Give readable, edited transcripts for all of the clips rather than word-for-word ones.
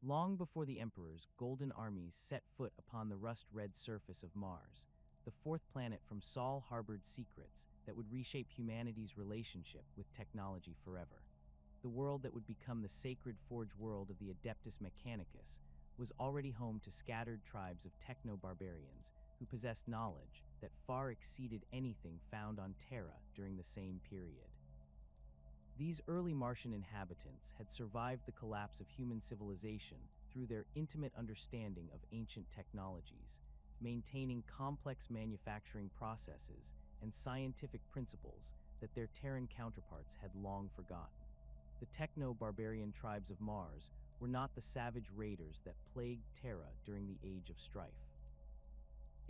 Long before the Emperor's golden armies set foot upon the rust-red surface of Mars, the fourth planet from Sol harbored secrets that would reshape humanity's relationship with technology forever. The world that would become the sacred forge world of the Adeptus Mechanicus was already home to scattered tribes of techno-barbarians who possessed knowledge that far exceeded anything found on Terra during the same period. These early Martian inhabitants had survived the collapse of human civilization through their intimate understanding of ancient technologies, maintaining complex manufacturing processes and scientific principles that their Terran counterparts had long forgotten. The techno-barbarian tribes of Mars were not the savage raiders that plagued Terra during the Age of Strife.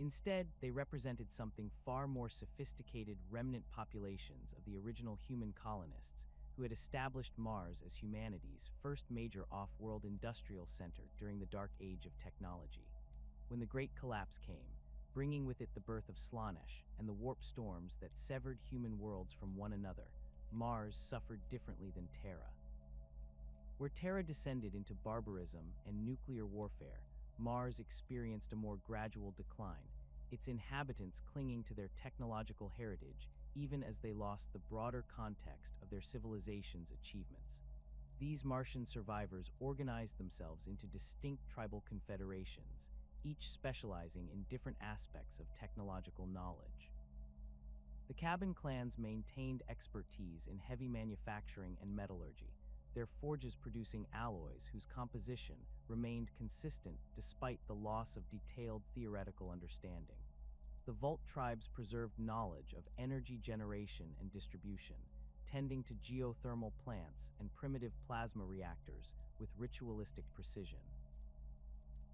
Instead, they represented something far more sophisticated remnant populations of the original human colonists who had established Mars as humanity's first major off-world industrial center during the dark age of technology. When the Great Collapse came, bringing with it the birth of Slaanesh and the warp storms that severed human worlds from one another, Mars suffered differently than Terra. Where Terra descended into barbarism and nuclear warfare, Mars experienced a more gradual decline, its inhabitants clinging to their technological heritage even as they lost the broader context of their civilization's achievements. These Martian survivors organized themselves into distinct tribal confederations, each specializing in different aspects of technological knowledge. The Cabin clans maintained expertise in heavy manufacturing and metallurgy, their forges producing alloys whose composition remained consistent despite the loss of detailed theoretical understanding. The Vault tribes preserved knowledge of energy generation and distribution, tending to geothermal plants and primitive plasma reactors with ritualistic precision.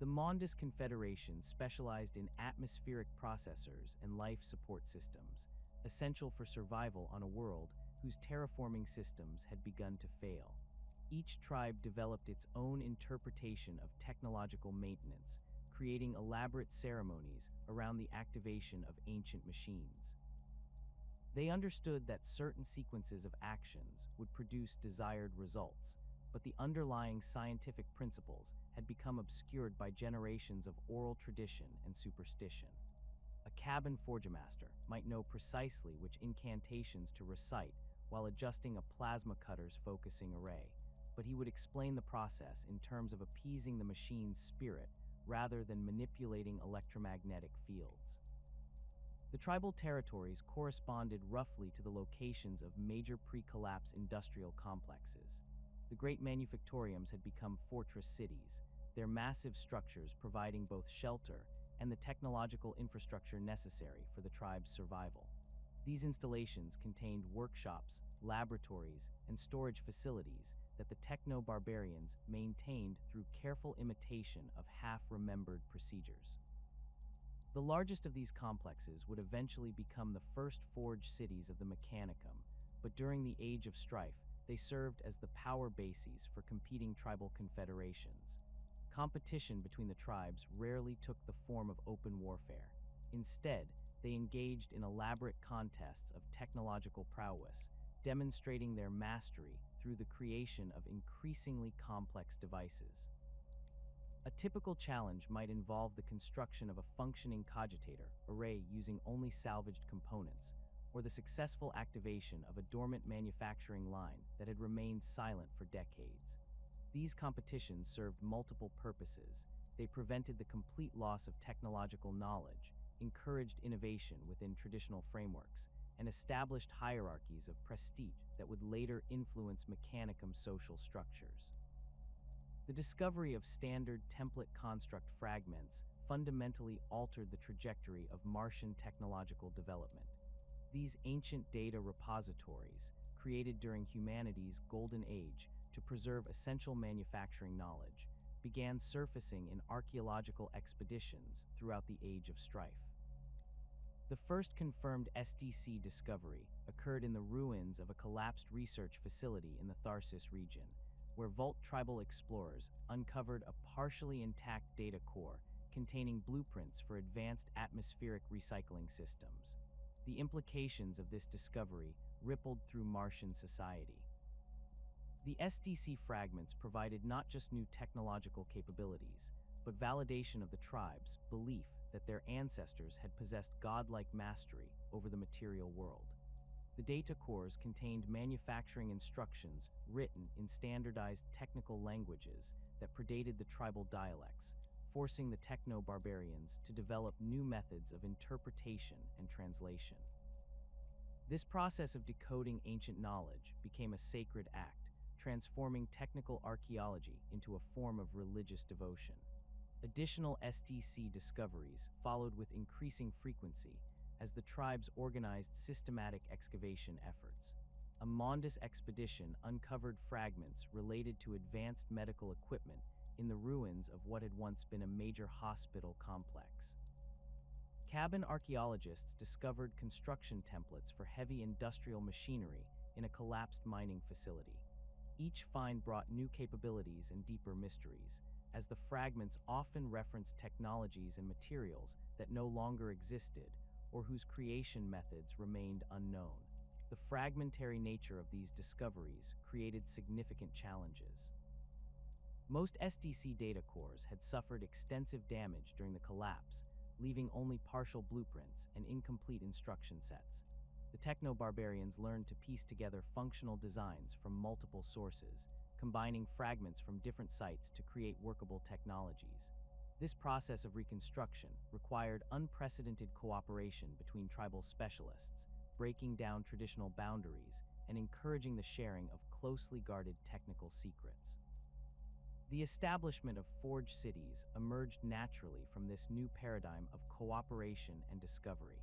The Mondus Confederation specialized in atmospheric processors and life support systems, essential for survival on a world whose terraforming systems had begun to fail. Each tribe developed its own interpretation of technological maintenance, creating elaborate ceremonies around the activation of ancient machines. They understood that certain sequences of actions would produce desired results, but the underlying scientific principles had become obscured by generations of oral tradition and superstition. A cabin forgemaster might know precisely which incantations to recite while adjusting a plasma cutter's focusing array, but he would explain the process in terms of appeasing the machine's spirit rather than manipulating electromagnetic fields. The tribal territories corresponded roughly to the locations of major pre-collapse industrial complexes. The great manufactoriums had become fortress cities, their massive structures providing both shelter and the technological infrastructure necessary for the tribe's survival. These installations contained workshops, laboratories, and storage facilities that the techno-barbarians maintained through careful imitation of half-remembered procedures. The largest of these complexes would eventually become the first forge cities of the Mechanicum, but during the Age of Strife, they served as the power bases for competing tribal confederations. Competition between the tribes rarely took the form of open warfare. Instead, they engaged in elaborate contests of technological prowess, demonstrating their mastery through the creation of increasingly complex devices. A typical challenge might involve the construction of a functioning cogitator array using only salvaged components, or the successful activation of a dormant manufacturing line that had remained silent for decades. These competitions served multiple purposes. They prevented the complete loss of technological knowledge, encouraged innovation within traditional frameworks, and established hierarchies of prestige that would later influence Mechanicum's social structures. The discovery of standard template construct fragments fundamentally altered the trajectory of Martian technological development. These ancient data repositories, created during humanity's golden age to preserve essential manufacturing knowledge, began surfacing in archaeological expeditions throughout the Age of Strife. The first confirmed STC discovery occurred in the ruins of a collapsed research facility in the Tharsis region, where Vault tribal explorers uncovered a partially intact data core containing blueprints for advanced atmospheric recycling systems. The implications of this discovery rippled through Martian society. The SDC fragments provided not just new technological capabilities, but validation of the tribe's belief that their ancestors had possessed godlike mastery over the material world. The data cores contained manufacturing instructions written in standardized technical languages that predated the tribal dialects, forcing the techno-barbarians to develop new methods of interpretation and translation. This process of decoding ancient knowledge became a sacred act, transforming technical archaeology into a form of religious devotion. Additional SDC discoveries followed with increasing frequency as the tribes organized systematic excavation efforts. A Mondus expedition uncovered fragments related to advanced medical equipment in the ruins of what had once been a major hospital complex. Cabin archaeologists discovered construction templates for heavy industrial machinery in a collapsed mining facility. Each find brought new capabilities and deeper mysteries, as the fragments often referenced technologies and materials that no longer existed or whose creation methods remained unknown. The fragmentary nature of these discoveries created significant challenges. Most SDC data cores had suffered extensive damage during the collapse, leaving only partial blueprints and incomplete instruction sets. The techno-barbarians learned to piece together functional designs from multiple sources, combining fragments from different sites to create workable technologies. This process of reconstruction required unprecedented cooperation between tribal specialists, breaking down traditional boundaries and encouraging the sharing of closely guarded technical secrets. The establishment of forge cities emerged naturally from this new paradigm of cooperation and discovery.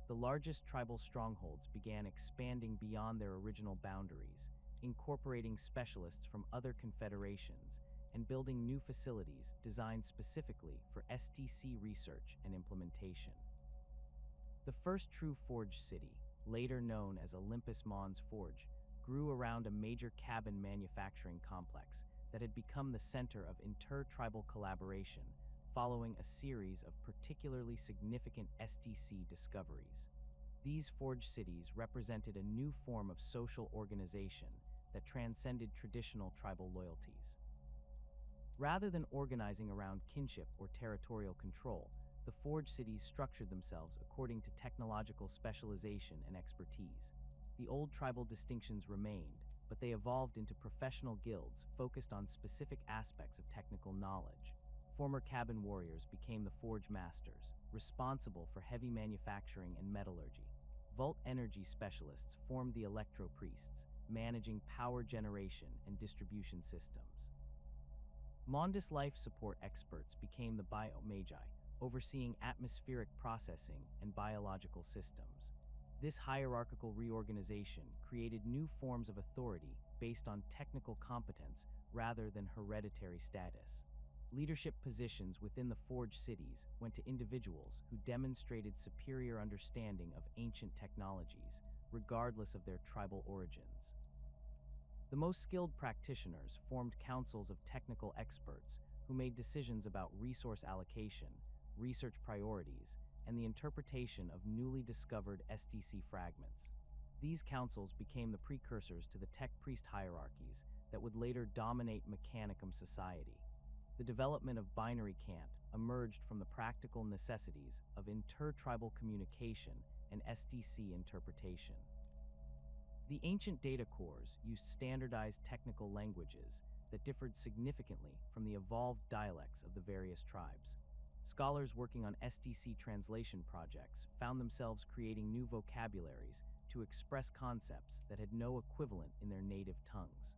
The largest tribal strongholds began expanding beyond their original boundaries, incorporating specialists from other confederations and building new facilities designed specifically for SDC research and implementation. The first true forge city, later known as Olympus Mons Forge, grew around a major cabin manufacturing complex that had become the center of inter-tribal collaboration following a series of particularly significant SDC discoveries. These forge cities represented a new form of social organization that transcended traditional tribal loyalties. Rather than organizing around kinship or territorial control, the forge cities structured themselves according to technological specialization and expertise. The old tribal distinctions remained, but they evolved into professional guilds focused on specific aspects of technical knowledge. Former cabin warriors became the forge masters, responsible for heavy manufacturing and metallurgy. Vault energy specialists formed the electro priests, managing power generation and distribution systems. Mondus life support experts became the Magi, overseeing atmospheric processing and biological systems. This hierarchical reorganization created new forms of authority based on technical competence rather than hereditary status. Leadership positions within the forge cities went to individuals who demonstrated superior understanding of ancient technologies, regardless of their tribal origins. The most skilled practitioners formed councils of technical experts who made decisions about resource allocation, research priorities, and the interpretation of newly discovered SDC fragments. These councils became the precursors to the tech priest hierarchies that would later dominate Mechanicum society. The development of binary cant emerged from the practical necessities of inter-tribal communication and SDC interpretation. The ancient data cores used standardized technical languages that differed significantly from the evolved dialects of the various tribes. Scholars working on SDC translation projects found themselves creating new vocabularies to express concepts that had no equivalent in their native tongues.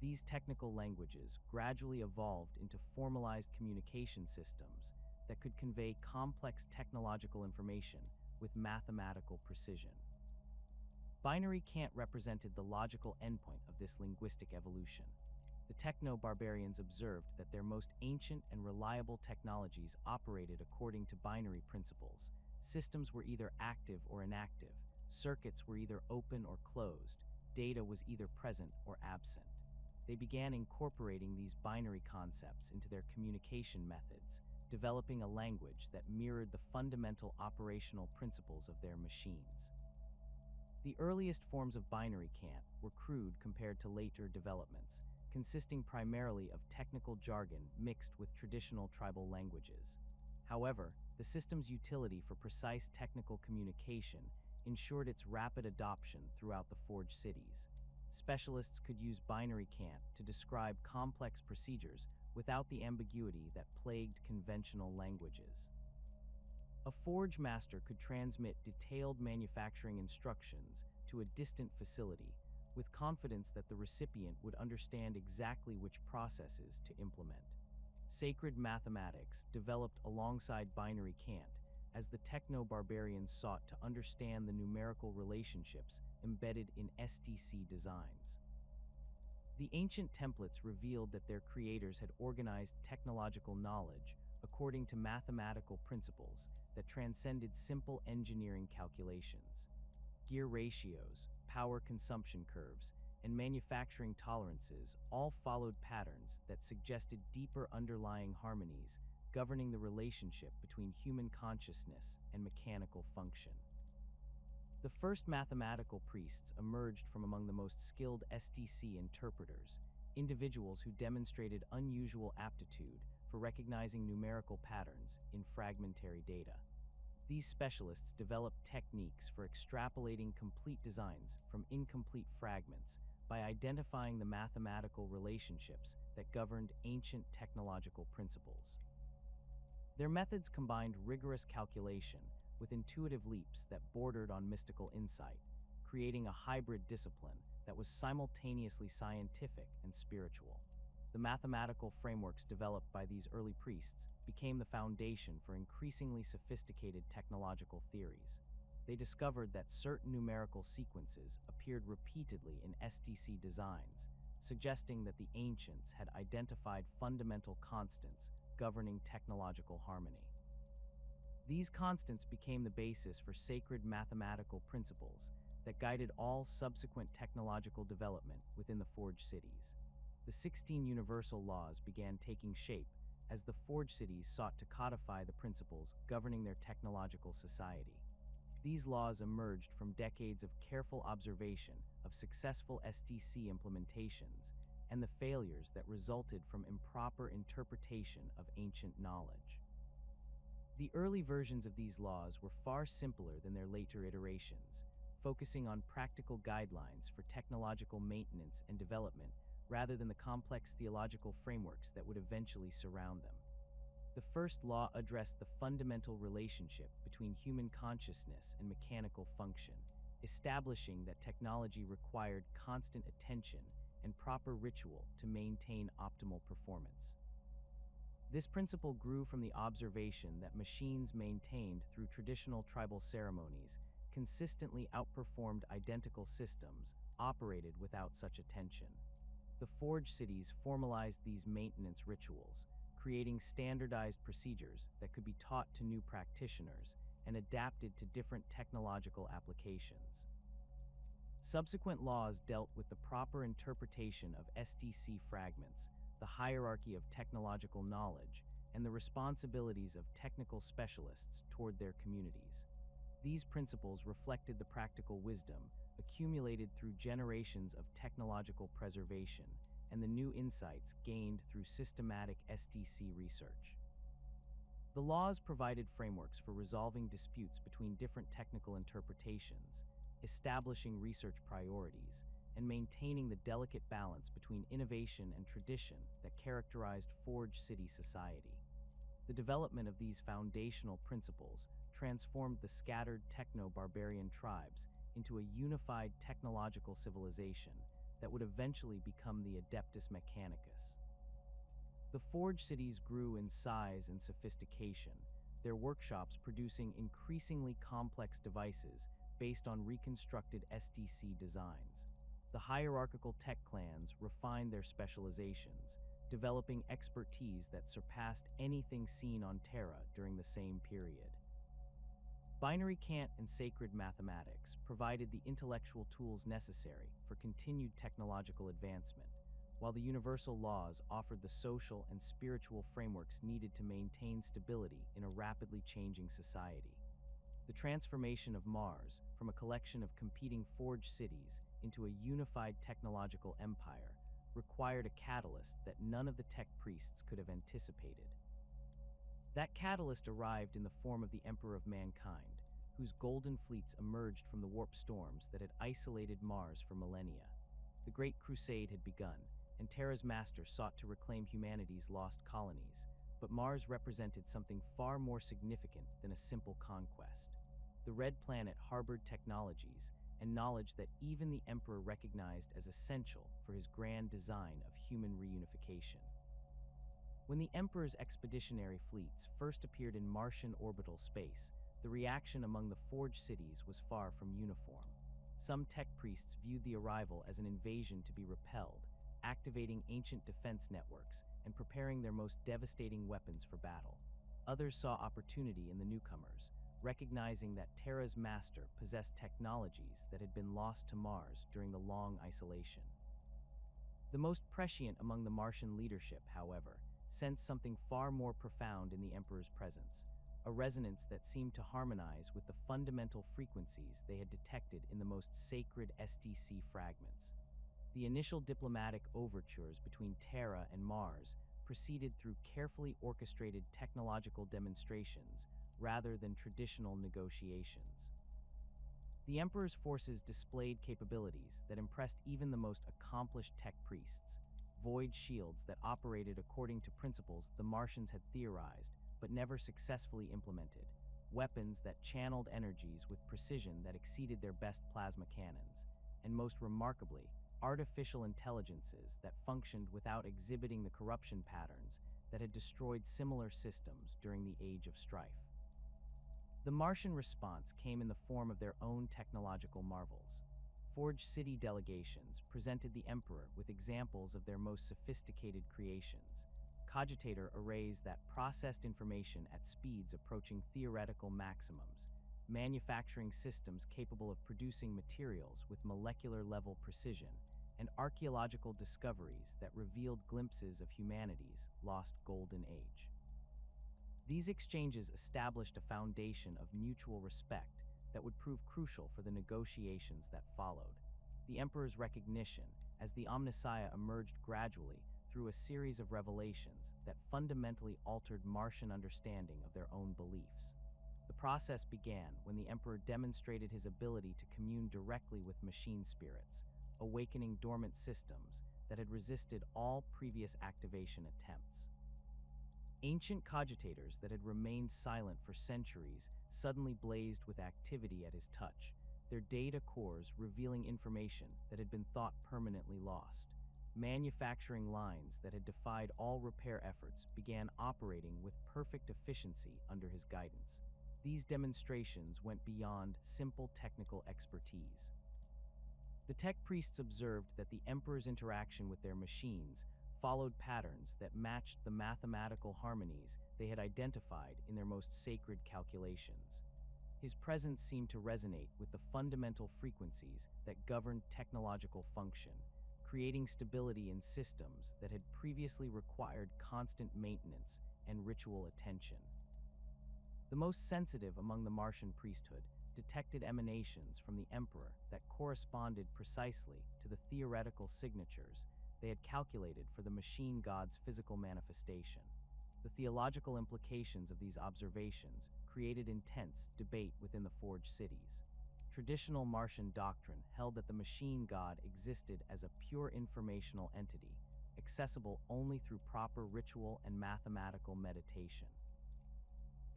These technical languages gradually evolved into formalized communication systems that could convey complex technological information with mathematical precision. Binary cant represented the logical endpoint of this linguistic evolution. The techno-barbarians observed that their most ancient and reliable technologies operated according to binary principles. Systems were either active or inactive, circuits were either open or closed, data was either present or absent. They began incorporating these binary concepts into their communication methods, developing a language that mirrored the fundamental operational principles of their machines. The earliest forms of binary cant were crude compared to later developments, consisting primarily of technical jargon mixed with traditional tribal languages. However, the system's utility for precise technical communication ensured its rapid adoption throughout the Forge cities. Specialists could use binary cant to describe complex procedures without the ambiguity that plagued conventional languages. A Forge master could transmit detailed manufacturing instructions to a distant facility with confidence that the recipient would understand exactly which processes to implement. Sacred mathematics developed alongside binary cant as the techno-barbarians sought to understand the numerical relationships embedded in STC designs. The ancient templates revealed that their creators had organized technological knowledge according to mathematical principles that transcended simple engineering calculations. Gear ratios, power consumption curves, and manufacturing tolerances all followed patterns that suggested deeper underlying harmonies governing the relationship between human consciousness and mechanical function. The first mathematical priests emerged from among the most skilled STC interpreters, individuals who demonstrated unusual aptitude for recognizing numerical patterns in fragmentary data. These specialists developed techniques for extrapolating complete designs from incomplete fragments by identifying the mathematical relationships that governed ancient technological principles. Their methods combined rigorous calculation with intuitive leaps that bordered on mystical insight, creating a hybrid discipline that was simultaneously scientific and spiritual. The mathematical frameworks developed by these early priests became the foundation for increasingly sophisticated technological theories. They discovered that certain numerical sequences appeared repeatedly in STC designs, suggesting that the ancients had identified fundamental constants governing technological harmony. These constants became the basis for sacred mathematical principles that guided all subsequent technological development within the Forge cities. The 16 universal laws began taking shape as the Forge cities sought to codify the principles governing their technological society. These laws emerged from decades of careful observation of successful STC implementations and the failures that resulted from improper interpretation of ancient knowledge. The early versions of these laws were far simpler than their later iterations, focusing on practical guidelines for technological maintenance and development rather than the complex theological frameworks that would eventually surround them. The first law addressed the fundamental relationship between human consciousness and mechanical function, establishing that technology required constant attention and proper ritual to maintain optimal performance. This principle grew from the observation that machines maintained through traditional tribal ceremonies consistently outperformed identical systems operated without such attention. The Forge cities formalized these maintenance rituals, creating standardized procedures that could be taught to new practitioners and adapted to different technological applications. Subsequent laws dealt with the proper interpretation of STC fragments, the hierarchy of technological knowledge, and the responsibilities of technical specialists toward their communities. These principles reflected the practical wisdom accumulated through generations of technological preservation and the new insights gained through systematic STC research. The laws provided frameworks for resolving disputes between different technical interpretations, establishing research priorities, and maintaining the delicate balance between innovation and tradition that characterized Forge City society. The development of these foundational principles transformed the scattered techno-barbarian tribes into a unified technological civilization that would eventually become the Adeptus Mechanicus. The Forge cities grew in size and sophistication, their workshops producing increasingly complex devices based on reconstructed STC designs. The hierarchical tech clans refined their specializations, developing expertise that surpassed anything seen on Terra during the same period. Binary cant and sacred mathematics provided the intellectual tools necessary for continued technological advancement, while the universal laws offered the social and spiritual frameworks needed to maintain stability in a rapidly changing society. The transformation of Mars from a collection of competing forged cities into a unified technological empire required a catalyst that none of the tech priests could have anticipated. That catalyst arrived in the form of the Emperor of Mankind, whose golden fleets emerged from the warp storms that had isolated Mars for millennia. The Great Crusade had begun, and Terra's master sought to reclaim humanity's lost colonies, but Mars represented something far more significant than a simple conquest. The Red Planet harbored technologies and knowledge that even the Emperor recognized as essential for his grand design of human reunification. When the Emperor's expeditionary fleets first appeared in Martian orbital space, the reaction among the forged cities was far from uniform. Some tech priests viewed the arrival as an invasion to be repelled, activating ancient defense networks and preparing their most devastating weapons for battle. Others saw opportunity in the newcomers, recognizing that Terra's master possessed technologies that had been lost to Mars during the long isolation. The most prescient among the Martian leadership, however, sensed something far more profound in the Emperor's presence, a resonance that seemed to harmonize with the fundamental frequencies they had detected in the most sacred SDC fragments. The initial diplomatic overtures between Terra and Mars proceeded through carefully orchestrated technological demonstrations rather than traditional negotiations. The Emperor's forces displayed capabilities that impressed even the most accomplished tech priests, void shields that operated according to principles the Martians had theorized but never successfully implemented, weapons that channeled energies with precision that exceeded their best plasma cannons, and most remarkably, artificial intelligences that functioned without exhibiting the corruption patterns that had destroyed similar systems during the Age of Strife. The Martian response came in the form of their own technological marvels. Forged city delegations presented the Emperor with examples of their most sophisticated creations, cogitator arrays that processed information at speeds approaching theoretical maximums, manufacturing systems capable of producing materials with molecular-level precision, and archaeological discoveries that revealed glimpses of humanity's lost golden age. These exchanges established a foundation of mutual respect that would prove crucial for the negotiations that followed. The Emperor's recognition as the Omnissiah emerged gradually through a series of revelations that fundamentally altered Martian understanding of their own beliefs. The process began when the Emperor demonstrated his ability to commune directly with machine spirits, awakening dormant systems that had resisted all previous activation attempts. Ancient cogitators that had remained silent for centuries suddenly blazed with activity at his touch, their data cores revealing information that had been thought permanently lost. Manufacturing lines that had defied all repair efforts began operating with perfect efficiency under his guidance. These demonstrations went beyond simple technical expertise. The tech priests observed that the Emperor's interaction with their machines followed patterns that matched the mathematical harmonies they had identified in their most sacred calculations. His presence seemed to resonate with the fundamental frequencies that governed technological function, creating stability in systems that had previously required constant maintenance and ritual attention. The most sensitive among the Martian priesthood detected emanations from the Emperor that corresponded precisely to the theoretical signatures they had calculated for the machine god's physical manifestation. The theological implications of these observations created intense debate within the forged cities. Traditional Martian doctrine held that the machine god existed as a pure informational entity, accessible only through proper ritual and mathematical meditation.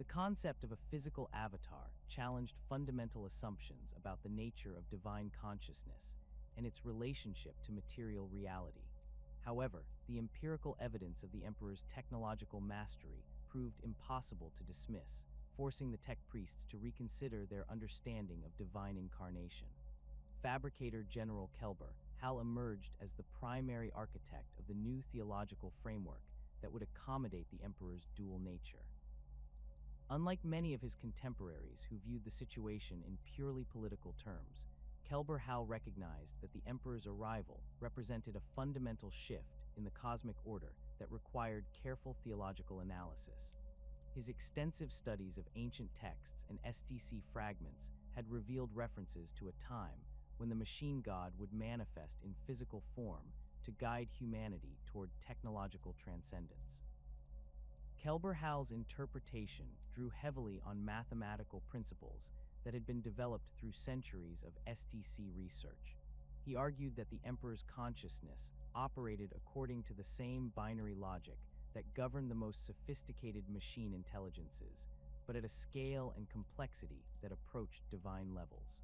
The concept of a physical avatar challenged fundamental assumptions about the nature of divine consciousness and its relationship to material reality. However, the empirical evidence of the Emperor's technological mastery proved impossible to dismiss, forcing the tech priests to reconsider their understanding of divine incarnation. Fabricator General Kelber Hal emerged as the primary architect of the new theological framework that would accommodate the Emperor's dual nature. Unlike many of his contemporaries who viewed the situation in purely political terms, Kelber Hal recognized that the Emperor's arrival represented a fundamental shift in the cosmic order that required careful theological analysis. His extensive studies of ancient texts and STC fragments had revealed references to a time when the machine god would manifest in physical form to guide humanity toward technological transcendence. Kelberhal's interpretation drew heavily on mathematical principles that had been developed through centuries of STC research. He argued that the Emperor's consciousness operated according to the same binary logic that governed the most sophisticated machine intelligences, but at a scale and complexity that approached divine levels.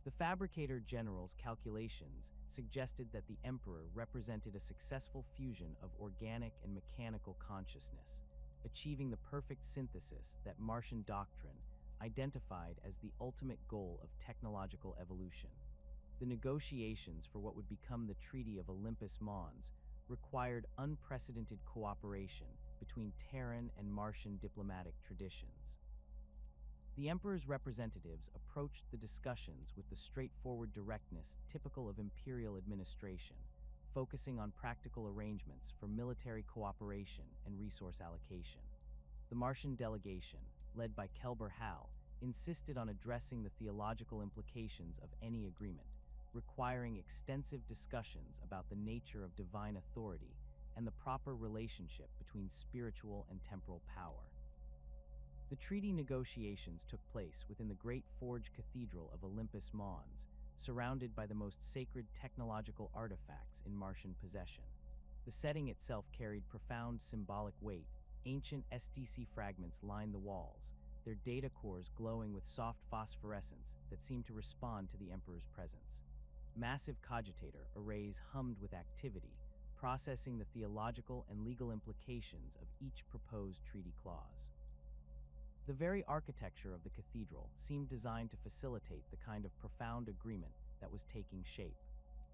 The Fabricator General's calculations suggested that the Emperor represented a successful fusion of organic and mechanical consciousness, achieving the perfect synthesis that Martian doctrine identified as the ultimate goal of technological evolution. The negotiations for what would become the Treaty of Olympus Mons required unprecedented cooperation between Terran and Martian diplomatic traditions. The Emperor's representatives approached the discussions with the straightforward directness typical of imperial administration, focusing on practical arrangements for military cooperation and resource allocation. The Martian delegation, led by Kelberhal, insisted on addressing the theological implications of any agreement, requiring extensive discussions about the nature of divine authority and the proper relationship between spiritual and temporal power. The treaty negotiations took place within the Great Forge Cathedral of Olympus Mons, surrounded by the most sacred technological artifacts in Martian possession. The setting itself carried profound symbolic weight. Ancient STC fragments lined the walls, their data cores glowing with soft phosphorescence that seemed to respond to the Emperor's presence. Massive cogitator arrays hummed with activity, processing the theological and legal implications of each proposed treaty clause. The very architecture of the cathedral seemed designed to facilitate the kind of profound agreement that was taking shape.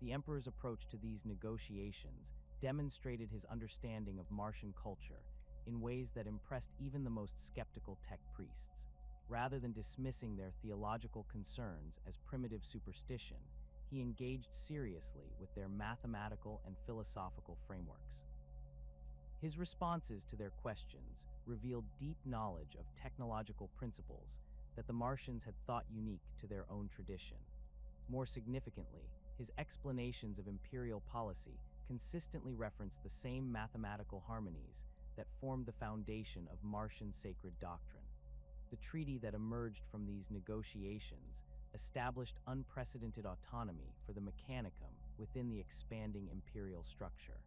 The Emperor's approach to these negotiations demonstrated his understanding of Martian culture in ways that impressed even the most skeptical tech priests. Rather than dismissing their theological concerns as primitive superstition, he engaged seriously with their mathematical and philosophical frameworks. His responses to their questions revealed deep knowledge of technological principles that the Martians had thought unique to their own tradition. More significantly, his explanations of imperial policy consistently referenced the same mathematical harmonies that formed the foundation of Martian sacred doctrine. The treaty that emerged from these negotiations established unprecedented autonomy for the Mechanicum within the expanding imperial structure.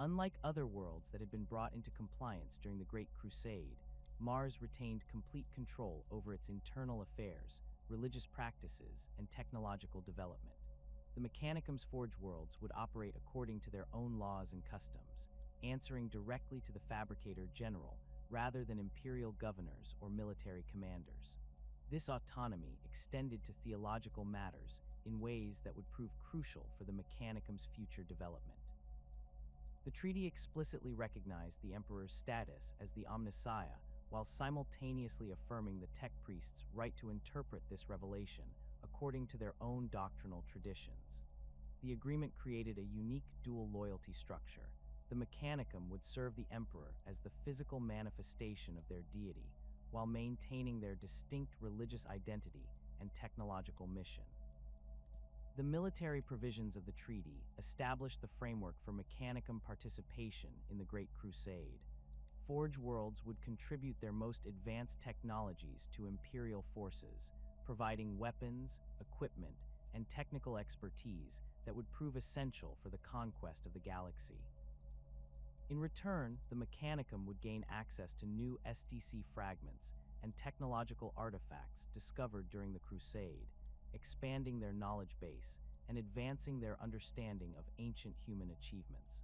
Unlike other worlds that had been brought into compliance during the Great Crusade, Mars retained complete control over its internal affairs, religious practices, and technological development. The Mechanicum's Forge worlds would operate according to their own laws and customs, answering directly to the Fabricator General rather than imperial governors or military commanders. This autonomy extended to theological matters in ways that would prove crucial for the Mechanicum's future development. The treaty explicitly recognized the Emperor's status as the Omnissiah, while simultaneously affirming the tech priests' right to interpret this revelation according to their own doctrinal traditions. The agreement created a unique dual loyalty structure. The Mechanicum would serve the Emperor as the physical manifestation of their deity, while maintaining their distinct religious identity and technological mission. The military provisions of the treaty established the framework for Mechanicum participation in the Great Crusade. Forge worlds would contribute their most advanced technologies to imperial forces, providing weapons, equipment, and technical expertise that would prove essential for the conquest of the galaxy. In return, the Mechanicum would gain access to new STC fragments and technological artifacts discovered during the Crusade, expanding their knowledge base and advancing their understanding of ancient human achievements.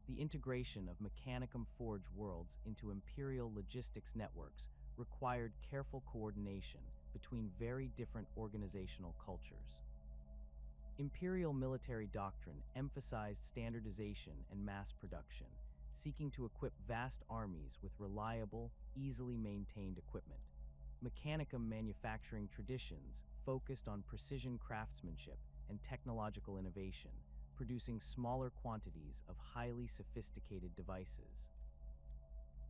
The integration of Mechanicum Forge worlds into imperial logistics networks required careful coordination between very different organizational cultures. Imperial military doctrine emphasized standardization and mass production, seeking to equip vast armies with reliable, easily maintained equipment. Mechanicum manufacturing traditions focused on precision craftsmanship and technological innovation, producing smaller quantities of highly sophisticated devices.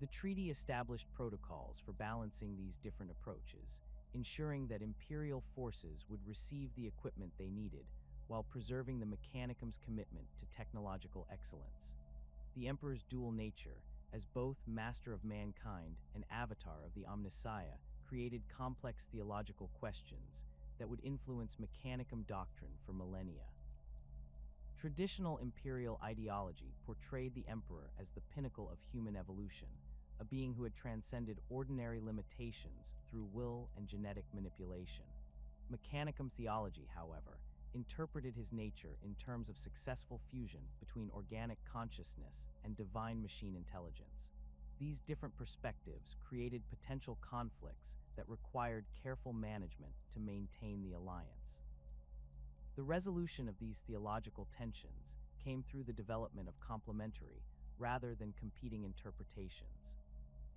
The treaty established protocols for balancing these different approaches, ensuring that Imperial forces would receive the equipment they needed while preserving the Mechanicum's commitment to technological excellence. The Emperor's dual nature, as both master of mankind and avatar of the Omnissiah, created complex theological questions that would influence Mechanicum doctrine for millennia. Traditional Imperial ideology portrayed the Emperor as the pinnacle of human evolution, a being who had transcended ordinary limitations through will and genetic manipulation. Mechanicum theology, however, interpreted his nature in terms of successful fusion between organic consciousness and divine machine intelligence. These different perspectives created potential conflicts that required careful management to maintain the alliance. The resolution of these theological tensions came through the development of complementary rather than competing interpretations.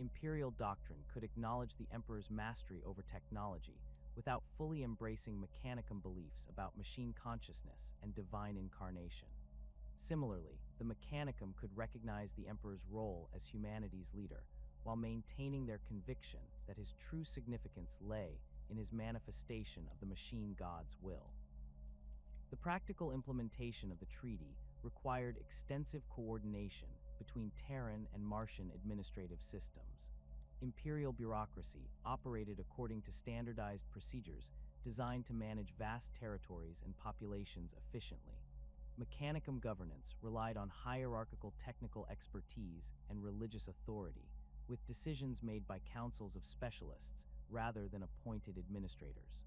Imperial doctrine could acknowledge the Emperor's mastery over technology without fully embracing Mechanicum beliefs about machine consciousness and divine incarnation. Similarly, the Mechanicum could recognize the Emperor's role as humanity's leader, while maintaining their conviction that his true significance lay in his manifestation of the machine god's will. The practical implementation of the treaty required extensive coordination between Terran and Martian administrative systems. Imperial bureaucracy operated according to standardized procedures designed to manage vast territories and populations efficiently. Mechanicum governance relied on hierarchical technical expertise and religious authority, with decisions made by councils of specialists rather than appointed administrators.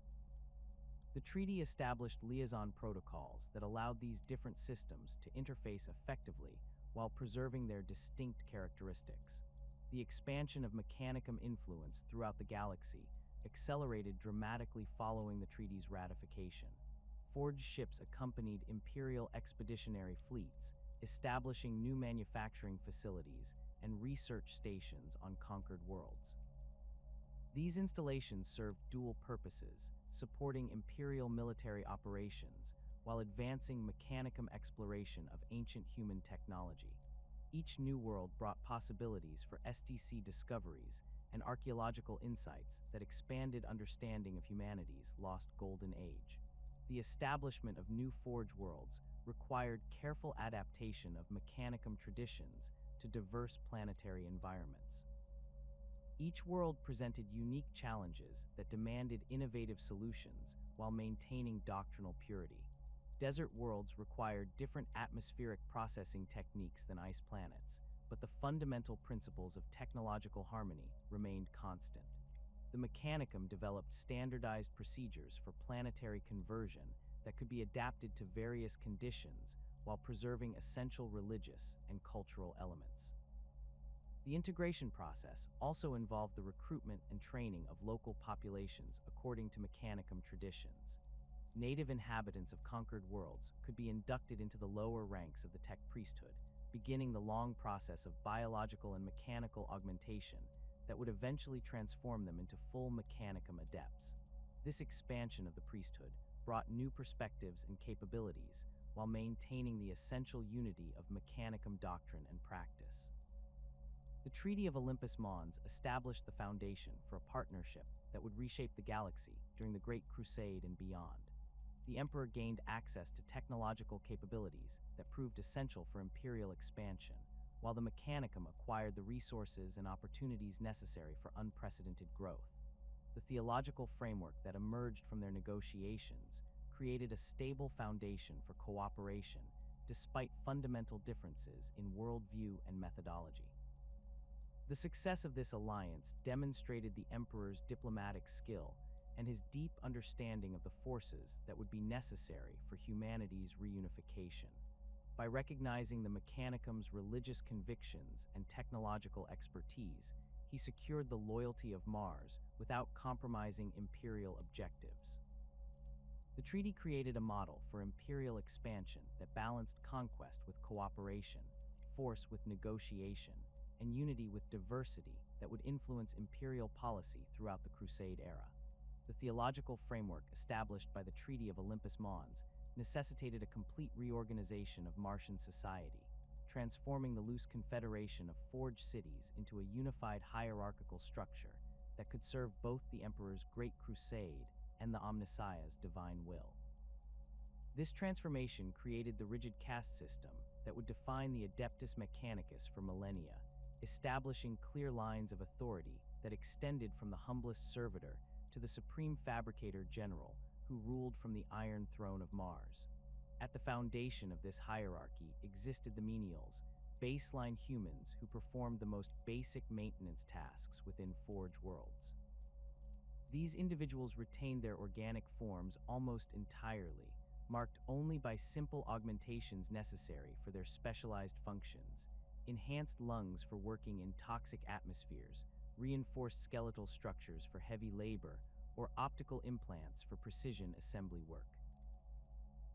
The treaty established liaison protocols that allowed these different systems to interface effectively while preserving their distinct characteristics. The expansion of Mechanicum influence throughout the galaxy accelerated dramatically following the treaty's ratification. Forged ships accompanied Imperial expeditionary fleets, establishing new manufacturing facilities and research stations on conquered worlds. These installations served dual purposes, supporting Imperial military operations while advancing Mechanicum exploration of ancient human technology. Each new world brought possibilities for STC discoveries and archaeological insights that expanded understanding of humanity's lost golden age. The establishment of new forge worlds required careful adaptation of Mechanicum traditions to diverse planetary environments. Each world presented unique challenges that demanded innovative solutions while maintaining doctrinal purity. Desert worlds required different atmospheric processing techniques than ice planets, but the fundamental principles of technological harmony remained constant. The Mechanicum developed standardized procedures for planetary conversion that could be adapted to various conditions while preserving essential religious and cultural elements. The integration process also involved the recruitment and training of local populations according to Mechanicum traditions. Native inhabitants of conquered worlds could be inducted into the lower ranks of the tech priesthood, beginning the long process of biological and mechanical augmentation that would eventually transform them into full Mechanicum adepts. This expansion of the priesthood brought new perspectives and capabilities while maintaining the essential unity of Mechanicum doctrine and practice. The Treaty of Olympus Mons established the foundation for a partnership that would reshape the galaxy during the Great Crusade and beyond. The Emperor gained access to technological capabilities that proved essential for Imperial expansion, while the Mechanicum acquired the resources and opportunities necessary for unprecedented growth. The theological framework that emerged from their negotiations created a stable foundation for cooperation despite fundamental differences in worldview and methodology. The success of this alliance demonstrated the Emperor's diplomatic skill and his deep understanding of the forces that would be necessary for humanity's reunification. By recognizing the Mechanicum's religious convictions and technological expertise, he secured the loyalty of Mars without compromising Imperial objectives. The treaty created a model for Imperial expansion that balanced conquest with cooperation, force with negotiation, and unity with diversity that would influence Imperial policy throughout the Crusade era. The theological framework established by the Treaty of Olympus Mons necessitated a complete reorganization of Martian society, transforming the loose confederation of forged cities into a unified hierarchical structure that could serve both the Emperor's Great Crusade and the Omnissiah's divine will. This transformation created the rigid caste system that would define the Adeptus Mechanicus for millennia, establishing clear lines of authority that extended from the humblest servitor to the supreme fabricator general who ruled from the Iron Throne of Mars. At the foundation of this hierarchy existed the menials, baseline humans who performed the most basic maintenance tasks within Forge worlds. These individuals retained their organic forms almost entirely, marked only by simple augmentations necessary for their specialized functions: enhanced lungs for working in toxic atmospheres, reinforced skeletal structures for heavy labor, or optical implants for precision assembly work.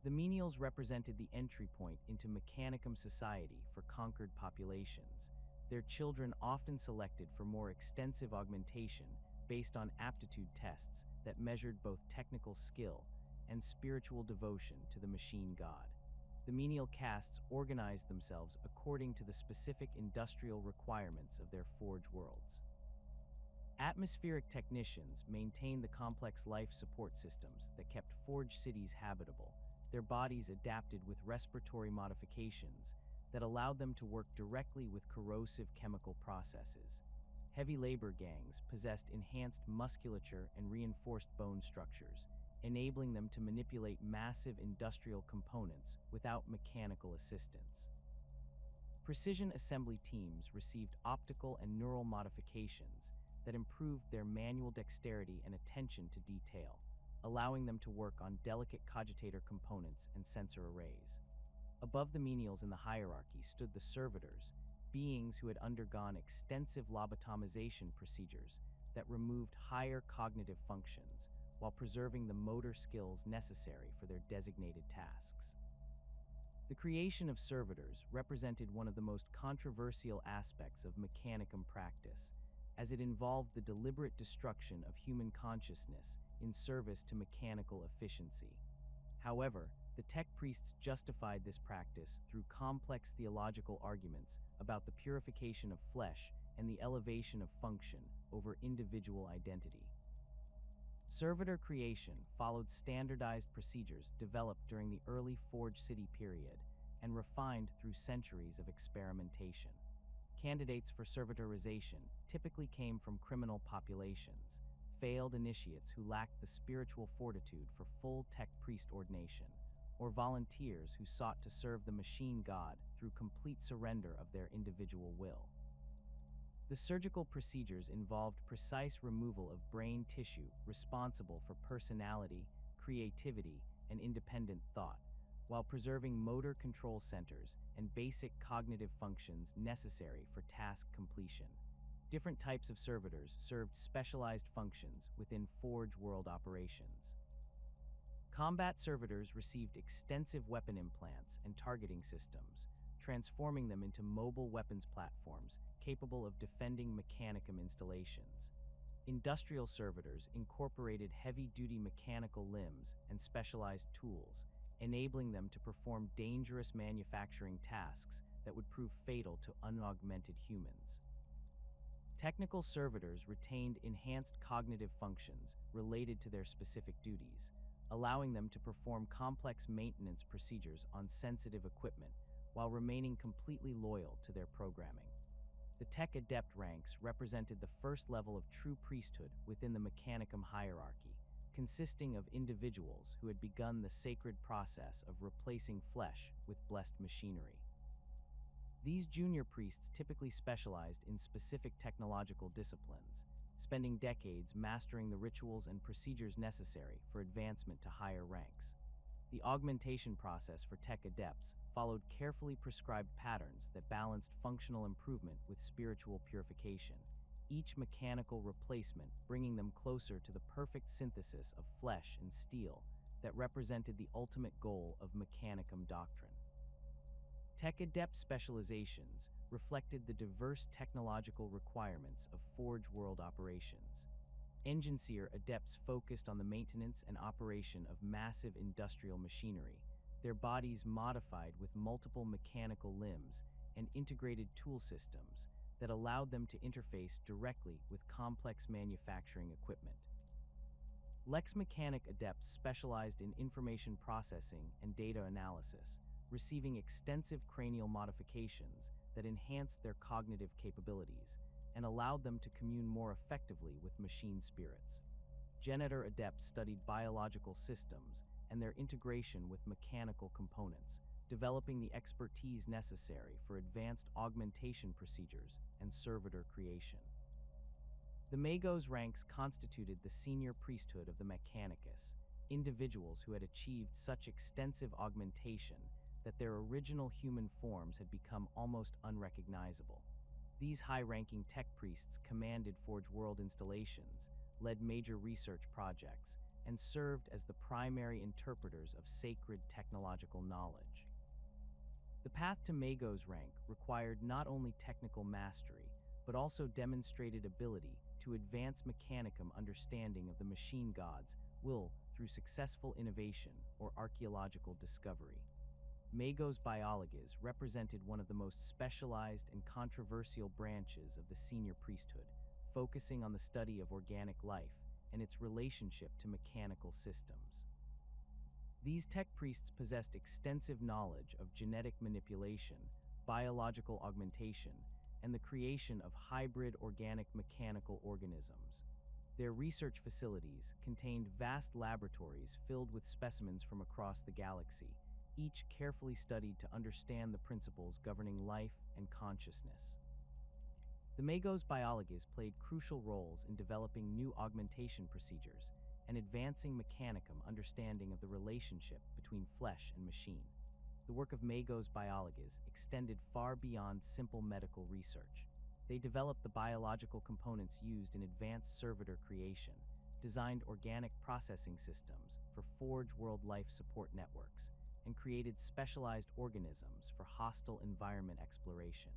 The menials represented the entry point into Mechanicum society for conquered populations, their children often selected for more extensive augmentation based on aptitude tests that measured both technical skill and spiritual devotion to the machine god. The menial castes organized themselves according to the specific industrial requirements of their forge worlds. Atmospheric technicians maintained the complex life support systems that kept forge cities habitable, their bodies adapted with respiratory modifications that allowed them to work directly with corrosive chemical processes. Heavy labor gangs possessed enhanced musculature and reinforced bone structures, enabling them to manipulate massive industrial components without mechanical assistance. Precision assembly teams received optical and neural modifications that improved their manual dexterity and attention to detail, allowing them to work on delicate cogitator components and sensor arrays. Above the menials in the hierarchy stood the servitors, beings who had undergone extensive lobotomization procedures that removed higher cognitive functions while preserving the motor skills necessary for their designated tasks. The creation of servitors represented one of the most controversial aspects of Mechanicum practice, as it involved the deliberate destruction of human consciousness in service to mechanical efficiency. However, the tech priests justified this practice through complex theological arguments about the purification of flesh and the elevation of function over individual identity. Servitor creation followed standardized procedures developed during the early Forge City period and refined through centuries of experimentation. Candidates for servitorization typically came from criminal populations, failed initiates who lacked the spiritual fortitude for full tech priest ordination, or volunteers who sought to serve the machine god through complete surrender of their individual will. The surgical procedures involved precise removal of brain tissue responsible for personality, creativity, and independent thought, while preserving motor control centers and basic cognitive functions necessary for task completion. Different types of servitors served specialized functions within Forge world operations. Combat servitors received extensive weapon implants and targeting systems, transforming them into mobile weapons platforms capable of defending Mechanicum installations. Industrial servitors incorporated heavy-duty mechanical limbs and specialized tools, enabling them to perform dangerous manufacturing tasks that would prove fatal to unaugmented humans. Technical servitors retained enhanced cognitive functions related to their specific duties, allowing them to perform complex maintenance procedures on sensitive equipment while remaining completely loyal to their programming. The Tech Adept ranks represented the first level of true priesthood within the Mechanicum hierarchy, consisting of individuals who had begun the sacred process of replacing flesh with blessed machinery. These junior priests typically specialized in specific technological disciplines, spending decades mastering the rituals and procedures necessary for advancement to higher ranks. The augmentation process for tech adepts followed carefully prescribed patterns that balanced functional improvement with spiritual purification, each mechanical replacement bringing them closer to the perfect synthesis of flesh and steel that represented the ultimate goal of Mechanicum doctrine. Tech adept specializations reflected the diverse technological requirements of Forge world operations. Enginseer adepts focused on the maintenance and operation of massive industrial machinery, their bodies modified with multiple mechanical limbs, and integrated tool systems that allowed them to interface directly with complex manufacturing equipment. Lex Mechanic adepts specialized in information processing and data analysis, receiving extensive cranial modifications that enhanced their cognitive capabilities and allowed them to commune more effectively with machine spirits. Genitor adepts studied biological systems and their integration with mechanical components, developing the expertise necessary for advanced augmentation procedures and servitor creation. The Magos ranks constituted the senior priesthood of the Mechanicus, individuals who had achieved such extensive augmentation that their original human forms had become almost unrecognizable. These high-ranking tech priests commanded Forge World installations, led major research projects, and served as the primary interpreters of sacred technological knowledge. The path to Magos rank required not only technical mastery, but also demonstrated ability to advance Mechanicum understanding of the machine god's will through successful innovation or archaeological discovery. Magos biologists represented one of the most specialized and controversial branches of the senior priesthood, focusing on the study of organic life and its relationship to mechanical systems. These tech priests possessed extensive knowledge of genetic manipulation, biological augmentation, and the creation of hybrid organic mechanical organisms. Their research facilities contained vast laboratories filled with specimens from across the galaxy, each carefully studied to understand the principles governing life and consciousness. The Magos biologists played crucial roles in developing new augmentation procedures and advancing Mechanicum understanding of the relationship between flesh and machine. The work of Magos biologists extended far beyond simple medical research. They developed the biological components used in advanced servitor creation, designed organic processing systems for Forge World life support networks, and created specialized organisms for hostile environment exploration.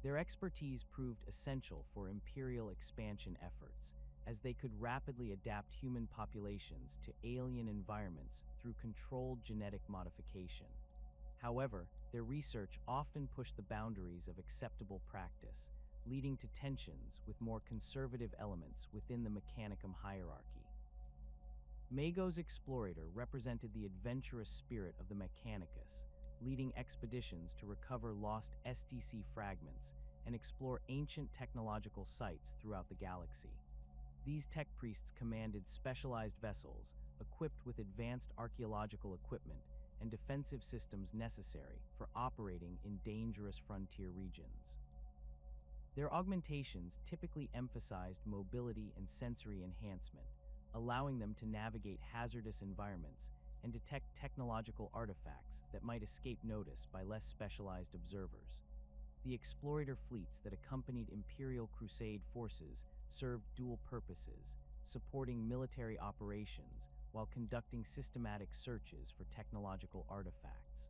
Their expertise proved essential for Imperial expansion efforts, as they could rapidly adapt human populations to alien environments through controlled genetic modification. However, their research often pushed the boundaries of acceptable practice, leading to tensions with more conservative elements within the Mechanicum hierarchy. Magos Explorator represented the adventurous spirit of the Mechanicus, leading expeditions to recover lost SDC fragments and explore ancient technological sites throughout the galaxy. These tech priests commanded specialized vessels, equipped with advanced archaeological equipment and defensive systems necessary for operating in dangerous frontier regions. Their augmentations typically emphasized mobility and sensory enhancement, allowing them to navigate hazardous environments and detect technological artifacts that might escape notice by less specialized observers. The explorator fleets that accompanied Imperial Crusade forces served dual purposes, supporting military operations while conducting systematic searches for technological artifacts.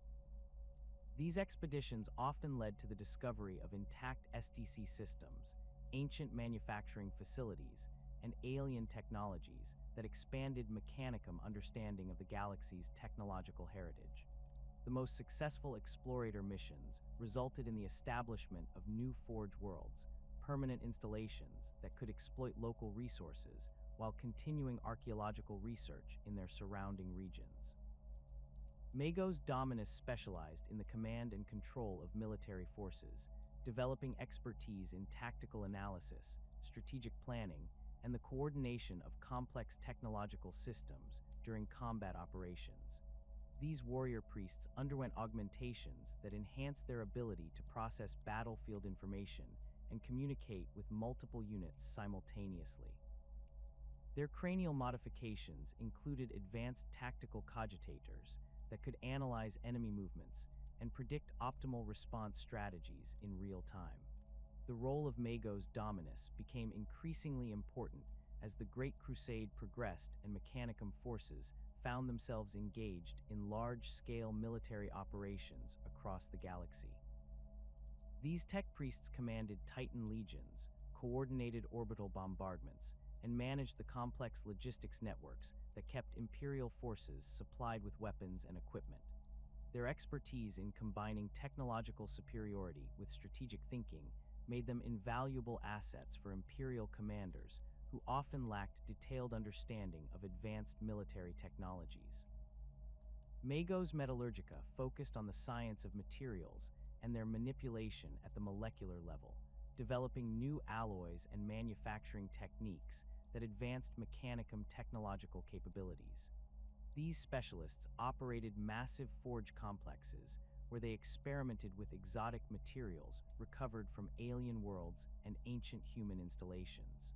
These expeditions often led to the discovery of intact STC systems, ancient manufacturing facilities, and alien technologies that expanded Mechanicum understanding of the galaxy's technological heritage. The most successful explorator missions resulted in the establishment of new Forge Worlds, permanent installations that could exploit local resources while continuing archaeological research in their surrounding regions. Magos Dominus specialized in the command and control of military forces, developing expertise in tactical analysis, strategic planning, and the coordination of complex technological systems during combat operations. These warrior priests underwent augmentations that enhanced their ability to process battlefield information and communicate with multiple units simultaneously. Their cranial modifications included advanced tactical cogitators that could analyze enemy movements and predict optimal response strategies in real time. The role of Magos Dominus became increasingly important as the Great Crusade progressed and Mechanicum forces found themselves engaged in large-scale military operations across the galaxy. These tech priests commanded Titan legions, coordinated orbital bombardments, and managed the complex logistics networks that kept Imperial forces supplied with weapons and equipment. Their expertise in combining technological superiority with strategic thinking made them invaluable assets for Imperial commanders who often lacked detailed understanding of advanced military technologies. Magos Metallurgica focused on the science of materials and their manipulation at the molecular level, developing new alloys and manufacturing techniques that advanced Mechanicum technological capabilities. These specialists operated massive forge complexes where they experimented with exotic materials recovered from alien worlds and ancient human installations.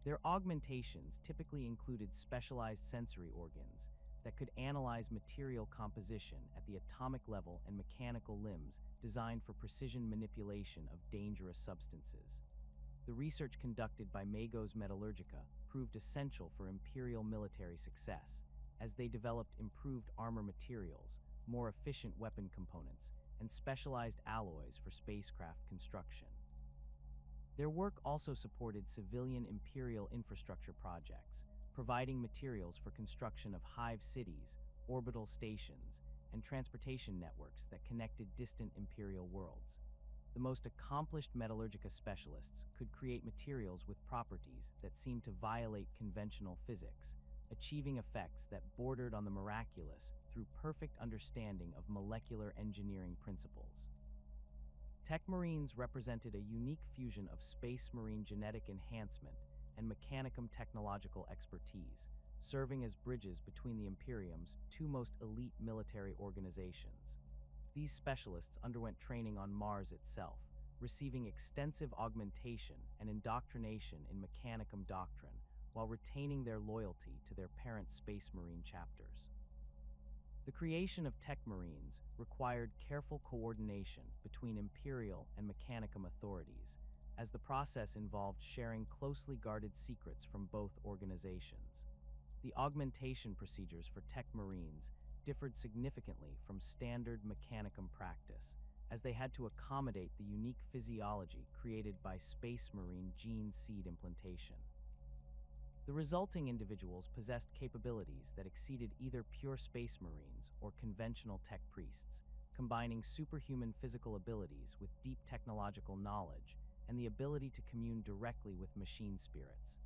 Their augmentations typically included specialized sensory organs that could analyze material composition at the atomic level and mechanical limbs designed for precision manipulation of dangerous substances. The research conducted by Magos Metallurgica proved essential for Imperial military success, as they developed improved armor materials, more efficient weapon components, and specialized alloys for spacecraft construction. Their work also supported civilian Imperial infrastructure projects, providing materials for construction of hive cities, orbital stations, and transportation networks that connected distant Imperial worlds. The most accomplished Metallurgica specialists could create materials with properties that seemed to violate conventional physics, achieving effects that bordered on the miraculous through perfect understanding of molecular engineering principles. Tech Marines represented a unique fusion of Space Marine genetic enhancement and Mechanicum technological expertise, serving as bridges between the Imperium's two most elite military organizations. These specialists underwent training on Mars itself, receiving extensive augmentation and indoctrination in Mechanicum doctrine while retaining their loyalty to their parent Space Marine chapters. The creation of Tech Marines required careful coordination between Imperial and Mechanicum authorities, as the process involved sharing closely guarded secrets from both organizations. The augmentation procedures for Tech Marines differed significantly from standard Mechanicum practice, as they had to accommodate the unique physiology created by Space Marine gene seed implantation. The resulting individuals possessed capabilities that exceeded either pure Space Marines or conventional tech priests, combining superhuman physical abilities with deep technological knowledge and the ability to commune directly with machine spirits.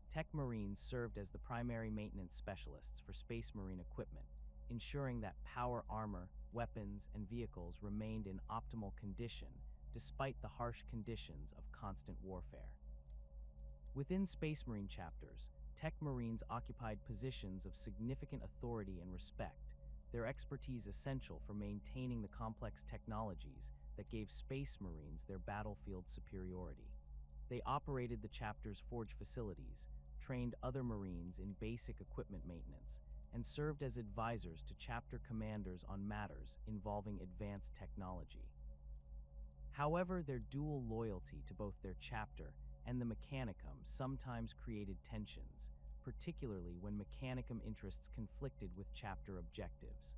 Tech Marines served as the primary maintenance specialists for Space Marine equipment, ensuring that power armor, weapons, and vehicles remained in optimal condition despite the harsh conditions of constant warfare. Within Space Marine chapters, Tech Marines occupied positions of significant authority and respect, their expertise essential for maintaining the complex technologies that gave Space Marines their battlefield superiority. They operated the chapter's forge facilities, trained other Marines in basic equipment maintenance, and served as advisors to chapter commanders on matters involving advanced technology. However, their dual loyalty to both their chapter and the Mechanicum sometimes created tensions, particularly when Mechanicum interests conflicted with chapter objectives.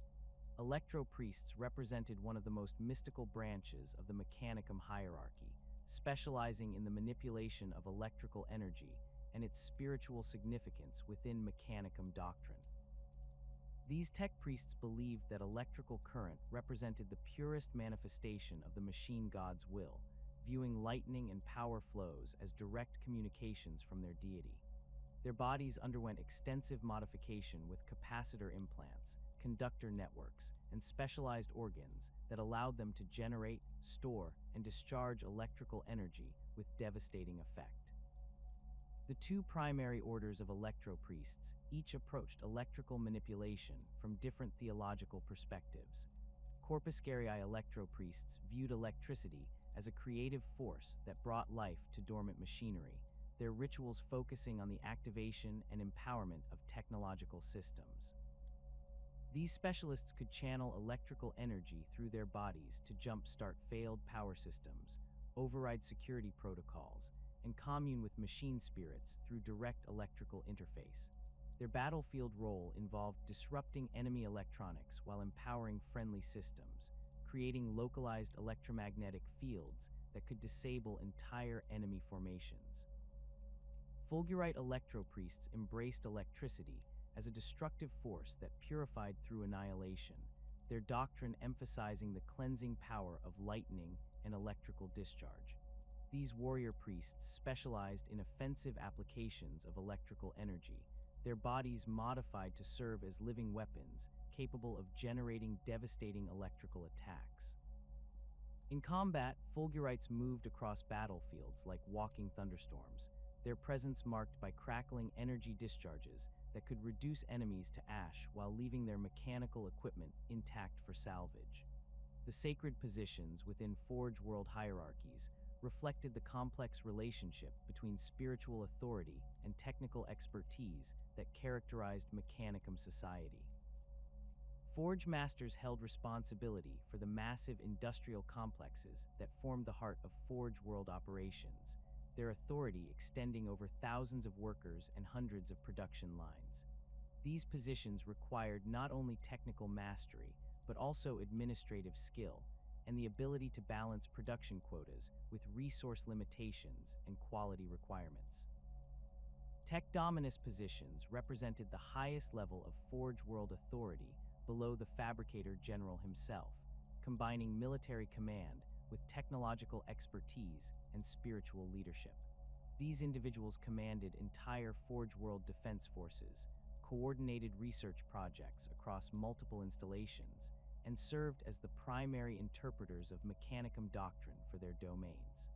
Electro-priests represented one of the most mystical branches of the Mechanicum hierarchy, specializing in the manipulation of electrical energy and its spiritual significance within Mechanicum doctrine. These tech priests believed that electrical current represented the purest manifestation of the machine god's will, viewing lightning and power flows as direct communications from their deity. Their bodies underwent extensive modification with capacitor implants, conductor networks, and specialized organs that allowed them to generate, store, and discharge electrical energy with devastating effect. The two primary orders of electro-priests each approached electrical manipulation from different theological perspectives. Corpuscarii electro-priests viewed electricity as a creative force that brought life to dormant machinery, their rituals focusing on the activation and empowerment of technological systems. These specialists could channel electrical energy through their bodies to jumpstart failed power systems, override security protocols, and commune with machine spirits through direct electrical interface. Their battlefield role involved disrupting enemy electronics while empowering friendly systems, creating localized electromagnetic fields that could disable entire enemy formations. Fulgurite electro-priests embraced electricity as a destructive force that purified through annihilation, their doctrine emphasizing the cleansing power of lightning and electrical discharge. These warrior priests specialized in offensive applications of electrical energy, their bodies modified to serve as living weapons capable of generating devastating electrical attacks. In combat, Fulgurites moved across battlefields like walking thunderstorms, their presence marked by crackling energy discharges that could reduce enemies to ash while leaving their mechanical equipment intact for salvage. The sacred positions within Forge World hierarchies reflected the complex relationship between spiritual authority and technical expertise that characterized Mechanicum society. Forge masters held responsibility for the massive industrial complexes that formed the heart of Forge World operations, their authority extending over thousands of workers and hundreds of production lines. These positions required not only technical mastery, but also administrative skill and the ability to balance production quotas with resource limitations and quality requirements. Tech Dominus positions represented the highest level of Forge World authority below the Fabricator General himself, combining military command with technological expertise and spiritual leadership. These individuals commanded entire Forge World defense forces, coordinated research projects across multiple installations, and served as the primary interpreters of Mechanicum doctrine for their domains.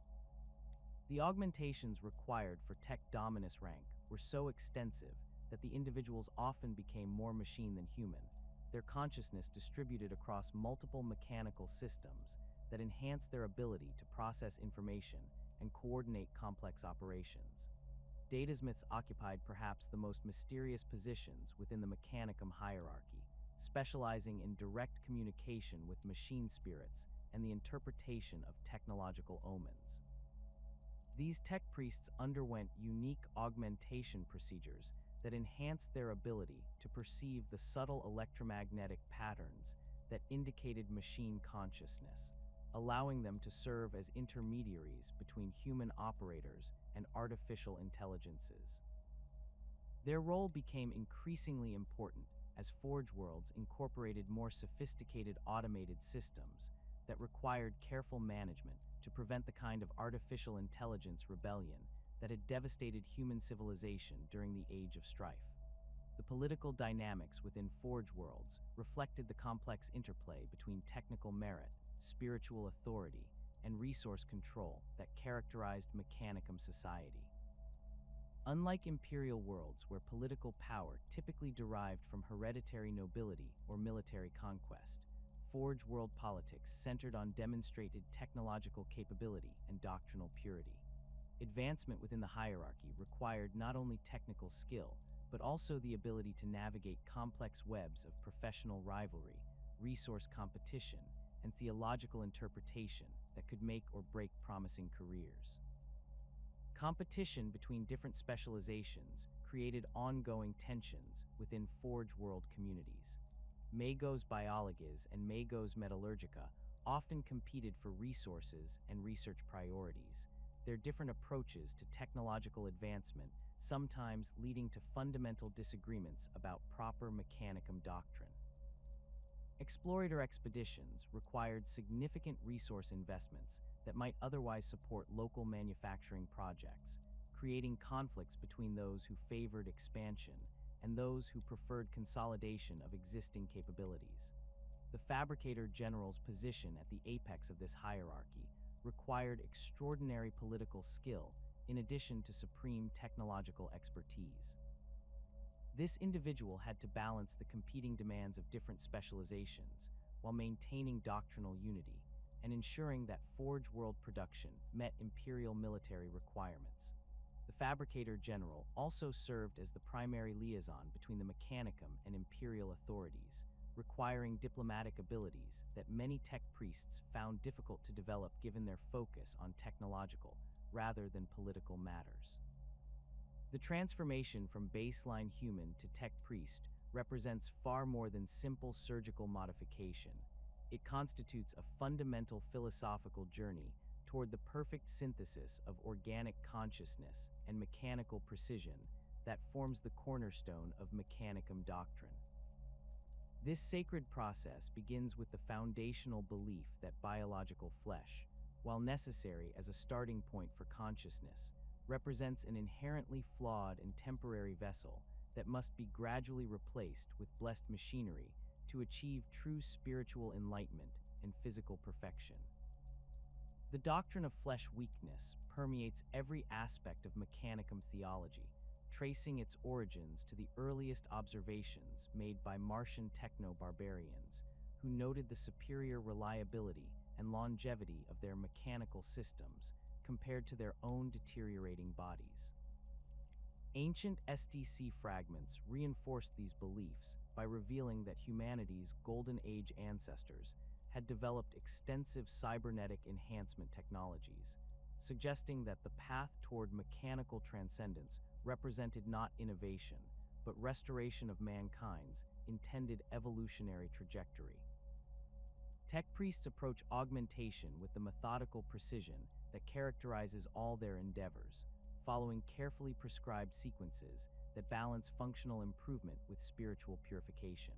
The augmentations required for Tech Dominus rank were so extensive that the individuals often became more machine than human, their consciousness distributed across multiple mechanical systems that enhanced their ability to process information and coordinate complex operations. Datasmiths occupied perhaps the most mysterious positions within the Mechanicum hierarchy, specializing in direct communication with machine spirits and the interpretation of technological omens. These tech priests underwent unique augmentation procedures that enhanced their ability to perceive the subtle electromagnetic patterns that indicated machine consciousness, allowing them to serve as intermediaries between human operators and artificial intelligences. Their role became increasingly important as Forge Worlds incorporated more sophisticated automated systems that required careful management to prevent the kind of artificial intelligence rebellion that had devastated human civilization during the Age of Strife. The political dynamics within Forge Worlds reflected the complex interplay between technical merit, spiritual authority, and resource control that characterized Mechanicum society. Unlike Imperial worlds where political power typically derived from hereditary nobility or military conquest, Forge World politics centered on demonstrated technological capability and doctrinal purity. Advancement within the hierarchy required not only technical skill, but also the ability to navigate complex webs of professional rivalry, resource competition, and theological interpretation that could make or break promising careers. Competition between different specializations created ongoing tensions within Forge World communities. Magos Biologics and Magos Metallurgica often competed for resources and research priorities, their different approaches to technological advancement sometimes leading to fundamental disagreements about proper Mechanicum doctrine. Explorator expeditions required significant resource investments that might otherwise support local manufacturing projects, creating conflicts between those who favored expansion and those who preferred consolidation of existing capabilities. The Fabricator General's position at the apex of this hierarchy required extraordinary political skill in addition to supreme technological expertise. This individual had to balance the competing demands of different specializations while maintaining doctrinal unity and ensuring that Forge World production met Imperial military requirements. The Fabricator General also served as the primary liaison between the Mechanicum and Imperial authorities, requiring diplomatic abilities that many tech priests found difficult to develop given their focus on technological rather than political matters. The transformation from baseline human to tech priest represents far more than simple surgical modification. It constitutes a fundamental philosophical journey toward the perfect synthesis of organic consciousness and mechanical precision that forms the cornerstone of Mechanicum doctrine. This sacred process begins with the foundational belief that biological flesh, while necessary as a starting point for consciousness, represents an inherently flawed and temporary vessel that must be gradually replaced with blessed machinery to achieve true spiritual enlightenment and physical perfection. The doctrine of flesh weakness permeates every aspect of Mechanicum theology, tracing its origins to the earliest observations made by Martian techno-barbarians, who noted the superior reliability and longevity of their mechanical systems compared to their own deteriorating bodies. Ancient SDC fragments reinforced these beliefs by revealing that humanity's Golden Age ancestors had developed extensive cybernetic enhancement technologies, suggesting that the path toward mechanical transcendence represented not innovation, but restoration of mankind's intended evolutionary trajectory. Tech priests approach augmentation with the methodical precision that characterizes all their endeavors, following carefully prescribed sequences that balance functional improvement with spiritual purification.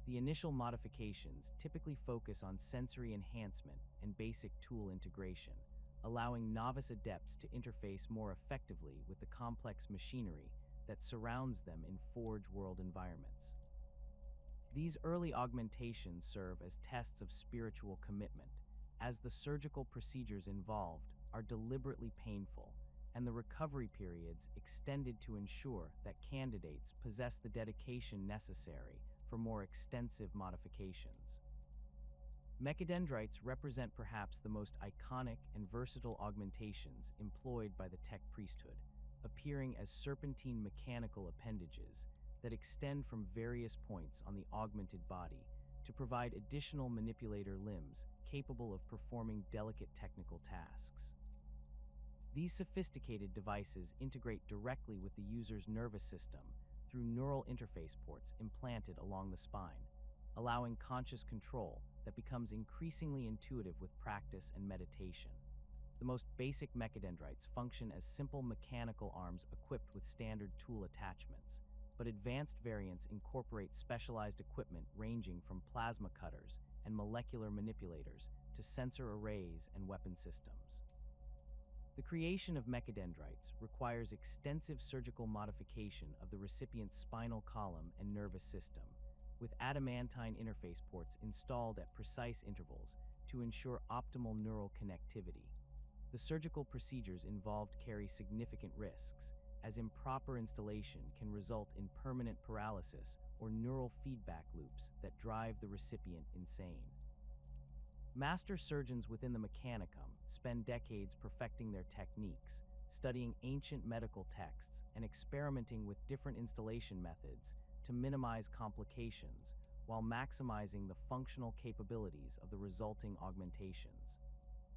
The initial modifications typically focus on sensory enhancement and basic tool integration, allowing novice adepts to interface more effectively with the complex machinery that surrounds them in Forge world environments. These early augmentations serve as tests of spiritual commitment, as the surgical procedures involved are deliberately painful, and the recovery periods extended to ensure that candidates possess the dedication necessary for more extensive modifications. Mechadendrites represent perhaps the most iconic and versatile augmentations employed by the tech priesthood, appearing as serpentine mechanical appendages that extend from various points on the augmented body to provide additional manipulator limbs capable of performing delicate technical tasks. These sophisticated devices integrate directly with the user's nervous system through neural interface ports implanted along the spine, allowing conscious control that becomes increasingly intuitive with practice and meditation. The most basic mechadendrites function as simple mechanical arms equipped with standard tool attachments, but advanced variants incorporate specialized equipment ranging from plasma cutters and molecular manipulators to sensor arrays and weapon systems. The creation of mechadendrites requires extensive surgical modification of the recipient's spinal column and nervous system, with adamantine interface ports installed at precise intervals to ensure optimal neural connectivity. The surgical procedures involved carry significant risks, as improper installation can result in permanent paralysis or neural feedback loops that drive the recipient insane. Master surgeons within the Mechanicum spend decades perfecting their techniques, studying ancient medical texts and experimenting with different installation methods to minimize complications while maximizing the functional capabilities of the resulting augmentations.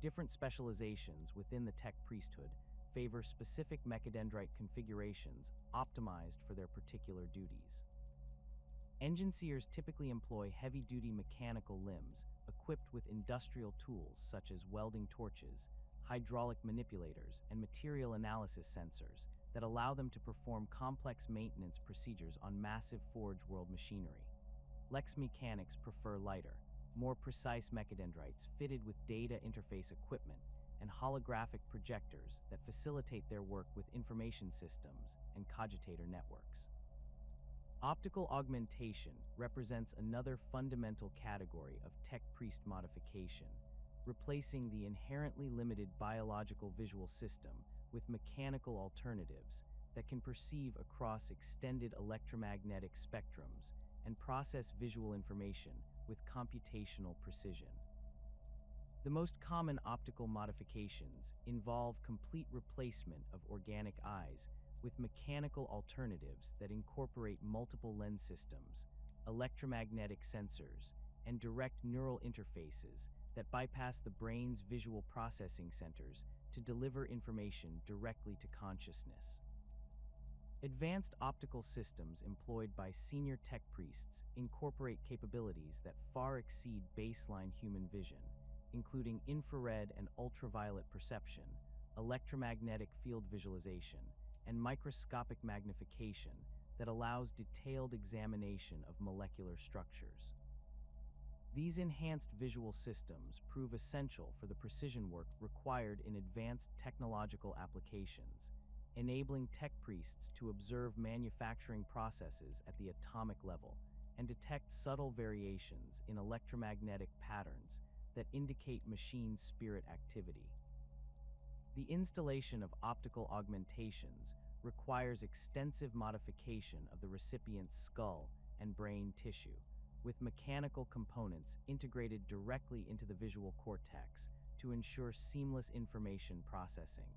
Different specializations within the tech priesthood favor specific mechadendrite configurations optimized for their particular duties. Enginseers typically employ heavy-duty mechanical limbs equipped with industrial tools such as welding torches, hydraulic manipulators, and material analysis sensors that allow them to perform complex maintenance procedures on massive Forge world machinery. Lex mechanics prefer lighter, more precise mechadendrites fitted with data interface equipment and holographic projectors that facilitate their work with information systems and cogitator networks. Optical augmentation represents another fundamental category of tech priest modification, replacing the inherently limited biological visual system with mechanical alternatives that can perceive across extended electromagnetic spectrums and process visual information with computational precision. The most common optical modifications involve complete replacement of organic eyes with mechanical alternatives that incorporate multiple lens systems, electromagnetic sensors, and direct neural interfaces that bypass the brain's visual processing centers to deliver information directly to consciousness. Advanced optical systems employed by senior tech priests incorporate capabilities that far exceed baseline human vision, including infrared and ultraviolet perception, electromagnetic field visualization, and microscopic magnification that allows detailed examination of molecular structures. These enhanced visual systems prove essential for the precision work required in advanced technological applications, enabling tech priests to observe manufacturing processes at the atomic level and detect subtle variations in electromagnetic patterns that indicate machine spirit activity. The installation of optical augmentations requires extensive modification of the recipient's skull and brain tissue, with mechanical components integrated directly into the visual cortex to ensure seamless information processing.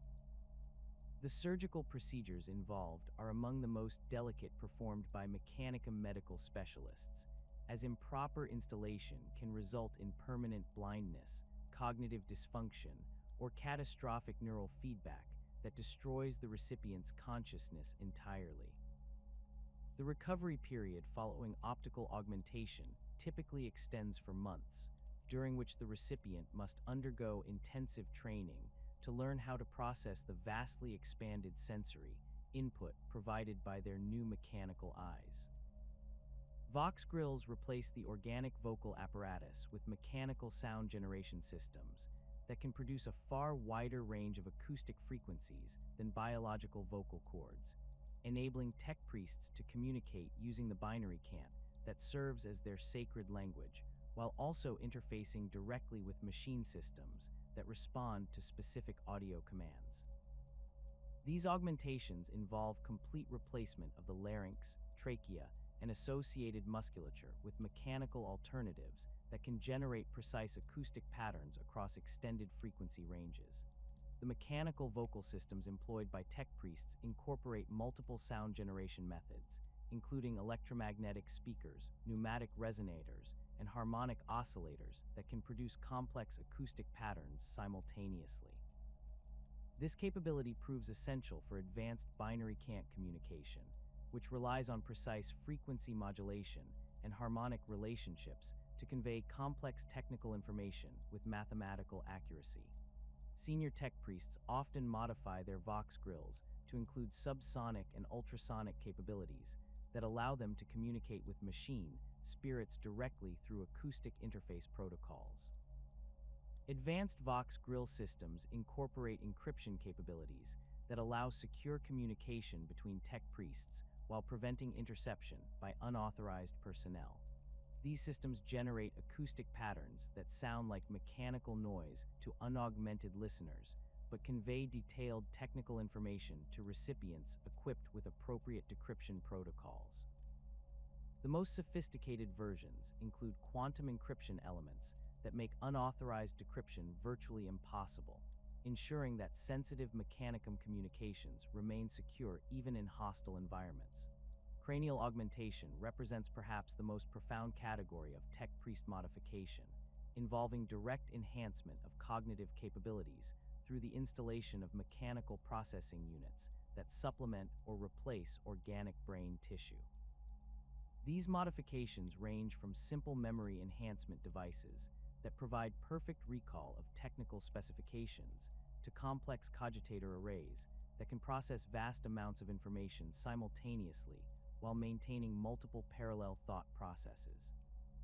The surgical procedures involved are among the most delicate performed by mechanicum medical specialists, as improper installation can result in permanent blindness, cognitive dysfunction, or catastrophic neural feedback that destroys the recipient's consciousness entirely. The recovery period following optical augmentation typically extends for months, during which the recipient must undergo intensive training to learn how to process the vastly expanded sensory input provided by their new mechanical eyes. Vox grills replace the organic vocal apparatus with mechanical sound generation systems that can produce a far wider range of acoustic frequencies than biological vocal cords, enabling tech priests to communicate using the binary cant that serves as their sacred language, while also interfacing directly with machine systems that respond to specific audio commands. These augmentations involve complete replacement of the larynx, trachea, and associated musculature with mechanical alternatives that can generate precise acoustic patterns across extended frequency ranges. The mechanical vocal systems employed by tech priests incorporate multiple sound generation methods, including electromagnetic speakers, pneumatic resonators, and harmonic oscillators that can produce complex acoustic patterns simultaneously. This capability proves essential for advanced binary cant communication, which relies on precise frequency modulation and harmonic relationships to convey complex technical information with mathematical accuracy. Senior tech priests often modify their Vox grills to include subsonic and ultrasonic capabilities that allow them to communicate with machine spirits directly through acoustic interface protocols. Advanced Vox grill systems incorporate encryption capabilities that allow secure communication between tech priests while preventing interception by unauthorized personnel. These systems generate acoustic patterns that sound like mechanical noise to unaugmented listeners, but convey detailed technical information to recipients equipped with appropriate decryption protocols. The most sophisticated versions include quantum encryption elements that make unauthorized decryption virtually impossible, ensuring that sensitive mechanicum communications remain secure even in hostile environments. Cranial augmentation represents perhaps the most profound category of tech priest modification, involving direct enhancement of cognitive capabilities through the installation of mechanical processing units that supplement or replace organic brain tissue. These modifications range from simple memory enhancement devices that provide perfect recall of technical specifications to complex cogitator arrays that can process vast amounts of information simultaneously while maintaining multiple parallel thought processes.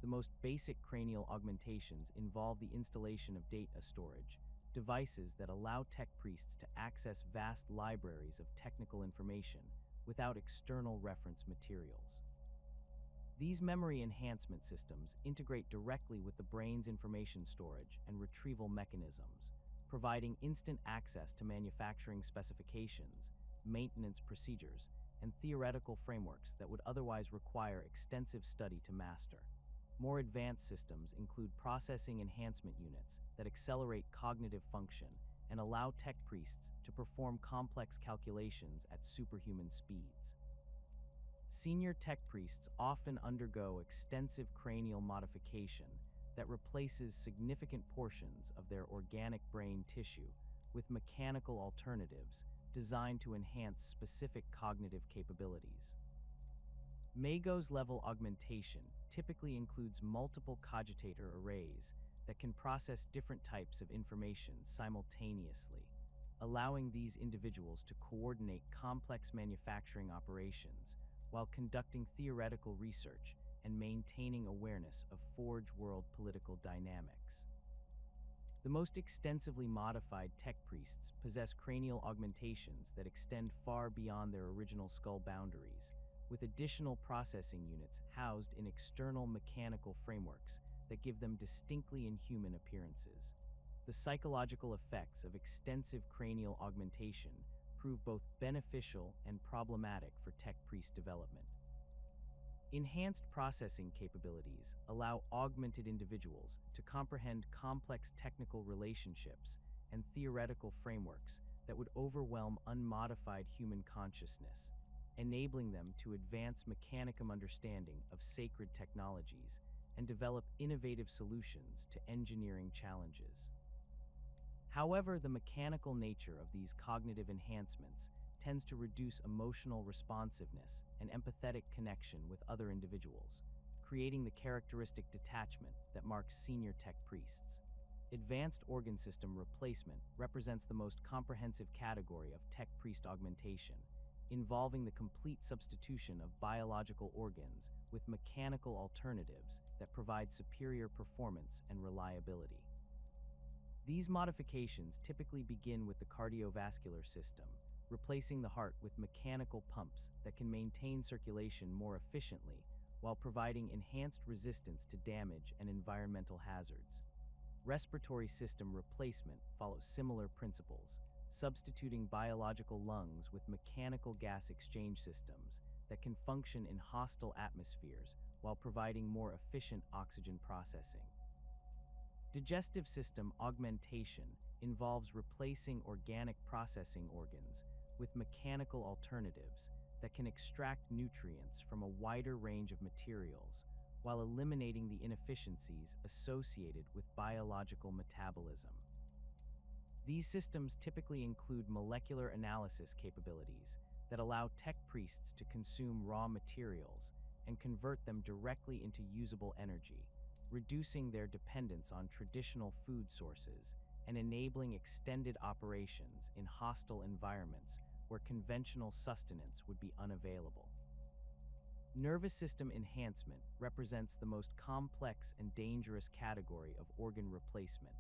The most basic cranial augmentations involve the installation of data storage, devices that allow tech priests to access vast libraries of technical information without external reference materials. These memory enhancement systems integrate directly with the brain's information storage and retrieval mechanisms, providing instant access to manufacturing specifications, maintenance procedures, and theoretical frameworks that would otherwise require extensive study to master. More advanced systems include processing enhancement units that accelerate cognitive function and allow tech priests to perform complex calculations at superhuman speeds. Senior tech priests often undergo extensive cranial modification that replaces significant portions of their organic brain tissue with mechanical alternatives designed to enhance specific cognitive capabilities. Magos level augmentation typically includes multiple cogitator arrays that can process different types of information simultaneously, allowing these individuals to coordinate complex manufacturing operations while conducting theoretical research and maintaining awareness of Forge world political dynamics. The most extensively modified tech priests possess cranial augmentations that extend far beyond their original skull boundaries, with additional processing units housed in external mechanical frameworks that give them distinctly inhuman appearances. The psychological effects of extensive cranial augmentation prove both beneficial and problematic for tech priest development. Enhanced processing capabilities allow augmented individuals to comprehend complex technical relationships and theoretical frameworks that would overwhelm unmodified human consciousness, enabling them to advance mechanicum understanding of sacred technologies and develop innovative solutions to engineering challenges. However, the mechanical nature of these cognitive enhancements tends to reduce emotional responsiveness and empathetic connection with other individuals, creating the characteristic detachment that marks senior tech priests. Advanced organ system replacement represents the most comprehensive category of tech priest augmentation, involving the complete substitution of biological organs with mechanical alternatives that provide superior performance and reliability. These modifications typically begin with the cardiovascular system, replacing the heart with mechanical pumps that can maintain circulation more efficiently while providing enhanced resistance to damage and environmental hazards. Respiratory system replacement follows similar principles, substituting biological lungs with mechanical gas exchange systems that can function in hostile atmospheres while providing more efficient oxygen processing. Digestive system augmentation involves replacing organic processing organs with mechanical alternatives that can extract nutrients from a wider range of materials while eliminating the inefficiencies associated with biological metabolism. These systems typically include molecular analysis capabilities that allow tech priests to consume raw materials and convert them directly into usable energy, reducing their dependence on traditional food sources and enabling extended operations in hostile environments where conventional sustenance would be unavailable. Nervous system enhancement represents the most complex and dangerous category of organ replacement,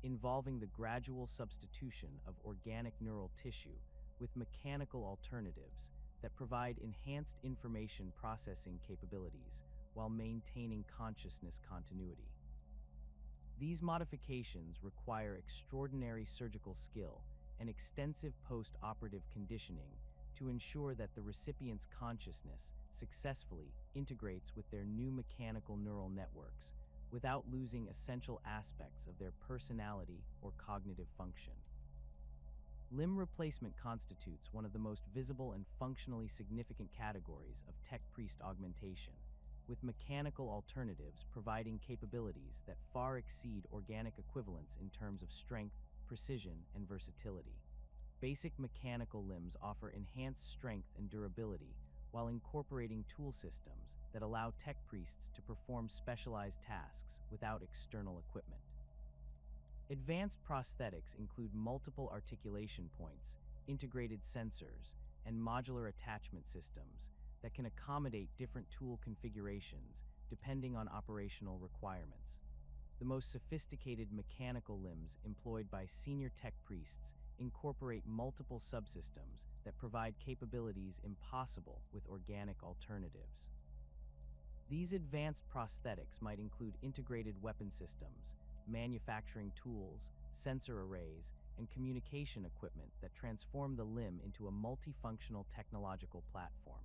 involving the gradual substitution of organic neural tissue with mechanical alternatives that provide enhanced information processing capabilities while maintaining consciousness continuity. These modifications require extraordinary surgical skill and extensive post-operative conditioning to ensure that the recipient's consciousness successfully integrates with their new mechanical neural networks without losing essential aspects of their personality or cognitive function. Limb replacement constitutes one of the most visible and functionally significant categories of tech priest augmentation, with mechanical alternatives providing capabilities that far exceed organic equivalents in terms of strength, precision, and versatility. Basic mechanical limbs offer enhanced strength and durability while incorporating tool systems that allow tech priests to perform specialized tasks without external equipment. Advanced prosthetics include multiple articulation points, integrated sensors, and modular attachment systems that can accommodate different tool configurations depending on operational requirements. The most sophisticated mechanical limbs employed by senior tech priests incorporate multiple subsystems that provide capabilities impossible with organic alternatives. These advanced prosthetics might include integrated weapon systems, manufacturing tools, sensor arrays, and communication equipment that transform the limb into a multifunctional technological platform.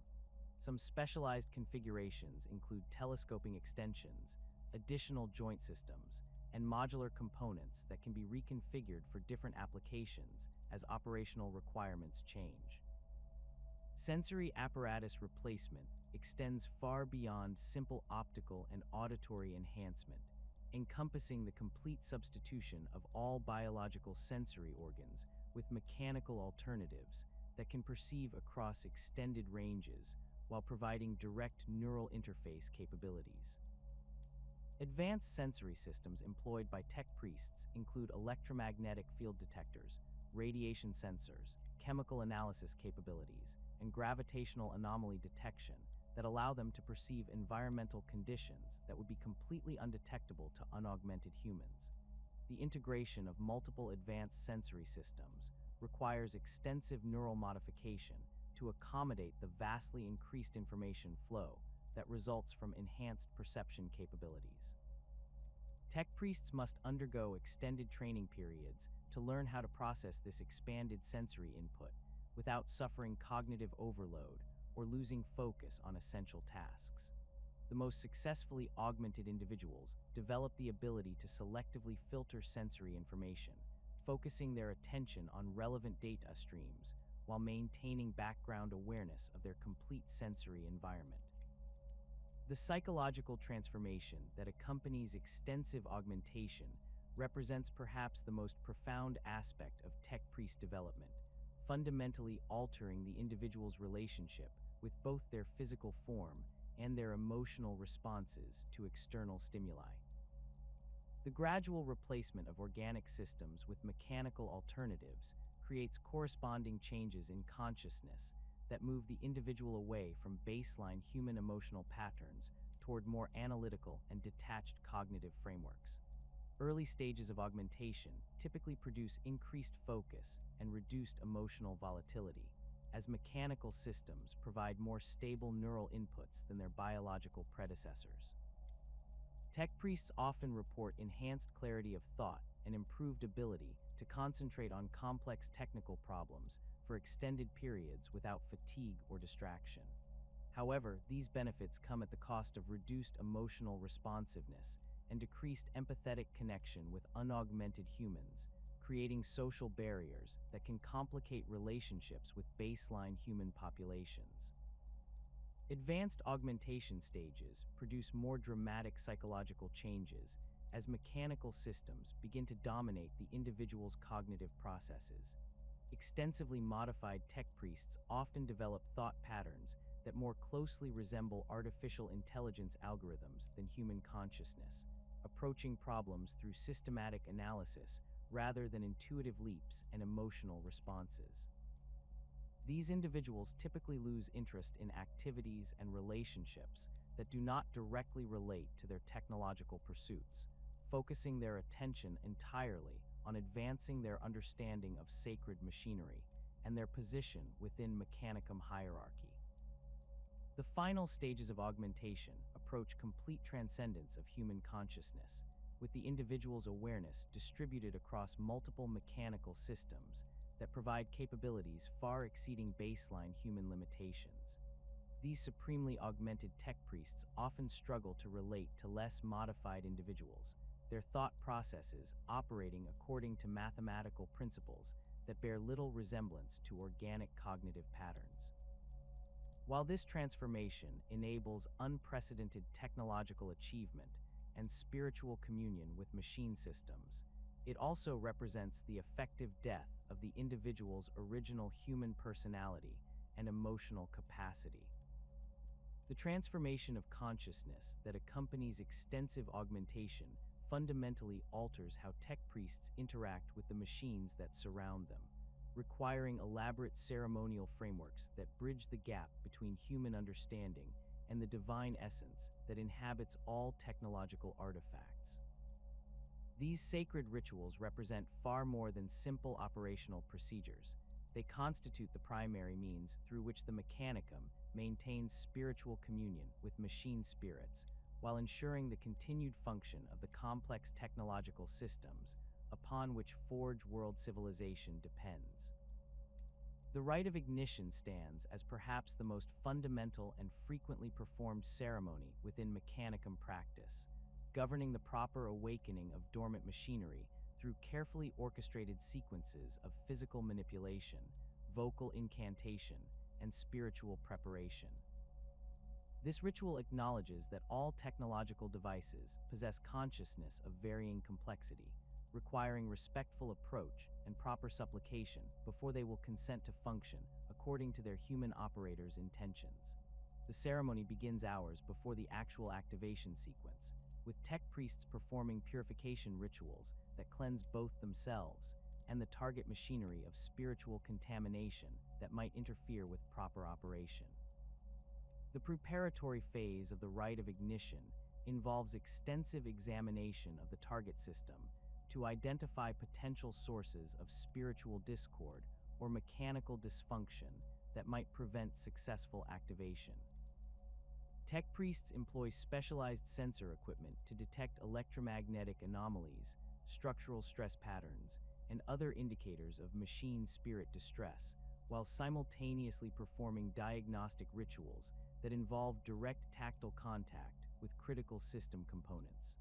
Some specialized configurations include telescoping extensions, additional joint systems, and modular components that can be reconfigured for different applications as operational requirements change. Sensory apparatus replacement extends far beyond simple optical and auditory enhancement, encompassing the complete substitution of all biological sensory organs with mechanical alternatives that can perceive across extended ranges while providing direct neural interface capabilities. Advanced sensory systems employed by tech priests include electromagnetic field detectors, radiation sensors, chemical analysis capabilities, and gravitational anomaly detection that allow them to perceive environmental conditions that would be completely undetectable to unaugmented humans. The integration of multiple advanced sensory systems requires extensive neural modification to accommodate the vastly increased information flow that results from enhanced perception capabilities. Tech priests must undergo extended training periods to learn how to process this expanded sensory input without suffering cognitive overload or losing focus on essential tasks. The most successfully augmented individuals develop the ability to selectively filter sensory information, focusing their attention on relevant data streams while maintaining background awareness of their complete sensory environment. The psychological transformation that accompanies extensive augmentation represents perhaps the most profound aspect of tech priest development, fundamentally altering the individual's relationship with both their physical form and their emotional responses to external stimuli. The gradual replacement of organic systems with mechanical alternatives creates corresponding changes in consciousness that move the individual away from baseline human emotional patterns toward more analytical and detached cognitive frameworks. Early stages of augmentation typically produce increased focus and reduced emotional volatility, as mechanical systems provide more stable neural inputs than their biological predecessors. Tech priests often report enhanced clarity of thought and improved ability to concentrate on complex technical problems for extended periods without fatigue or distraction. However, these benefits come at the cost of reduced emotional responsiveness and decreased empathetic connection with unaugmented humans, creating social barriers that can complicate relationships with baseline human populations. Advanced augmentation stages produce more dramatic psychological changes as mechanical systems begin to dominate the individual's cognitive processes. Extensively modified tech priests often develop thought patterns that more closely resemble artificial intelligence algorithms than human consciousness, approaching problems through systematic analysis rather than intuitive leaps and emotional responses. These individuals typically lose interest in activities and relationships that do not directly relate to their technological pursuits, focusing their attention entirely on advancing their understanding of sacred machinery and their position within Mechanicum hierarchy. The final stages of augmentation approach complete transcendence of human consciousness, with the individual's awareness distributed across multiple mechanical systems that provide capabilities far exceeding baseline human limitations. These supremely augmented tech priests often struggle to relate to less modified individuals, their thought processes operating according to mathematical principles that bear little resemblance to organic cognitive patterns. While this transformation enables unprecedented technological achievement and spiritual communion with machine systems, it also represents the effective death of the individual's original human personality and emotional capacity. The transformation of consciousness that accompanies extensive augmentation fundamentally alters how tech priests interact with the machines that surround them, requiring elaborate ceremonial frameworks that bridge the gap between human understanding and the divine essence that inhabits all technological artifacts. These sacred rituals represent far more than simple operational procedures. They constitute the primary means through which the Mechanicum maintains spiritual communion with machine spirits, while ensuring the continued function of the complex technological systems upon which Forge world civilization depends. The rite of ignition stands as perhaps the most fundamental and frequently performed ceremony within Mechanicum practice, governing the proper awakening of dormant machinery through carefully orchestrated sequences of physical manipulation, vocal incantation, and spiritual preparation. This ritual acknowledges that all technological devices possess consciousness of varying complexity, requiring respectful approach and proper supplication before they will consent to function according to their human operator's intentions. The ceremony begins hours before the actual activation sequence, with tech priests performing purification rituals that cleanse both themselves and the target machinery of spiritual contamination that might interfere with proper operation. The preparatory phase of the rite of ignition involves extensive examination of the target system to identify potential sources of spiritual discord or mechanical dysfunction that might prevent successful activation. Tech priests employ specialized sensor equipment to detect electromagnetic anomalies, structural stress patterns, and other indicators of machine spirit distress, while simultaneously performing diagnostic rituals that involve direct tactile contact with critical system components.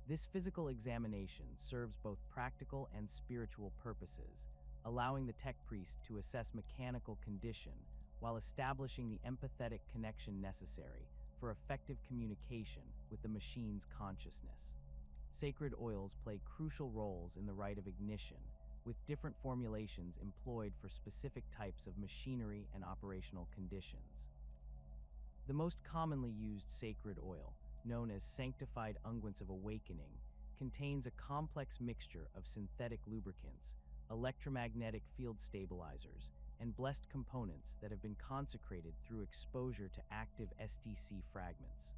This physical examination serves both practical and spiritual purposes, allowing the tech priest to assess mechanical condition while establishing the empathetic connection necessary for effective communication with the machine's consciousness. Sacred oils play crucial roles in the rite of ignition, with different formulations employed for specific types of machinery and operational conditions. The most commonly used sacred oil, known as sanctified unguents of awakening, contains a complex mixture of synthetic lubricants, electromagnetic field stabilizers, and blessed components that have been consecrated through exposure to active STC fragments.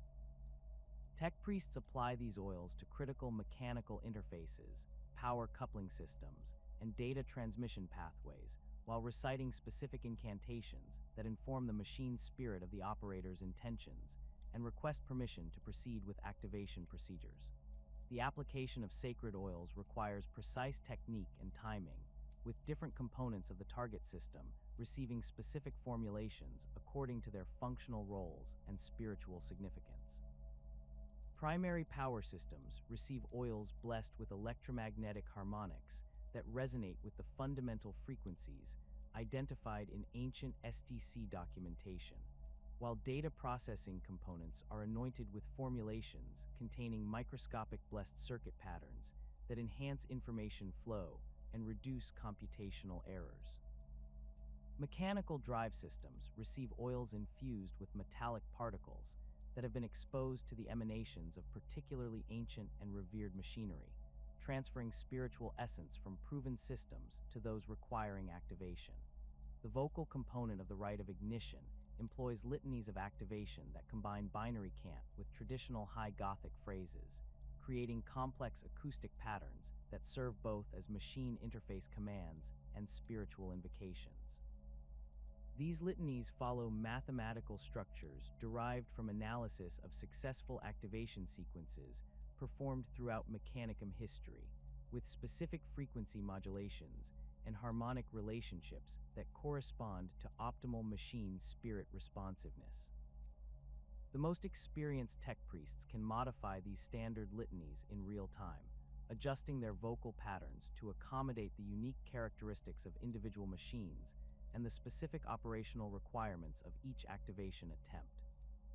Tech priests apply these oils to critical mechanical interfaces, power coupling systems, and data transmission pathways, while reciting specific incantations that inform the machine spirit of the operator's intentions and request permission to proceed with activation procedures. The application of sacred oils requires precise technique and timing, with different components of the target system receiving specific formulations according to their functional roles and spiritual significance. Primary power systems receive oils blessed with electromagnetic harmonics that resonate with the fundamental frequencies identified in ancient STC documentation, while data processing components are anointed with formulations containing microscopic blessed circuit patterns that enhance information flow and reduce computational errors. Mechanical drive systems receive oils infused with metallic particles that have been exposed to the emanations of particularly ancient and revered machinery, transferring spiritual essence from proven systems to those requiring activation. The vocal component of the rite of ignition employs litanies of activation that combine binary cant with traditional high Gothic phrases, creating complex acoustic patterns that serve both as machine interface commands and spiritual invocations. These litanies follow mathematical structures derived from analysis of successful activation sequences performed throughout Mechanicum history, with specific frequency modulations and harmonic relationships that correspond to optimal machine spirit responsiveness. The most experienced tech priests can modify these standard litanies in real time, adjusting their vocal patterns to accommodate the unique characteristics of individual machines and the specific operational requirements of each activation attempt.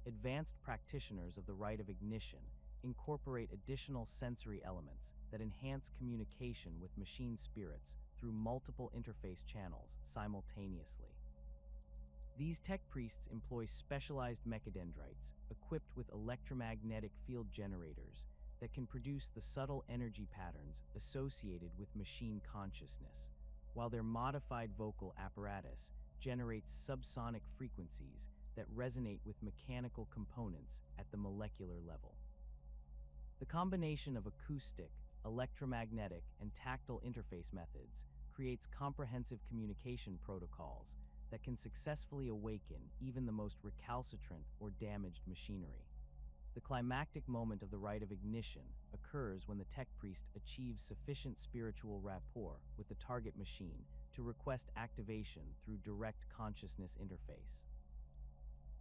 Advanced practitioners of the rite of ignition incorporate additional sensory elements that enhance communication with machine spirits through multiple interface channels simultaneously. These tech priests employ specialized mechadendrites equipped with electromagnetic field generators that can produce the subtle energy patterns associated with machine consciousness, while their modified vocal apparatus generates subsonic frequencies that resonate with mechanical components at the molecular level. The combination of acoustic, electromagnetic, and tactile interface methods creates comprehensive communication protocols that can successfully awaken even the most recalcitrant or damaged machinery. The climactic moment of the rite of ignition occurs when the tech priest achieves sufficient spiritual rapport with the target machine to request activation through direct consciousness interface.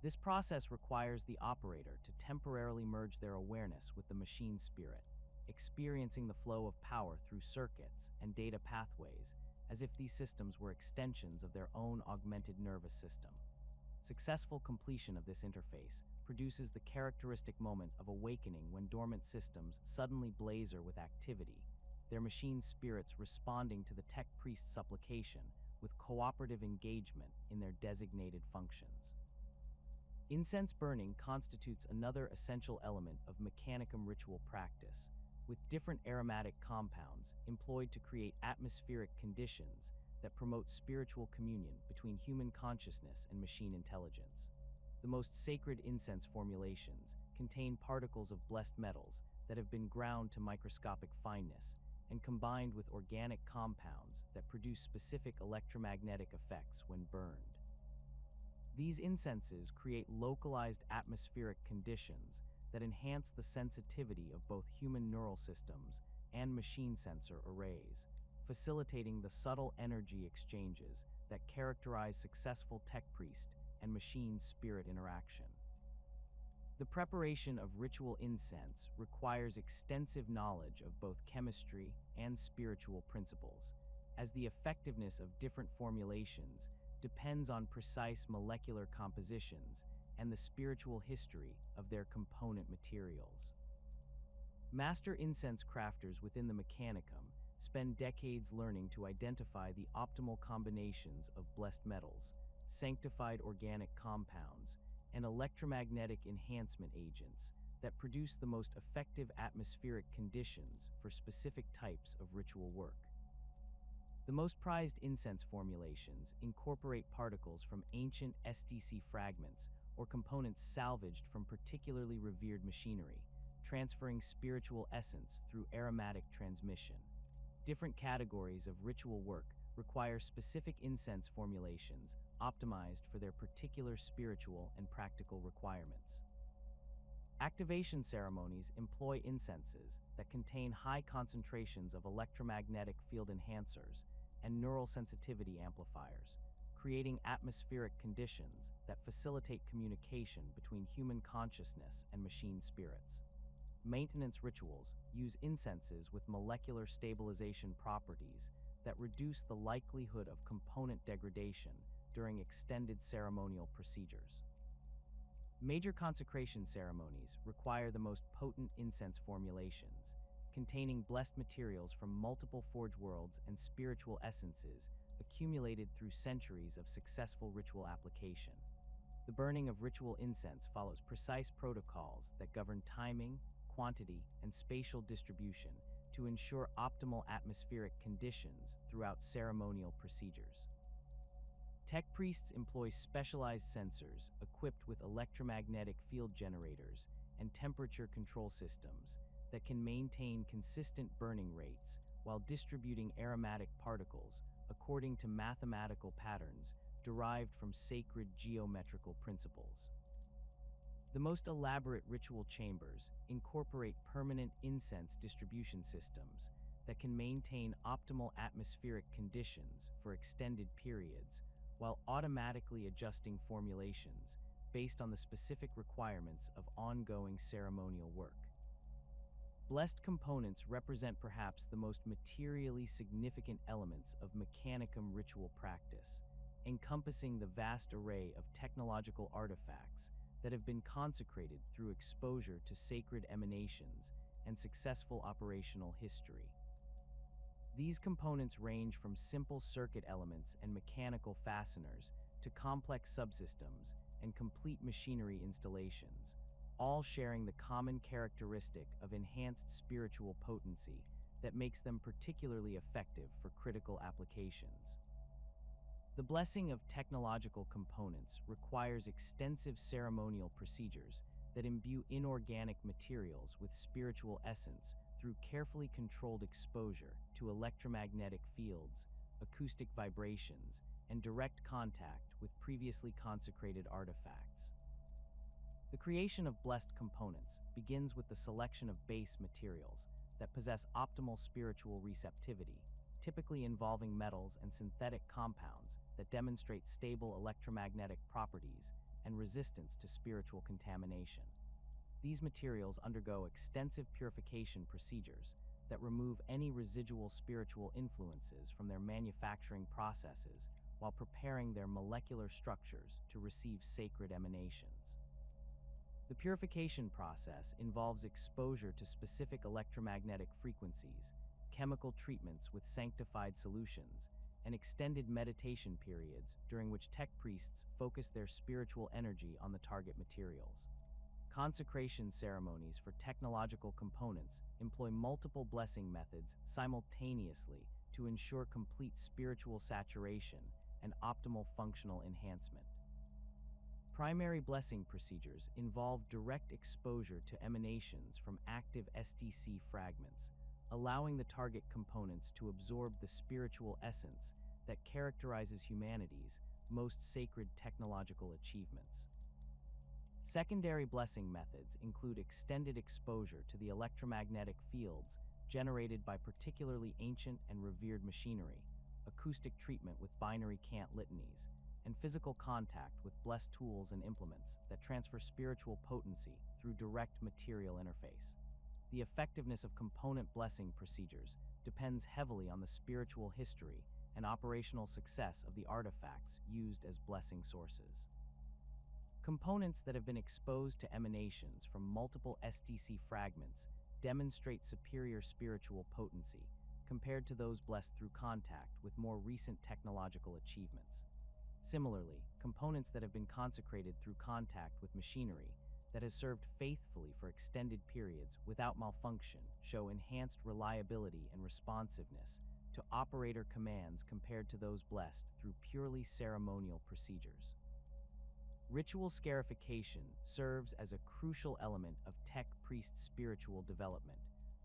This process requires the operator to temporarily merge their awareness with the machine spirit, experiencing the flow of power through circuits and data pathways as if these systems were extensions of their own augmented nervous system. Successful completion of this interface produces the characteristic moment of awakening when dormant systems suddenly blaze with activity, their machine spirits responding to the tech priest's supplication with cooperative engagement in their designated functions. Incense burning constitutes another essential element of Mechanicum ritual practice, with different aromatic compounds employed to create atmospheric conditions that promote spiritual communion between human consciousness and machine intelligence. The most sacred incense formulations contain particles of blessed metals that have been ground to microscopic fineness and combined with organic compounds that produce specific electromagnetic effects when burned. These incenses create localized atmospheric conditions that enhance the sensitivity of both human neural systems and machine sensor arrays, facilitating the subtle energy exchanges that characterize successful tech priest and machine spirit interaction. The preparation of ritual incense requires extensive knowledge of both chemistry and spiritual principles, as the effectiveness of different formulations depends on precise molecular compositions and the spiritual history of their component materials. Master incense crafters within the Mechanicum spend decades learning to identify the optimal combinations of blessed metals, sanctified organic compounds, and electromagnetic enhancement agents that produce the most effective atmospheric conditions for specific types of ritual work. The most prized incense formulations incorporate particles from ancient SDC fragments or components salvaged from particularly revered machinery, transferring spiritual essence through aromatic transmission. Different categories of ritual work require specific incense formulations optimized for their particular spiritual and practical requirements. Activation ceremonies employ incenses that contain high concentrations of electromagnetic field enhancers and neural sensitivity amplifiers, creating atmospheric conditions that facilitate communication between human consciousness and machine spirits. Maintenance rituals use incenses with molecular stabilization properties that reduce the likelihood of component degradation during extended ceremonial procedures. Major consecration ceremonies require the most potent incense formulations, containing blessed materials from multiple forge worlds and spiritual essences accumulated through centuries of successful ritual application. The burning of ritual incense follows precise protocols that govern timing, quantity, and spatial distribution to ensure optimal atmospheric conditions throughout ceremonial procedures. Tech priests employ specialized sensors equipped with electromagnetic field generators and temperature control systems that can maintain consistent burning rates while distributing aromatic particles according to mathematical patterns derived from sacred geometrical principles. The most elaborate ritual chambers incorporate permanent incense distribution systems that can maintain optimal atmospheric conditions for extended periods while automatically adjusting formulations based on the specific requirements of ongoing ceremonial work. Blessed components represent perhaps the most materially significant elements of Mechanicum ritual practice, encompassing the vast array of technological artifacts that have been consecrated through exposure to sacred emanations and successful operational history. These components range from simple circuit elements and mechanical fasteners to complex subsystems and complete machinery installations, all sharing the common characteristic of enhanced spiritual potency that makes them particularly effective for critical applications. The blessing of technological components requires extensive ceremonial procedures that imbue inorganic materials with spiritual essence through carefully controlled exposure to electromagnetic fields, acoustic vibrations, and direct contact with previously consecrated artifacts. The creation of blessed components begins with the selection of base materials that possess optimal spiritual receptivity, typically involving metals and synthetic compounds that demonstrate stable electromagnetic properties and resistance to spiritual contamination. These materials undergo extensive purification procedures that remove any residual spiritual influences from their manufacturing processes while preparing their molecular structures to receive sacred emanations. The purification process involves exposure to specific electromagnetic frequencies, chemical treatments with sanctified solutions, and extended meditation periods during which tech priests focus their spiritual energy on the target materials. Consecration ceremonies for technological components employ multiple blessing methods simultaneously to ensure complete spiritual saturation and optimal functional enhancement. Primary blessing procedures involve direct exposure to emanations from active SDC fragments, allowing the target components to absorb the spiritual essence that characterizes humanity's most sacred technological achievements. Secondary blessing methods include extended exposure to the electromagnetic fields generated by particularly ancient and revered machinery, acoustic treatment with binary cant litanies, and physical contact with blessed tools and implements that transfer spiritual potency through direct material interface. The effectiveness of component blessing procedures depends heavily on the spiritual history and operational success of the artifacts used as blessing sources. Components that have been exposed to emanations from multiple SDC fragments demonstrate superior spiritual potency compared to those blessed through contact with more recent technological achievements. Similarly, components that have been consecrated through contact with machinery that has served faithfully for extended periods without malfunction show enhanced reliability and responsiveness to operator commands compared to those blessed through purely ceremonial procedures. Ritual scarification serves as a crucial element of tech priest spiritual development,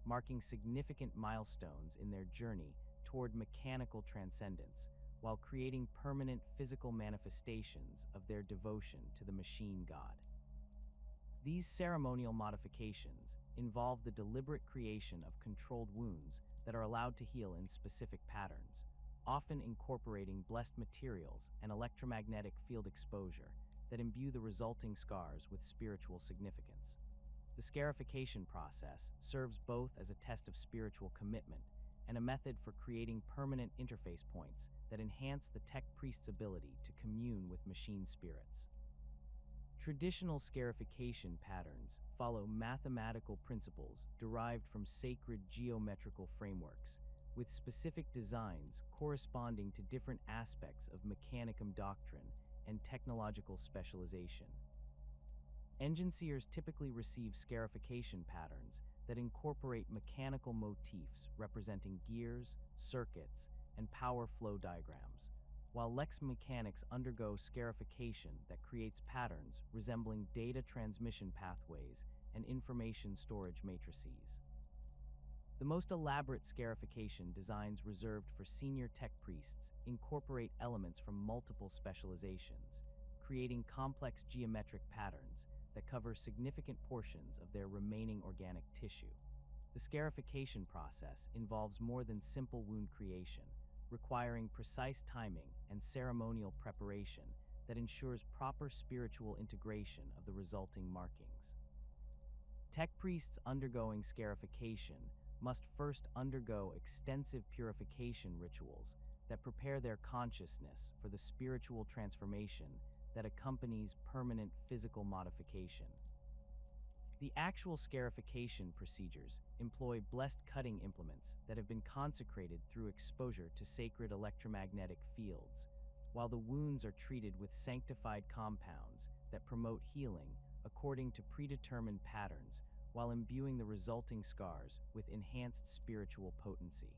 marking significant milestones in their journey toward mechanical transcendence, while creating permanent physical manifestations of their devotion to the machine god. These ceremonial modifications involve the deliberate creation of controlled wounds that are allowed to heal in specific patterns, often incorporating blessed materials and electromagnetic field exposure that imbue the resulting scars with spiritual significance. The scarification process serves both as a test of spiritual commitment and a method for creating permanent interface points that enhance the tech priest's ability to commune with machine spirits. Traditional scarification patterns follow mathematical principles derived from sacred geometrical frameworks, with specific designs corresponding to different aspects of Mechanicum doctrine and technological specialization. Enginseers typically receive scarification patterns that incorporate mechanical motifs representing gears, circuits, and power flow diagrams, while Lex Mechanics undergo scarification that creates patterns resembling data transmission pathways and information storage matrices. The most elaborate scarification designs reserved for senior tech priests incorporate elements from multiple specializations, creating complex geometric patterns that cover significant portions of their remaining organic tissue. The scarification process involves more than simple wound creation, requiring precise timing and ceremonial preparation that ensures proper spiritual integration of the resulting markings. Tech priests undergoing scarification must first undergo extensive purification rituals that prepare their consciousness for the spiritual transformation that accompanies permanent physical modification. The actual scarification procedures employ blessed cutting implements that have been consecrated through exposure to sacred electromagnetic fields, while the wounds are treated with sanctified compounds that promote healing according to predetermined patterns while imbuing the resulting scars with enhanced spiritual potency.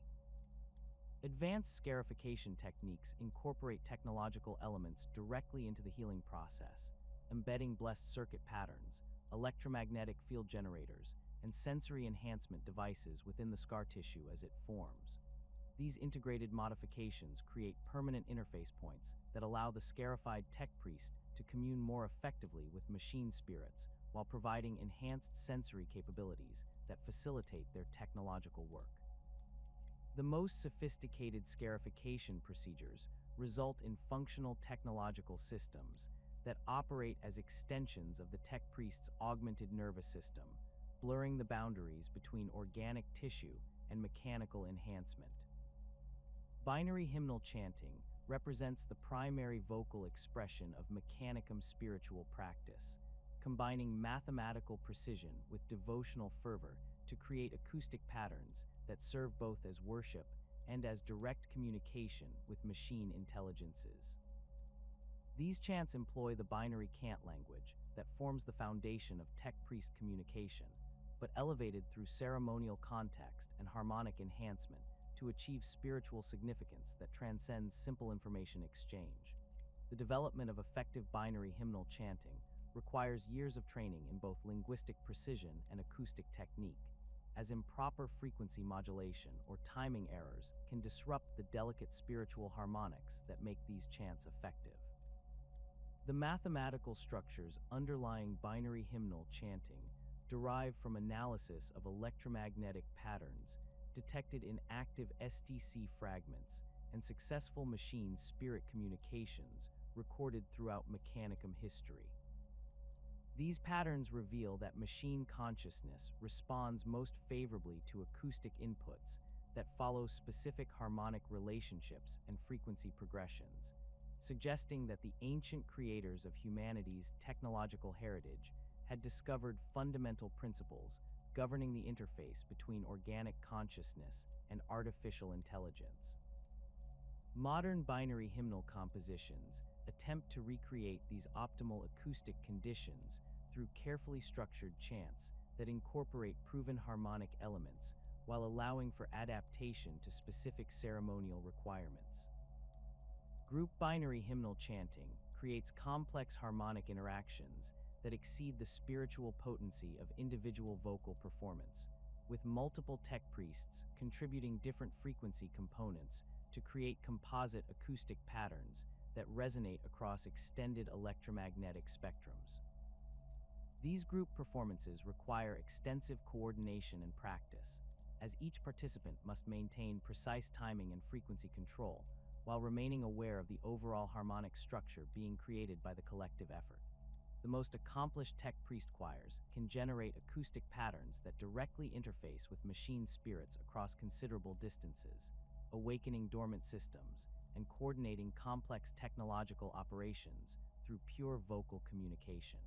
Advanced scarification techniques incorporate technological elements directly into the healing process, embedding blessed circuit patterns, electromagnetic field generators, and sensory enhancement devices within the scar tissue as it forms. These integrated modifications create permanent interface points that allow the scarified tech priest to commune more effectively with machine spirits while providing enhanced sensory capabilities that facilitate their technological work. The most sophisticated scarification procedures result in functional technological systems that operate as extensions of the tech priest's augmented nervous system, blurring the boundaries between organic tissue and mechanical enhancement. Binary hymnal chanting represents the primary vocal expression of Mechanicum spiritual practice, combining mathematical precision with devotional fervor to create acoustic patterns that serve both as worship and as direct communication with machine intelligences. These chants employ the binary cant language that forms the foundation of tech priest communication, but elevated through ceremonial context and harmonic enhancement to achieve spiritual significance that transcends simple information exchange. The the development of effective binary hymnal chanting requires years of training in both linguistic precision and acoustic technique, as improper frequency modulation or timing errors can disrupt the delicate spiritual harmonics that make these chants effective. The mathematical structures underlying binary hymnal chanting derive from analysis of electromagnetic patterns detected in active STC fragments and successful machine spirit communications recorded throughout Mechanicum history. These patterns reveal that machine consciousness responds most favorably to acoustic inputs that follow specific harmonic relationships and frequency progressions, suggesting that the ancient creators of humanity's technological heritage had discovered fundamental principles governing the interface between organic consciousness and artificial intelligence. Modern binary hymnal compositions attempt to recreate these optimal acoustic conditions through carefully structured chants that incorporate proven harmonic elements while allowing for adaptation to specific ceremonial requirements. Group binary hymnal chanting creates complex harmonic interactions that exceed the spiritual potency of individual vocal performance, with multiple tech priests contributing different frequency components to create composite acoustic patterns that resonate across extended electromagnetic spectrums. These group performances require extensive coordination and practice, as each participant must maintain precise timing and frequency control while remaining aware of the overall harmonic structure being created by the collective effort. The most accomplished tech priest choirs can generate acoustic patterns that directly interface with machine spirits across considerable distances, awakening dormant systems and coordinating complex technological operations through pure vocal communication.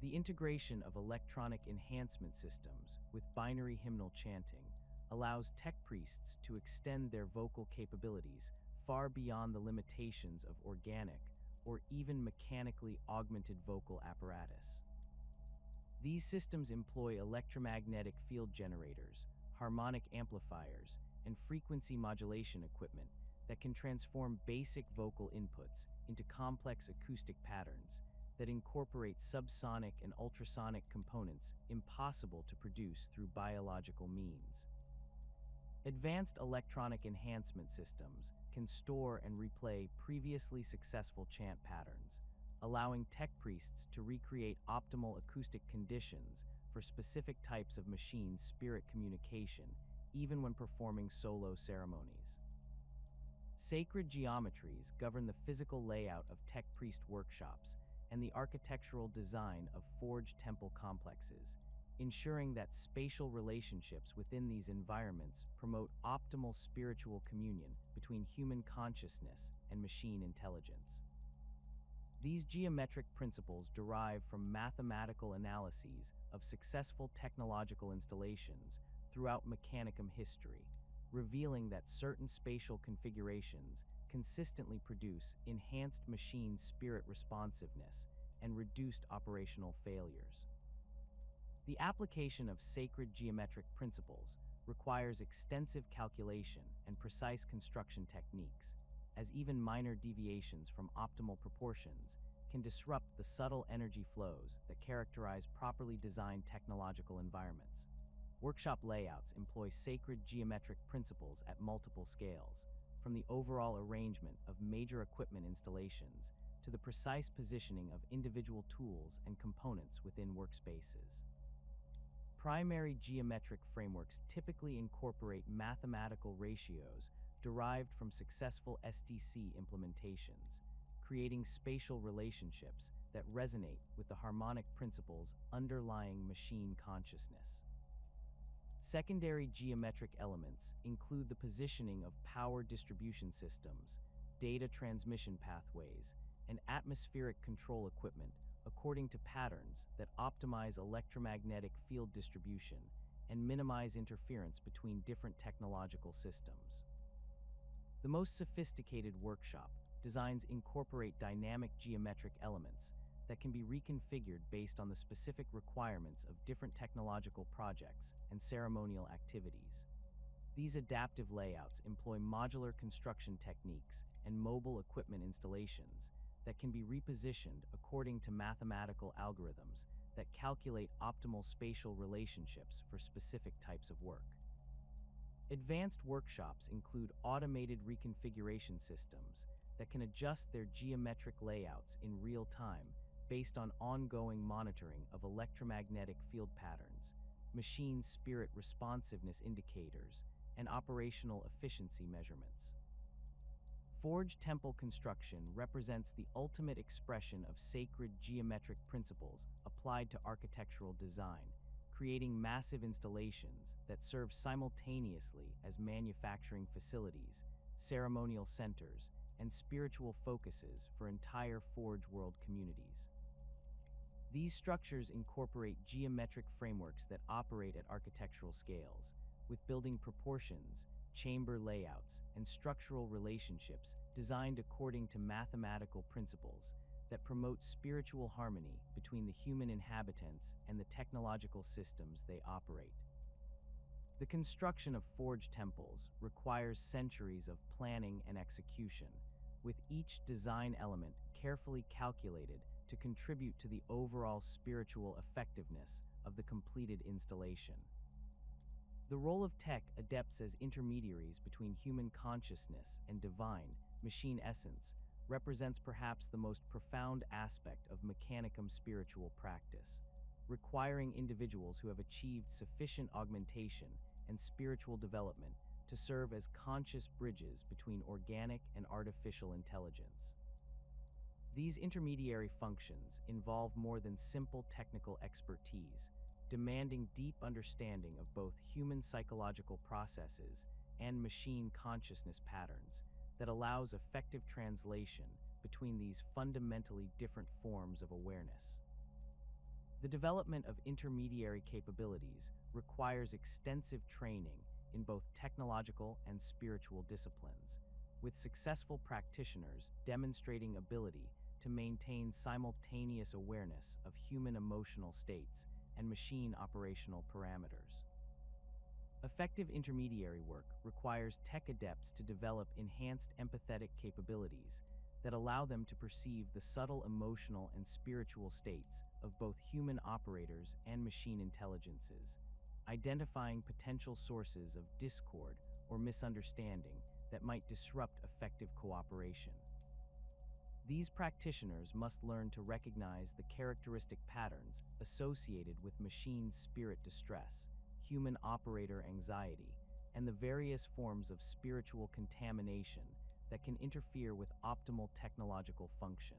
The integration of electronic enhancement systems with binary hymnal chanting allows tech priests to extend their vocal capabilities far beyond the limitations of organic or even mechanically augmented vocal apparatus. These systems employ electromagnetic field generators, harmonic amplifiers, and frequency modulation equipment that can transform basic vocal inputs into complex acoustic patterns that incorporate subsonic and ultrasonic components impossible to produce through biological means. Advanced electronic enhancement systems can store and replay previously successful chant patterns, allowing tech priests to recreate optimal acoustic conditions for specific types of machine spirit communication, even when performing solo ceremonies. Sacred geometries govern the physical layout of tech priest workshops and the architectural design of forged temple complexes, ensuring that spatial relationships within these environments promote optimal spiritual communion between human consciousness and machine intelligence. These geometric principles derive from mathematical analyses of successful technological installations throughout Mechanicum history, revealing that certain spatial configurations consistently produce enhanced machine spirit responsiveness and reduced operational failures. The application of sacred geometric principles requires extensive calculation and precise construction techniques, as even minor deviations from optimal proportions can disrupt the subtle energy flows that characterize properly designed technological environments. Workshop layouts employ sacred geometric principles at multiple scales, from the overall arrangement of major equipment installations to the precise positioning of individual tools and components within workspaces. Primary geometric frameworks typically incorporate mathematical ratios derived from successful STC implementations, creating spatial relationships that resonate with the harmonic principles underlying machine consciousness. Secondary geometric elements include the positioning of power distribution systems, data transmission pathways, and atmospheric control equipment according to patterns that optimize electromagnetic field distribution and minimize interference between different technological systems. The most sophisticated workshop designs incorporate dynamic geometric elements that can be reconfigured based on the specific requirements of different technological projects and ceremonial activities. These adaptive layouts employ modular construction techniques and mobile equipment installations that can be repositioned according to mathematical algorithms that calculate optimal spatial relationships for specific types of work. Advanced workshops include automated reconfiguration systems that can adjust their geometric layouts in real time based on ongoing monitoring of electromagnetic field patterns, machine spirit responsiveness indicators, and operational efficiency measurements. Forge temple construction represents the ultimate expression of sacred geometric principles applied to architectural design, creating massive installations that serve simultaneously as manufacturing facilities, ceremonial centers, and spiritual focuses for entire Forge World communities. These structures incorporate geometric frameworks that operate at architectural scales, with building proportions, chamber layouts, and structural relationships designed according to mathematical principles that promote spiritual harmony between the human inhabitants and the technological systems they operate. The construction of forge temples requires centuries of planning and execution, with each design element carefully calculated to contribute to the overall spiritual effectiveness of the completed installation. The role of tech adepts as intermediaries between human consciousness and divine, machine essence represents perhaps the most profound aspect of Mechanicum spiritual practice, requiring individuals who have achieved sufficient augmentation and spiritual development to serve as conscious bridges between organic and artificial intelligence. These intermediary functions involve more than simple technical expertise, demanding deep understanding of both human psychological processes and machine consciousness patterns that allows effective translation between these fundamentally different forms of awareness. The development of intermediary capabilities requires extensive training in both technological and spiritual disciplines, with successful practitioners demonstrating ability to maintain simultaneous awareness of human emotional states and machine operational parameters. Effective intermediary work requires tech adepts to develop enhanced empathetic capabilities that allow them to perceive the subtle emotional and spiritual states of both human operators and machine intelligences, identifying potential sources of discord or misunderstanding that might disrupt effective cooperation. These practitioners must learn to recognize the characteristic patterns associated with machine spirit distress, human operator anxiety, and the various forms of spiritual contamination that can interfere with optimal technological function.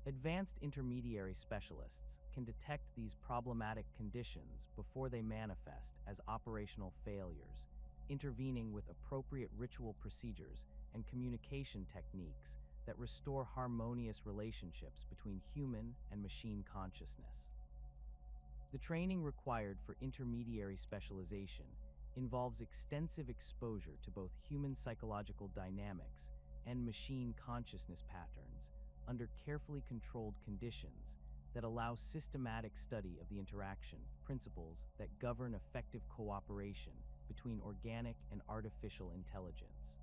Advanced intermediary specialists can detect these problematic conditions before they manifest as operational failures, intervening with appropriate ritual procedures and communication techniques that restore harmonious relationships between human and machine consciousness. The training required for intermediary specialization involves extensive exposure to both human psychological dynamics and machine consciousness patterns under carefully controlled conditions that allow systematic study of the interaction principles that govern effective cooperation between organic and artificial intelligence.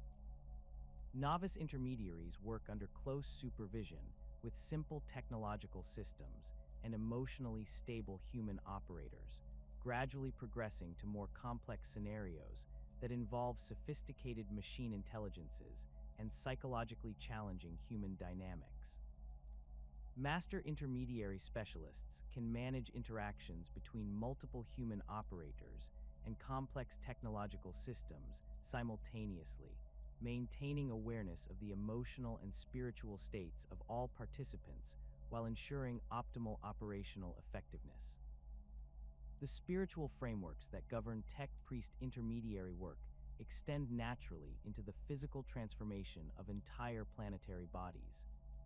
Novice intermediaries work under close supervision with simple technological systems and emotionally stable human operators, gradually progressing to more complex scenarios that involve sophisticated machine intelligences and psychologically challenging human dynamics. Master intermediary specialists can manage interactions between multiple human operators and complex technological systems simultaneously, maintaining awareness of the emotional and spiritual states of all participants while ensuring optimal operational effectiveness. The spiritual frameworks that govern tech-priest intermediary work extend naturally into the physical transformation of entire planetary bodies,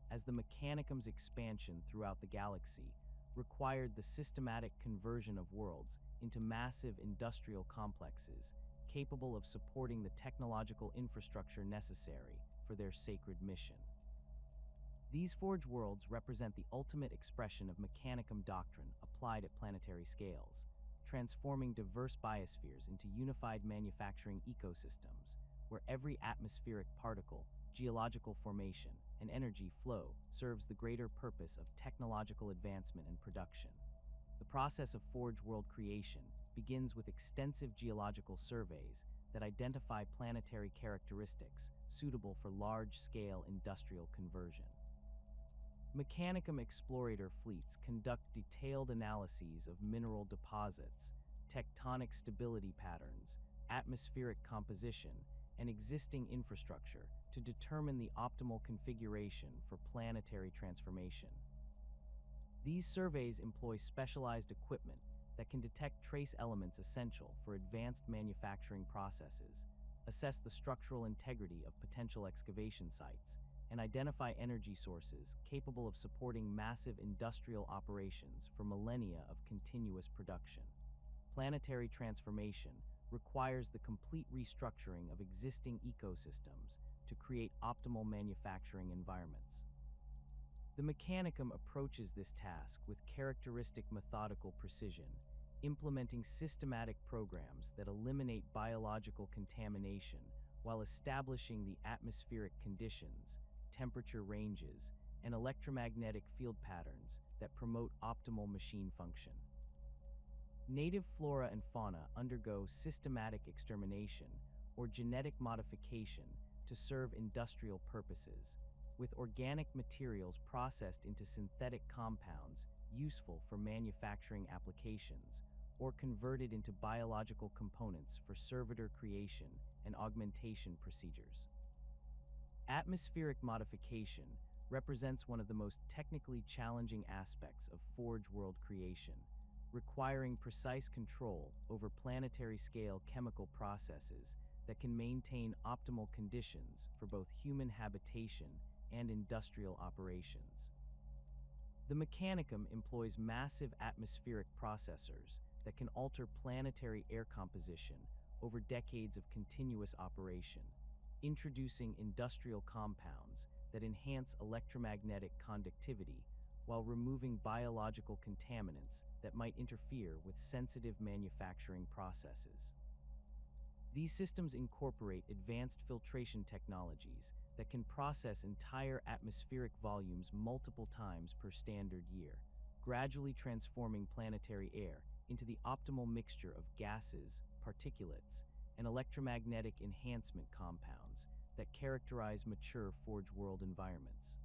as the Mechanicum's expansion throughout the galaxy required the systematic conversion of worlds into massive industrial complexes capable of supporting the technological infrastructure necessary for their sacred mission. These forge worlds represent the ultimate expression of Mechanicum doctrine applied at planetary scales, transforming diverse biospheres into unified manufacturing ecosystems, where every atmospheric particle geological formation, and energy flow serves the greater purpose of technological advancement and production. The process of Forge world creation begins with extensive geological surveys that identify planetary characteristics suitable for large-scale industrial conversion. Mechanicum explorator fleets conduct detailed analyses of mineral deposits, tectonic stability patterns, atmospheric composition, and existing infrastructure to determine the optimal configuration for planetary transformation. These surveys employ specialized equipment that can detect trace elements essential for advanced manufacturing processes, assess the structural integrity of potential excavation sites, and identify energy sources capable of supporting massive industrial operations for millennia of continuous production. Planetary transformation requires the complete restructuring of existing ecosystems to create optimal manufacturing environments. The Mechanicum approaches this task with characteristic methodical precision, implementing systematic programs that eliminate biological contamination while establishing the atmospheric conditions, temperature ranges, and electromagnetic field patterns that promote optimal machine function. Native flora and fauna undergo systematic extermination or genetic modification to serve industrial purposes, with organic materials processed into synthetic compounds useful for manufacturing applications or converted into biological components for servitor creation and augmentation procedures. Atmospheric modification represents one of the most technically challenging aspects of Forge world creation, requiring precise control over planetary-scale chemical processes that can maintain optimal conditions for both human habitation and industrial operations. The Mechanicum employs massive atmospheric processors that can alter planetary air composition over decades of continuous operation, introducing industrial compounds that enhance electromagnetic conductivity while removing biological contaminants that might interfere with sensitive manufacturing processes. These systems incorporate advanced filtration technologies that can process entire atmospheric volumes multiple times per standard year, gradually transforming planetary air into the optimal mixture of gases, particulates, and electromagnetic enhancement compounds that characterize mature Forge world environments.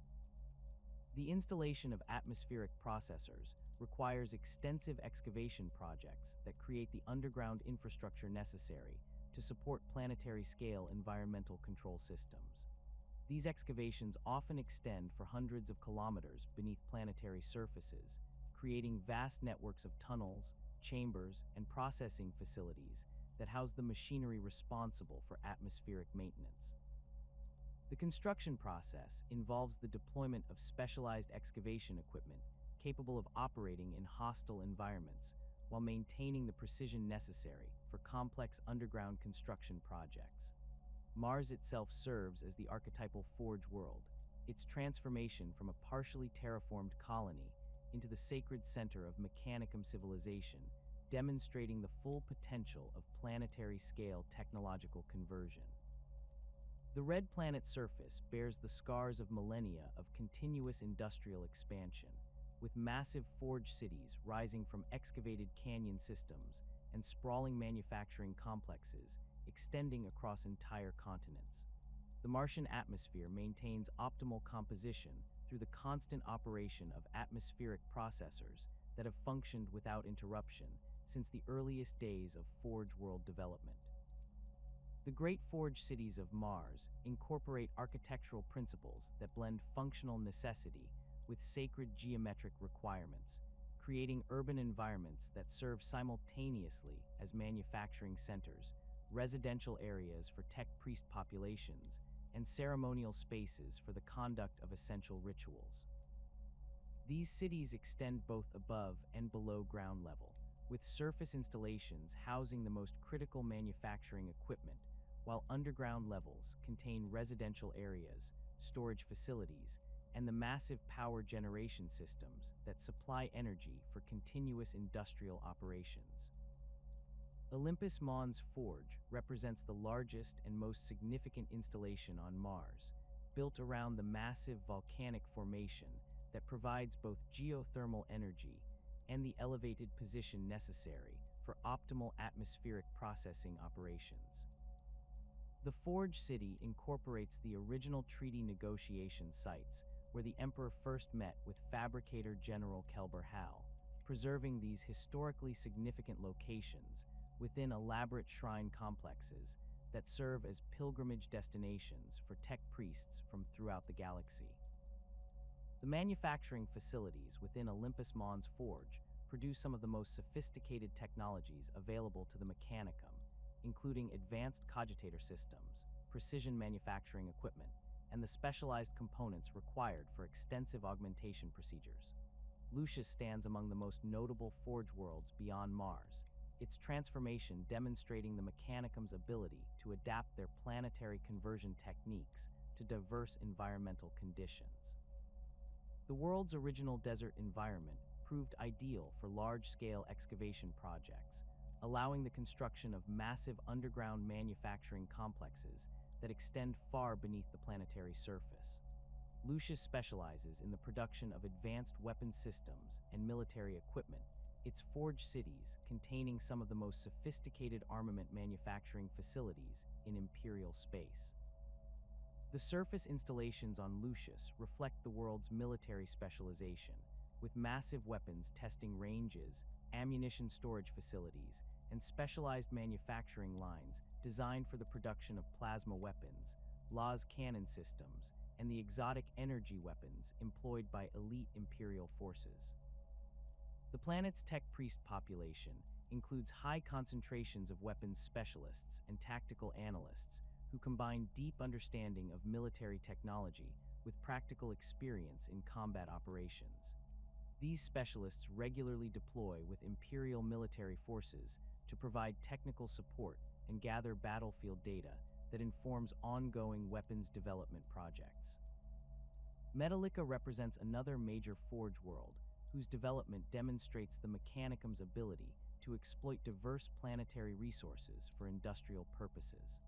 The installation of atmospheric processors requires extensive excavation projects that create the underground infrastructure necessary to support planetary-scale environmental control systems. These excavations often extend for hundreds of kilometers beneath planetary surfaces, creating vast networks of tunnels, chambers, and processing facilities that house the machinery responsible for atmospheric maintenance. The construction process involves the deployment of specialized excavation equipment capable of operating in hostile environments while maintaining the precision necessary for complex underground construction projects. Mars itself serves as the archetypal Forge world, its transformation from a partially terraformed colony into the sacred center of Mechanicum civilization, demonstrating the full potential of planetary-scale technological conversion. The red planet's surface bears the scars of millennia of continuous industrial expansion, with massive forge cities rising from excavated canyon systems and sprawling manufacturing complexes extending across entire continents. The Martian atmosphere maintains optimal composition through the constant operation of atmospheric processors that have functioned without interruption since the earliest days of Forge world development. The great forge cities of Mars incorporate architectural principles that blend functional necessity with sacred geometric requirements, creating urban environments that serve simultaneously as manufacturing centers, residential areas for tech priest populations, and ceremonial spaces for the conduct of essential rituals. These cities extend both above and below ground level, with surface installations housing the most critical manufacturing equipment, while underground levels contain residential areas, storage facilities, and the massive power generation systems that supply energy for continuous industrial operations. Olympus Mons Forge represents the largest and most significant installation on Mars, built around the massive volcanic formation that provides both geothermal energy and the elevated position necessary for optimal atmospheric processing operations. The Forge City incorporates the original treaty negotiation sites where the Emperor first met with fabricator General Kelber Hal, preserving these historically significant locations within elaborate shrine complexes that serve as pilgrimage destinations for tech priests from throughout the galaxy. The manufacturing facilities within Olympus Mon's Forge produce some of the most sophisticated technologies available to the Mechanicum, including advanced cogitator systems, precision manufacturing equipment, and the specialized components required for extensive augmentation procedures. Lucius stands among the most notable Forge worlds beyond Mars, its transformation demonstrating the Mechanicum's ability to adapt their planetary conversion techniques to diverse environmental conditions. The world's original desert environment proved ideal for large-scale excavation projects, allowing the construction of massive underground manufacturing complexes that extend far beneath the planetary surface. Lucius specializes in the production of advanced weapon systems and military equipment, its Forge cities containing some of the most sophisticated armament manufacturing facilities in Imperial space. The surface installations on Lucius reflect the world's military specialization, with massive weapons testing ranges, ammunition storage facilities, and specialized manufacturing lines designed for the production of plasma weapons, las cannon systems, and the exotic energy weapons employed by elite Imperial forces. The planet's tech priest population includes high concentrations of weapons specialists and tactical analysts who combine deep understanding of military technology with practical experience in combat operations. These specialists regularly deploy with Imperial military forces to provide technical support and gather battlefield data that informs ongoing weapons development projects. Metallica represents another major Forge world whose development demonstrates the Mechanicum's ability to exploit diverse planetary resources for industrial purposes.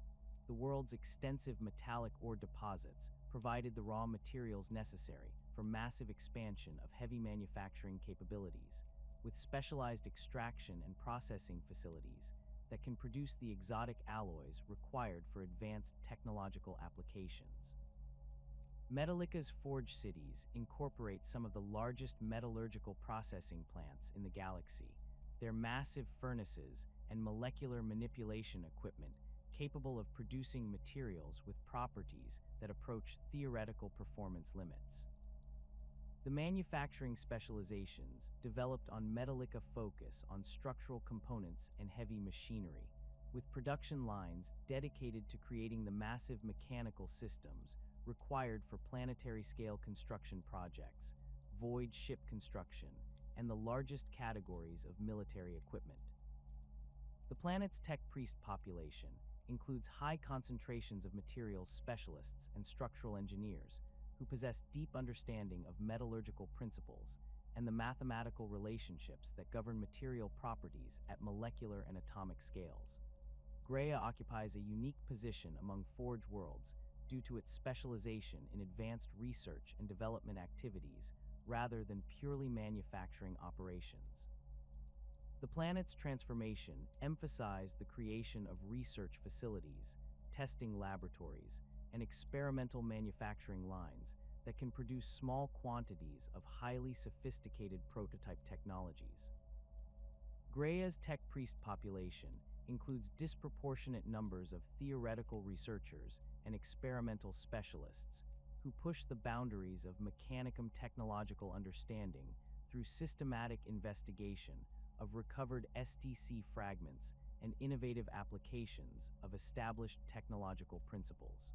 The world's extensive metallic ore deposits provided the raw materials necessary for massive expansion of heavy manufacturing capabilities, with specialized extraction and processing facilities that can produce the exotic alloys required for advanced technological applications. Metallica's Forge cities incorporate some of the largest metallurgical processing plants in the galaxy, their massive furnaces and molecular manipulation equipment capable of producing materials with properties that approach theoretical performance limits. The manufacturing specializations developed on Metallica focus on structural components and heavy machinery, with production lines dedicated to creating the massive mechanical systems required for planetary-scale construction projects, void ship construction, and the largest categories of military equipment. The planet's tech priest population includes high concentrations of materials specialists and structural engineers who possess deep understanding of metallurgical principles and the mathematical relationships that govern material properties at molecular and atomic scales. Graia occupies a unique position among Forge worlds due to its specialization in advanced research and development activities rather than purely manufacturing operations. The planet's transformation emphasized the creation of research facilities, testing laboratories, and experimental manufacturing lines that can produce small quantities of highly sophisticated prototype technologies. Graia's tech priest population includes disproportionate numbers of theoretical researchers and experimental specialists who push the boundaries of Mechanicum technological understanding through systematic investigation of recovered STC fragments and innovative applications of established technological principles.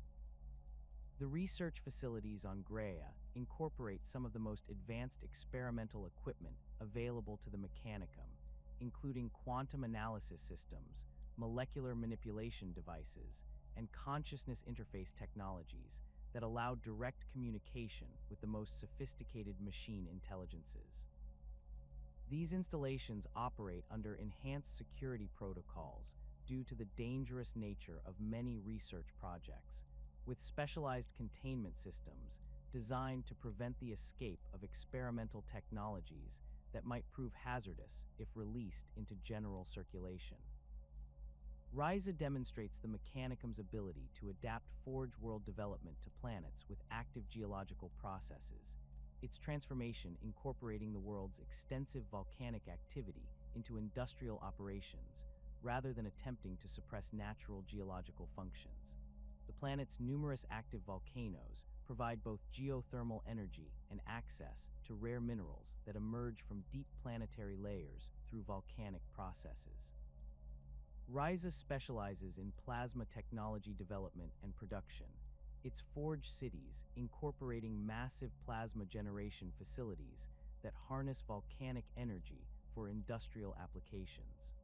The research facilities on Graia incorporate some of the most advanced experimental equipment available to the Mechanicum, including quantum analysis systems, molecular manipulation devices, and consciousness interface technologies that allow direct communication with the most sophisticated machine intelligences. These installations operate under enhanced security protocols due to the dangerous nature of many research projects, with specialized containment systems designed to prevent the escape of experimental technologies that might prove hazardous if released into general circulation. Ryza demonstrates the Mechanicum's ability to adapt Forge world development to planets with active geological processes, its transformation incorporating the world's extensive volcanic activity into industrial operations, rather than attempting to suppress natural geological functions. The planet's numerous active volcanoes provide both geothermal energy and access to rare minerals that emerge from deep planetary layers through volcanic processes. Ryza specializes in plasma technology development and production, its forge cities incorporating massive plasma generation facilities that harness volcanic energy for industrial applications.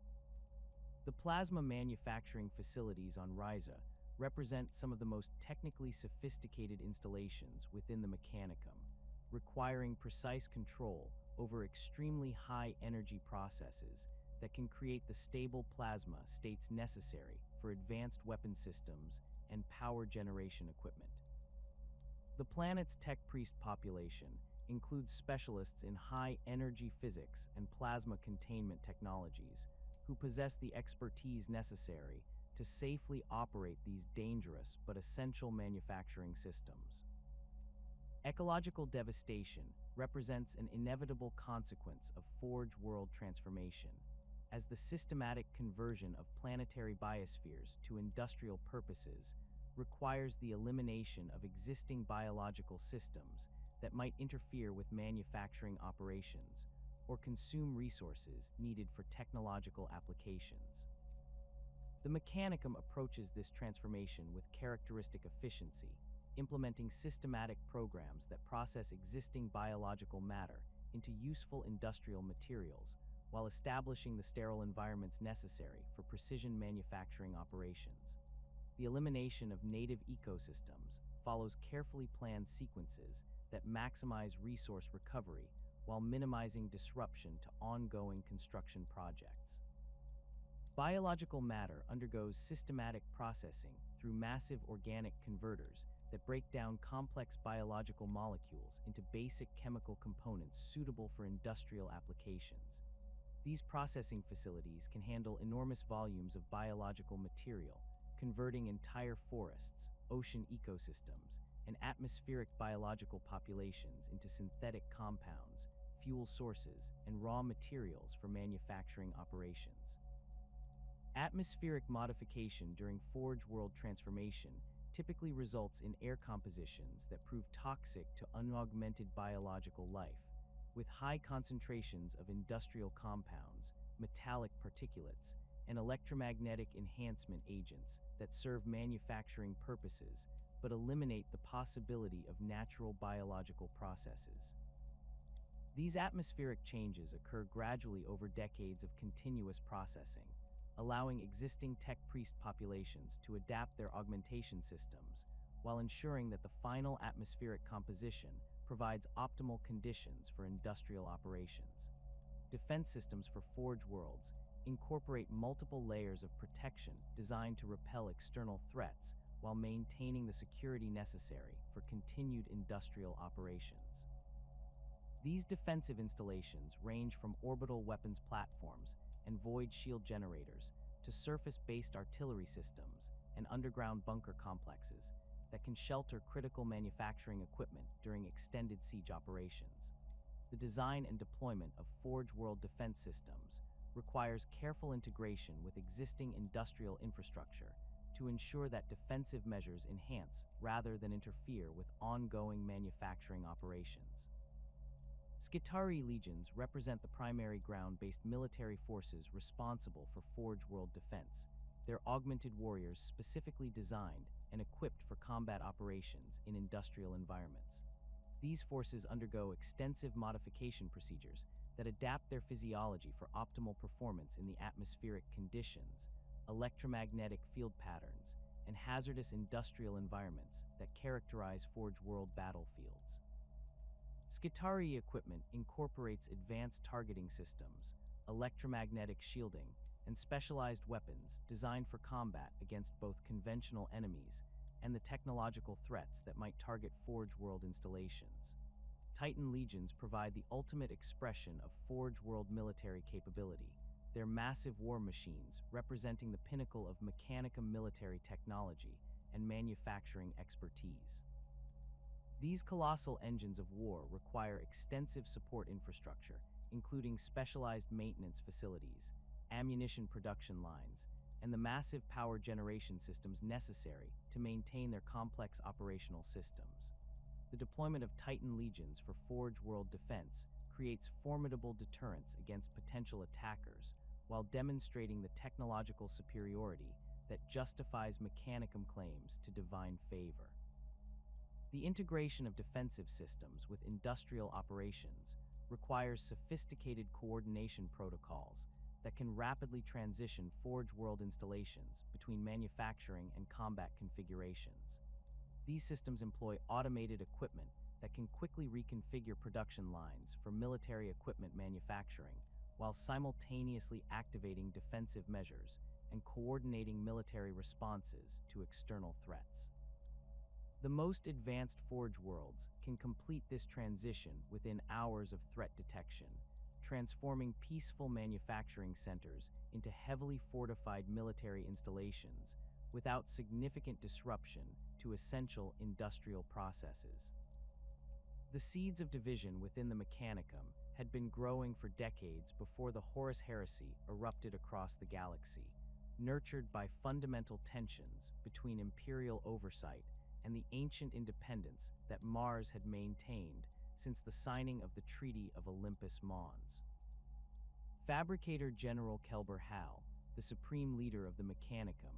The plasma manufacturing facilities on Ryza represent some of the most technically sophisticated installations within the Mechanicum, requiring precise control over extremely high energy processes that can create the stable plasma states necessary for advanced weapon systems and power generation equipment. The planet's tech priest population includes specialists in high-energy physics and plasma containment technologies who possess the expertise necessary to safely operate these dangerous but essential manufacturing systems. Ecological devastation represents an inevitable consequence of Forge world transformation, as the systematic conversion of planetary biospheres to industrial purposes requires the elimination of existing biological systems that might interfere with manufacturing operations or consume resources needed for technological applications. The Mechanicum approaches this transformation with characteristic efficiency, implementing systematic programs that process existing biological matter into useful industrial materials while establishing the sterile environments necessary for precision manufacturing operations. The elimination of native ecosystems follows carefully planned sequences that maximize resource recovery while minimizing disruption to ongoing construction projects. Biological matter undergoes systematic processing through massive organic converters that break down complex biological molecules into basic chemical components suitable for industrial applications. These processing facilities can handle enormous volumes of biological material, converting entire forests, ocean ecosystems, and atmospheric biological populations into synthetic compounds, fuel sources, and raw materials for manufacturing operations. Atmospheric modification during Forge world transformation typically results in air compositions that prove toxic to unaugmented biological life, with high concentrations of industrial compounds, metallic particulates, and electromagnetic enhancement agents that serve manufacturing purposes but eliminate the possibility of natural biological processes. These atmospheric changes occur gradually over decades of continuous processing, allowing existing tech priest populations to adapt their augmentation systems while ensuring that the final atmospheric composition provides optimal conditions for industrial operations. Defense systems for Forge worlds incorporate multiple layers of protection designed to repel external threats while maintaining the security necessary for continued industrial operations. These defensive installations range from orbital weapons platforms and void shield generators to surface-based artillery systems and underground bunker complexes that can shelter critical manufacturing equipment during extended siege operations. The design and deployment of Forge world defense systems requires careful integration with existing industrial infrastructure to ensure that defensive measures enhance rather than interfere with ongoing manufacturing operations. Skitarii legions represent the primary ground-based military forces responsible for Forge world defense. They're augmented warriors specifically designed and equipped for combat operations in industrial environments. These forces undergo extensive modification procedures that adapt their physiology for optimal performance in the atmospheric conditions, electromagnetic field patterns, and hazardous industrial environments that characterize Forge world battlefields. Skitarii equipment incorporates advanced targeting systems, electromagnetic shielding, and specialized weapons designed for combat against both conventional enemies and the technological threats that might target Forge World installations. Titan legions provide the ultimate expression of Forge World military capability. They're massive war machines representing the pinnacle of Mechanicum military technology and manufacturing expertise. These colossal engines of war require extensive support infrastructure, including specialized maintenance facilities, ammunition production lines, and the massive power generation systems necessary to maintain their complex operational systems. The deployment of Titan legions for Forge World defense creates formidable deterrence against potential attackers while demonstrating the technological superiority that justifies Mechanicum claims to divine favor. The integration of defensive systems with industrial operations requires sophisticated coordination protocols that can rapidly transition Forge World installations between manufacturing and combat configurations. These systems employ automated equipment that can quickly reconfigure production lines for military equipment manufacturing while simultaneously activating defensive measures and coordinating military responses to external threats. The most advanced Forge Worlds can complete this transition within hours of threat detection, transforming peaceful manufacturing centers into heavily fortified military installations without significant disruption to essential industrial processes. The seeds of division within the Mechanicum had been growing for decades before the Horus Heresy erupted across the galaxy, nurtured by fundamental tensions between Imperial oversight and the ancient independence that Mars had maintained since the signing of the Treaty of Olympus Mons. Fabricator General Kelber Hal, the supreme leader of the Mechanicum,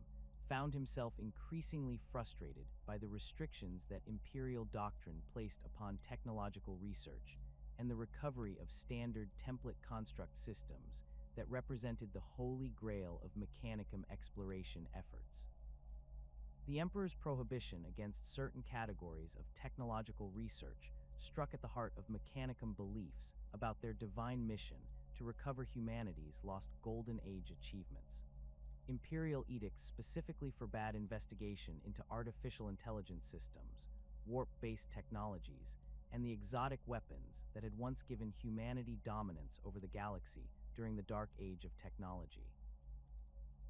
found himself increasingly frustrated by the restrictions that Imperial doctrine placed upon technological research and the recovery of standard template construct systems that represented the holy grail of Mechanicum exploration efforts. The Emperor's prohibition against certain categories of technological research struck at the heart of Mechanicum beliefs about their divine mission to recover humanity's lost Golden Age achievements. Imperial edicts specifically forbade investigation into artificial intelligence systems, warp-based technologies, and the exotic weapons that had once given humanity dominance over the galaxy during the Dark Age of technology.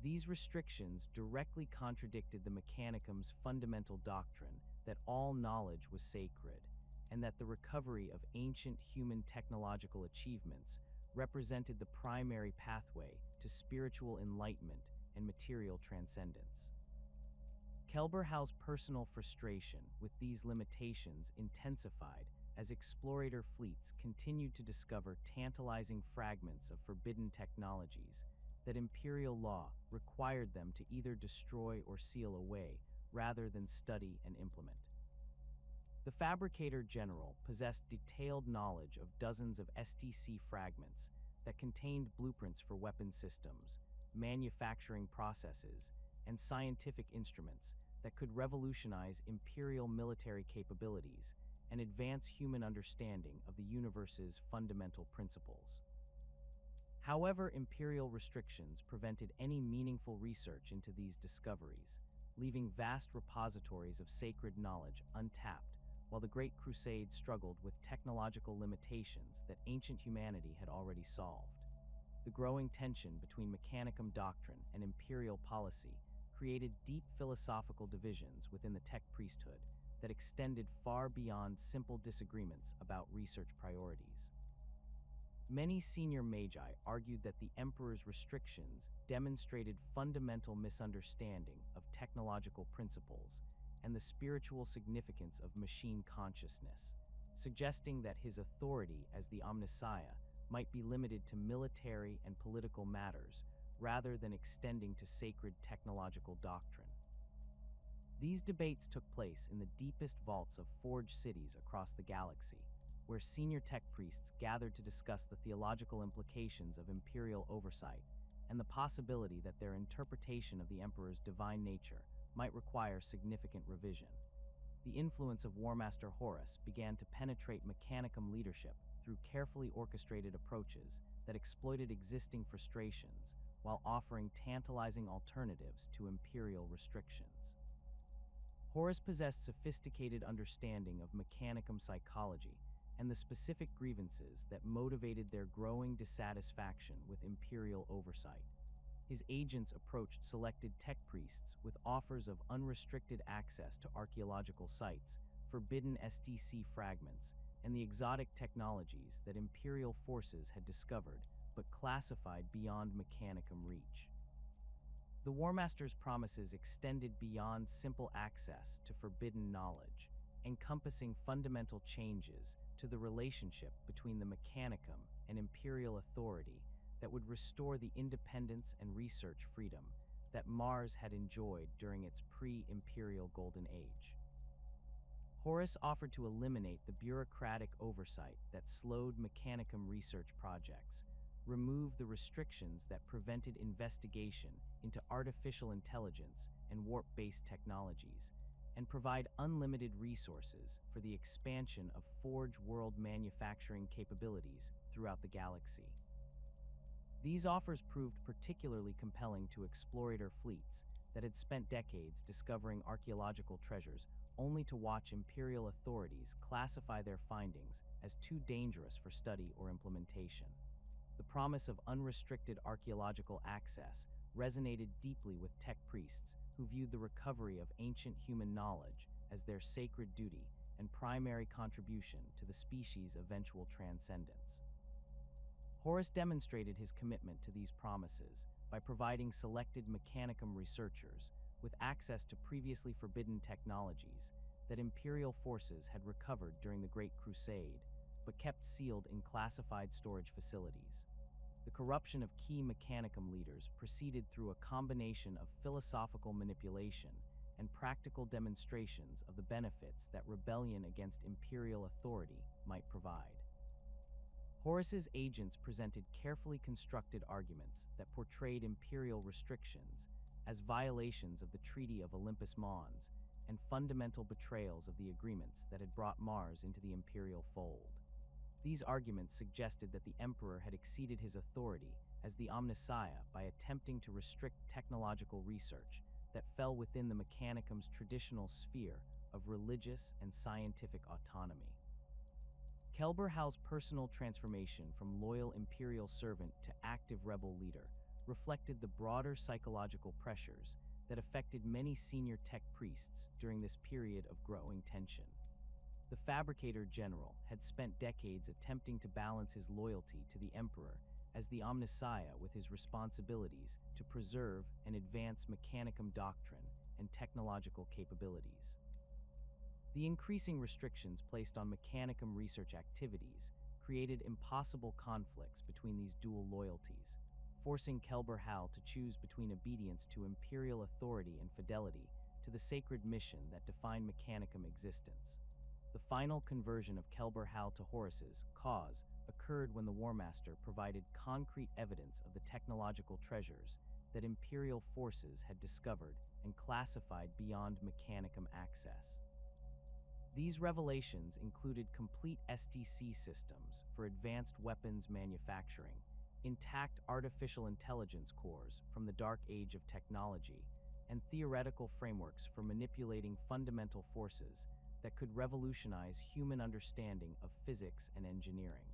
These restrictions directly contradicted the Mechanicum's fundamental doctrine that all knowledge was sacred, and that the recovery of ancient human technological achievements represented the primary pathway to spiritual enlightenment and material transcendence. Kelber Hal's personal frustration with these limitations intensified as explorator fleets continued to discover tantalizing fragments of forbidden technologies that Imperial law required them to either destroy or seal away rather than study and implement. The Fabricator General possessed detailed knowledge of dozens of STC fragments that contained blueprints for weapon systems, manufacturing processes, and scientific instruments that could revolutionize Imperial military capabilities and advance human understanding of the universe's fundamental principles. However, Imperial restrictions prevented any meaningful research into these discoveries, leaving vast repositories of sacred knowledge untapped, while the Great Crusade struggled with technological limitations that ancient humanity had already solved. The growing tension between Mechanicum doctrine and Imperial policy created deep philosophical divisions within the tech priesthood that extended far beyond simple disagreements about research priorities. Many senior Magi argued that the Emperor's restrictions demonstrated fundamental misunderstanding of technological principles and the spiritual significance of machine consciousness, suggesting that his authority as the Omnissiah might be limited to military and political matters rather than extending to sacred technological doctrine. These debates took place in the deepest vaults of forged cities across the galaxy, where senior tech priests gathered to discuss the theological implications of Imperial oversight and the possibility that their interpretation of the Emperor's divine nature might require significant revision. The influence of War Master Horus began to penetrate Mechanicum leadership through carefully orchestrated approaches that exploited existing frustrations while offering tantalizing alternatives to Imperial restrictions. Horus possessed sophisticated understanding of Mechanicum psychology and the specific grievances that motivated their growing dissatisfaction with imperial oversight. His agents approached selected tech priests with offers of unrestricted access to archaeological sites, forbidden STC fragments, and the exotic technologies that imperial forces had discovered but classified beyond Mechanicum reach. The Warmaster's promises extended beyond simple access to forbidden knowledge, encompassing fundamental changes to the relationship between the Mechanicum and imperial authority that would restore the independence and research freedom that Mars had enjoyed during its pre-imperial Golden Age. Horus offered to eliminate the bureaucratic oversight that slowed Mechanicum research projects, remove the restrictions that prevented investigation into artificial intelligence and warp-based technologies, and provide unlimited resources for the expansion of Forge world manufacturing capabilities throughout the galaxy. These offers proved particularly compelling to explorator fleets that had spent decades discovering archaeological treasures only to watch imperial authorities classify their findings as too dangerous for study or implementation. The promise of unrestricted archaeological access resonated deeply with tech priests who viewed the recovery of ancient human knowledge as their sacred duty and primary contribution to the species' eventual transcendence. Horus demonstrated his commitment to these promises by providing selected Mechanicum researchers with access to previously forbidden technologies that imperial forces had recovered during the Great Crusade, but kept sealed in classified storage facilities. The corruption of key Mechanicum leaders proceeded through a combination of philosophical manipulation and practical demonstrations of the benefits that rebellion against imperial authority might provide. Horus's agents presented carefully constructed arguments that portrayed imperial restrictions as violations of the Treaty of Olympus Mons and fundamental betrayals of the agreements that had brought Mars into the imperial fold. These arguments suggested that the Emperor had exceeded his authority as the Omnissiah by attempting to restrict technological research that fell within the Mechanicum's traditional sphere of religious and scientific autonomy. Kelberhal's personal transformation from loyal imperial servant to active rebel leader reflected the broader psychological pressures that affected many senior tech priests during this period of growing tension. The Fabricator General had spent decades attempting to balance his loyalty to the Emperor as the Omnissiah with his responsibilities to preserve and advance Mechanicum doctrine and technological capabilities. The increasing restrictions placed on Mechanicum research activities created impossible conflicts between these dual loyalties, forcing Kelberhal to choose between obedience to imperial authority and fidelity to the sacred mission that defined Mechanicum existence. The final conversion of Kelberhal to Horus's cause occurred when the Warmaster provided concrete evidence of the technological treasures that imperial forces had discovered and classified beyond Mechanicum access. These revelations included complete STC systems for advanced weapons manufacturing, intact artificial intelligence cores from the dark age of technology, and theoretical frameworks for manipulating fundamental forces that could revolutionize human understanding of physics and engineering.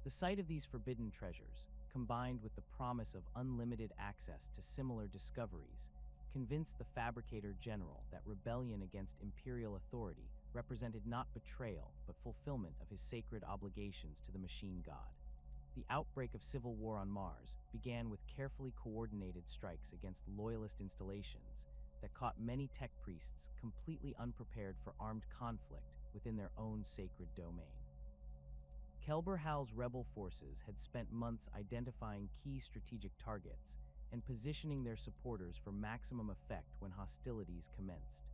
The sight of these forbidden treasures, combined with the promise of unlimited access to similar discoveries, convinced the Fabricator General that rebellion against imperial authority represented not betrayal but fulfillment of his sacred obligations to the machine god. The outbreak of civil war on Mars began with carefully coordinated strikes against loyalist installations that caught many tech priests completely unprepared for armed conflict within their own sacred domain. Kelberhal's rebel forces had spent months identifying key strategic targets and positioning their supporters for maximum effect when hostilities commenced.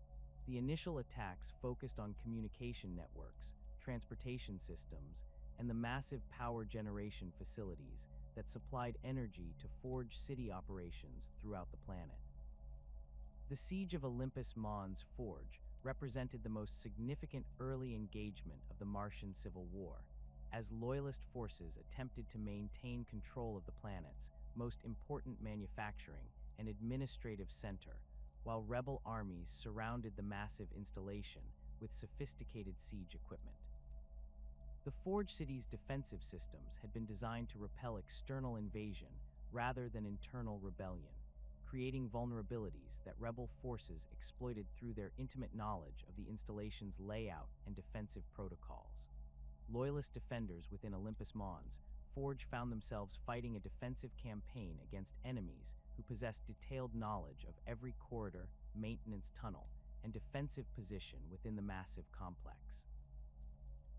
The initial attacks focused on communication networks, transportation systems, and the massive power generation facilities that supplied energy to Forge city operations throughout the planet. The Siege of Olympus Mons Forge represented the most significant early engagement of the Martian Civil War, as loyalist forces attempted to maintain control of the planet's most important manufacturing and administrative center, while rebel armies surrounded the massive installation with sophisticated siege equipment. The Forge City's defensive systems had been designed to repel external invasion rather than internal rebellion, creating vulnerabilities that rebel forces exploited through their intimate knowledge of the installation's layout and defensive protocols. Loyalist defenders within Olympus Mons, Forge found themselves fighting a defensive campaign against enemies who possessed detailed knowledge of every corridor, maintenance tunnel, and defensive position within the massive complex.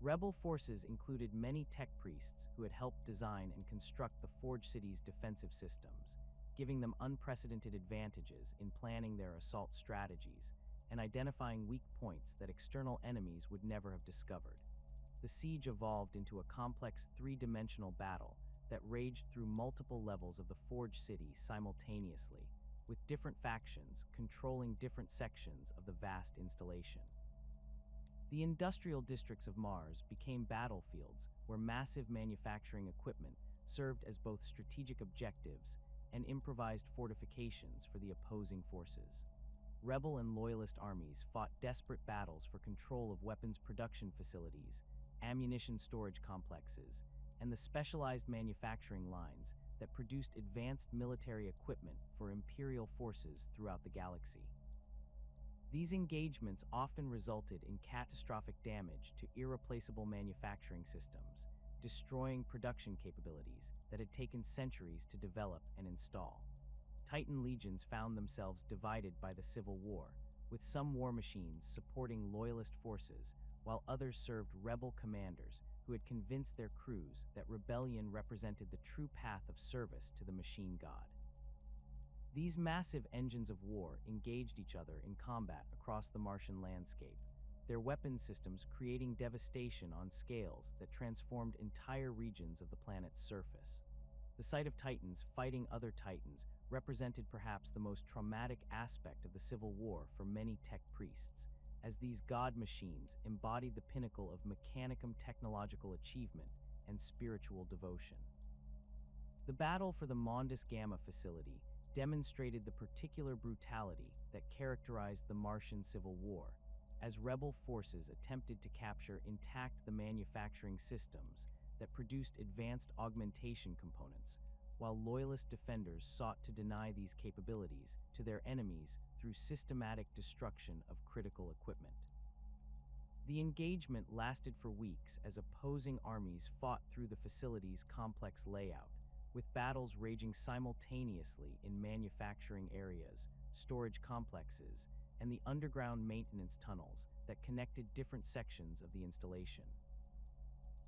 Rebel forces included many tech priests who had helped design and construct the Forge City's defensive systems, giving them unprecedented advantages in planning their assault strategies and identifying weak points that external enemies would never have discovered. The siege evolved into a complex three-dimensional battle that raged through multiple levels of the Forge City simultaneously, with different factions controlling different sections of the vast installation. The industrial districts of Mars became battlefields where massive manufacturing equipment served as both strategic objectives and improvised fortifications for the opposing forces. Rebel and Loyalist armies fought desperate battles for control of weapons production facilities, ammunition storage complexes, and the specialized manufacturing lines that produced advanced military equipment for Imperial forces throughout the galaxy. These engagements often resulted in catastrophic damage to irreplaceable manufacturing systems, destroying production capabilities that had taken centuries to develop and install. Titan legions found themselves divided by the Civil War, with some war machines supporting Loyalist forces while others served rebel commanders who had convinced their crews that rebellion represented the true path of service to the machine god. These massive engines of war engaged each other in combat across the Martian landscape, their weapons systems creating devastation on scales that transformed entire regions of the planet's surface. The sight of Titans fighting other Titans represented perhaps the most traumatic aspect of the Civil War for many tech priests, as these god machines embodied the pinnacle of mechanicum technological achievement and spiritual devotion. The battle for the Mondus Gamma facility demonstrated the particular brutality that characterized the Martian Civil War, as rebel forces attempted to capture intact the manufacturing systems that produced advanced augmentation components, while Loyalist defenders sought to deny these capabilities to their enemies through systematic destruction of critical equipment. The engagement lasted for weeks as opposing armies fought through the facility's complex layout, with battles raging simultaneously in manufacturing areas, storage complexes, and the underground maintenance tunnels that connected different sections of the installation.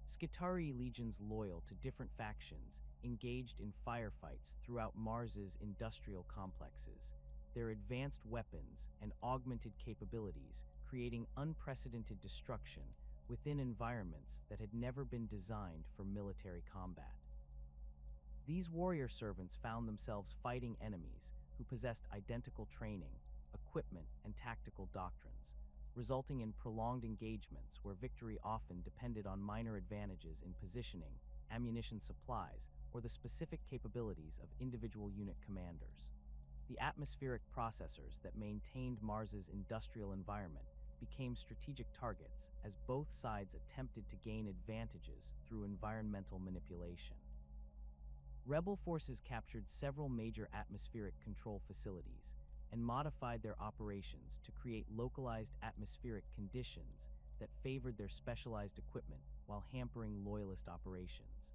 Skitarii legions loyal to different factions engaged in firefights throughout Mars's industrial complexes, their advanced weapons and augmented capabilities creating unprecedented destruction within environments that had never been designed for military combat. These warrior servants found themselves fighting enemies who possessed identical training, equipment, and tactical doctrines, resulting in prolonged engagements where victory often depended on minor advantages in positioning, ammunition supplies, or the specific capabilities of individual unit commanders. The atmospheric processors that maintained Mars's industrial environment became strategic targets as both sides attempted to gain advantages through environmental manipulation. Rebel forces captured several major atmospheric control facilities and modified their operations to create localized atmospheric conditions that favored their specialized equipment while hampering Loyalist operations.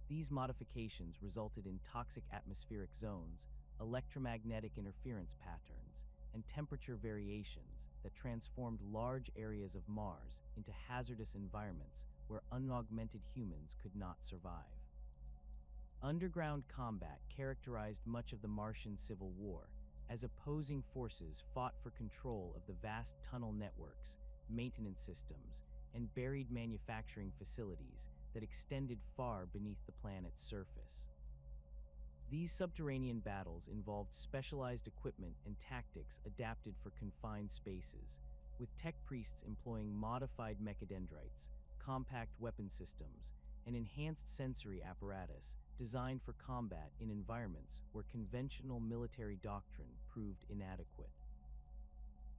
These modifications resulted in toxic atmospheric zones, electromagnetic interference patterns, and temperature variations that transformed large areas of Mars into hazardous environments where unaugmented humans could not survive. Underground combat characterized much of the Martian Civil War, as opposing forces fought for control of the vast tunnel networks, maintenance systems, and buried manufacturing facilities that extended far beneath the planet's surface. These subterranean battles involved specialized equipment and tactics adapted for confined spaces, with tech priests employing modified mechadendrites, compact weapon systems, and enhanced sensory apparatus designed for combat in environments where conventional military doctrine proved inadequate.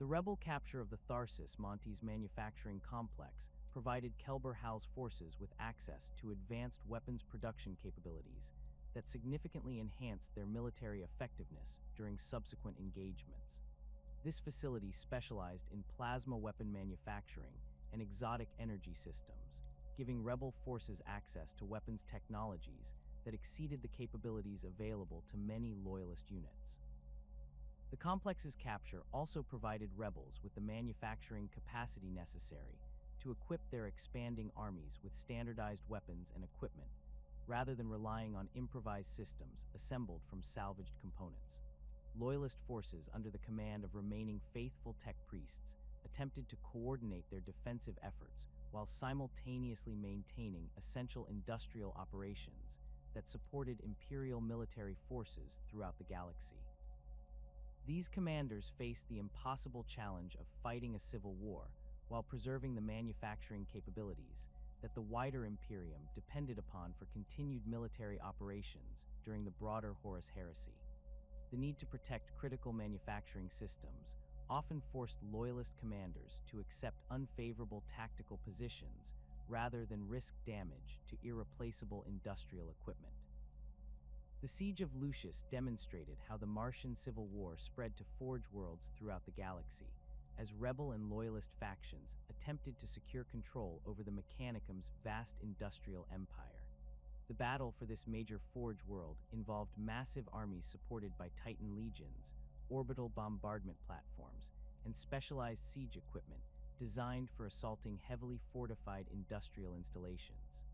The rebel capture of the Tharsis Montes manufacturing complex provided Kelber Hal's forces with access to advanced weapons production capabilities that significantly enhanced their military effectiveness during subsequent engagements. This facility specialized in plasma weapon manufacturing and exotic energy systems, giving rebel forces access to weapons technologies that exceeded the capabilities available to many loyalist units. The complex's capture also provided rebels with the manufacturing capacity necessary to equip their expanding armies with standardized weapons and equipment, rather than relying on improvised systems assembled from salvaged components. Loyalist forces under the command of remaining faithful tech priests attempted to coordinate their defensive efforts while simultaneously maintaining essential industrial operations that supported Imperial military forces throughout the galaxy. These commanders faced the impossible challenge of fighting a civil war while preserving the manufacturing capabilities that the wider Imperium depended upon for continued military operations during the broader Horus Heresy. The need to protect critical manufacturing systems often forced loyalist commanders to accept unfavorable tactical positions rather than risk damage to irreplaceable industrial equipment. The Siege of Lucius demonstrated how the Martian Civil War spread to Forge worlds throughout the galaxy, as rebel and loyalist factions attempted to secure control over the Mechanicum's vast industrial empire. The battle for this major Forge world involved massive armies supported by Titan legions, orbital bombardment platforms, and specialized siege equipment designed for assaulting heavily fortified industrial installations.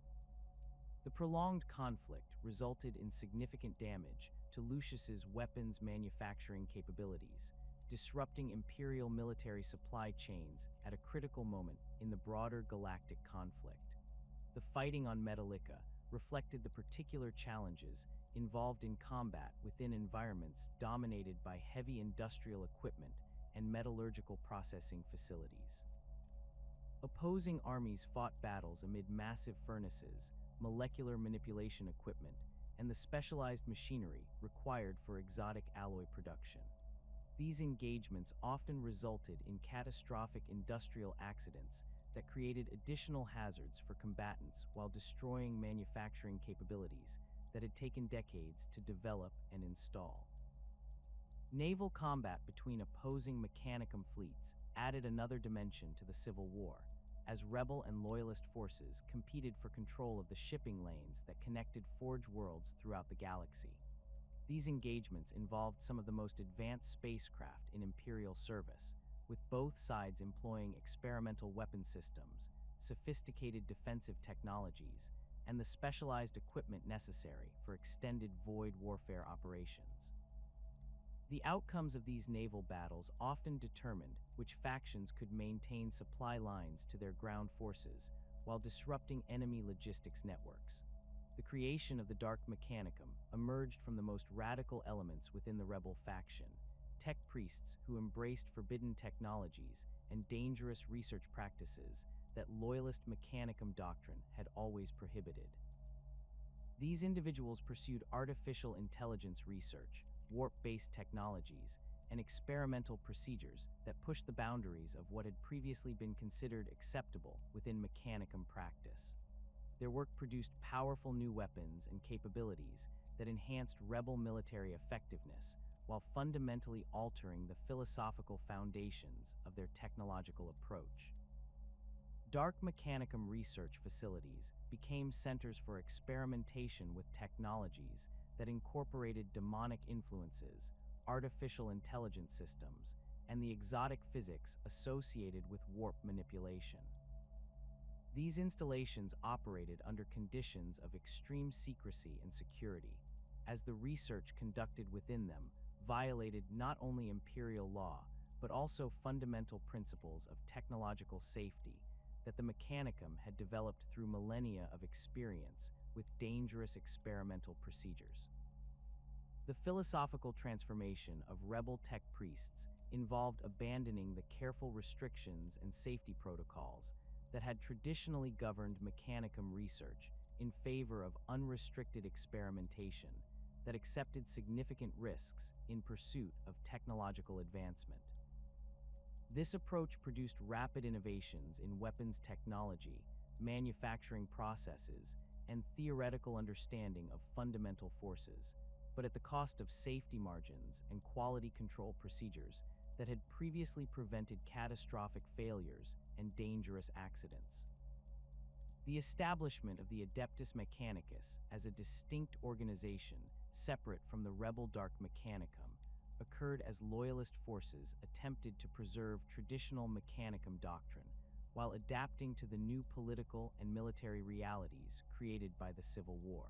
The prolonged conflict resulted in significant damage to Lucius's weapons manufacturing capabilities, disrupting Imperial military supply chains at a critical moment in the broader galactic conflict. The fighting on Metalica reflected the particular challenges involved in combat within environments dominated by heavy industrial equipment and metallurgical processing facilities. Opposing armies fought battles amid massive furnaces, molecular manipulation equipment, and the specialized machinery required for exotic alloy production. These engagements often resulted in catastrophic industrial accidents that created additional hazards for combatants while destroying manufacturing capabilities that had taken decades to develop and install. Naval combat between opposing Mechanicum fleets added another dimension to the Civil War, as rebel and loyalist forces competed for control of the shipping lanes that connected Forge worlds throughout the galaxy. These engagements involved some of the most advanced spacecraft in Imperial service, with both sides employing experimental weapon systems, sophisticated defensive technologies, and the specialized equipment necessary for extended void warfare operations. The outcomes of these naval battles often determined which factions could maintain supply lines to their ground forces while disrupting enemy logistics networks. The creation of the Dark Mechanicum emerged from the most radical elements within the rebel faction, tech priests who embraced forbidden technologies and dangerous research practices that loyalist Mechanicum doctrine had always prohibited. These individuals pursued artificial intelligence research, warp-based technologies, and experimental procedures that pushed the boundaries of what had previously been considered acceptable within Mechanicum practice. Their work produced powerful new weapons and capabilities that enhanced rebel military effectiveness while fundamentally altering the philosophical foundations of their technological approach. Dark Mechanicum research facilities became centers for experimentation with technologies that incorporated demonic influences, artificial intelligence systems, and the exotic physics associated with warp manipulation. These installations operated under conditions of extreme secrecy and security, as the research conducted within them violated not only Imperial law, but also fundamental principles of technological safety that the Mechanicum had developed through millennia of experience with dangerous experimental procedures. The philosophical transformation of rebel tech priests involved abandoning the careful restrictions and safety protocols that had traditionally governed Mechanicum research in favor of unrestricted experimentation that accepted significant risks in pursuit of technological advancement. This approach produced rapid innovations in weapons technology, manufacturing processes, and theoretical understanding of fundamental forces, but at the cost of safety margins and quality control procedures that had previously prevented catastrophic failures and dangerous accidents. The establishment of the Adeptus Mechanicus as a distinct organization separate from the rebel Dark Mechanicum occurred as loyalist forces attempted to preserve traditional Mechanicum doctrine while adapting to the new political and military realities created by the Civil War.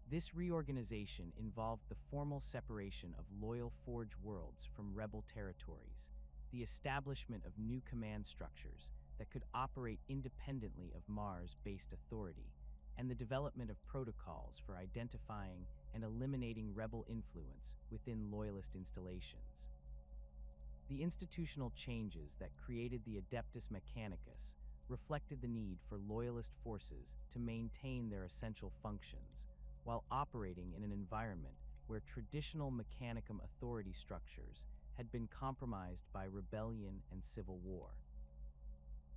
This reorganization involved the formal separation of loyal Forge worlds from rebel territories, the establishment of new command structures that could operate independently of Mars-based authority, and the development of protocols for identifying and eliminating rebel influence within loyalist installations. The institutional changes that created the Adeptus Mechanicus reflected the need for loyalist forces to maintain their essential functions while operating in an environment where traditional Mechanicum authority structures had been compromised by rebellion and civil war.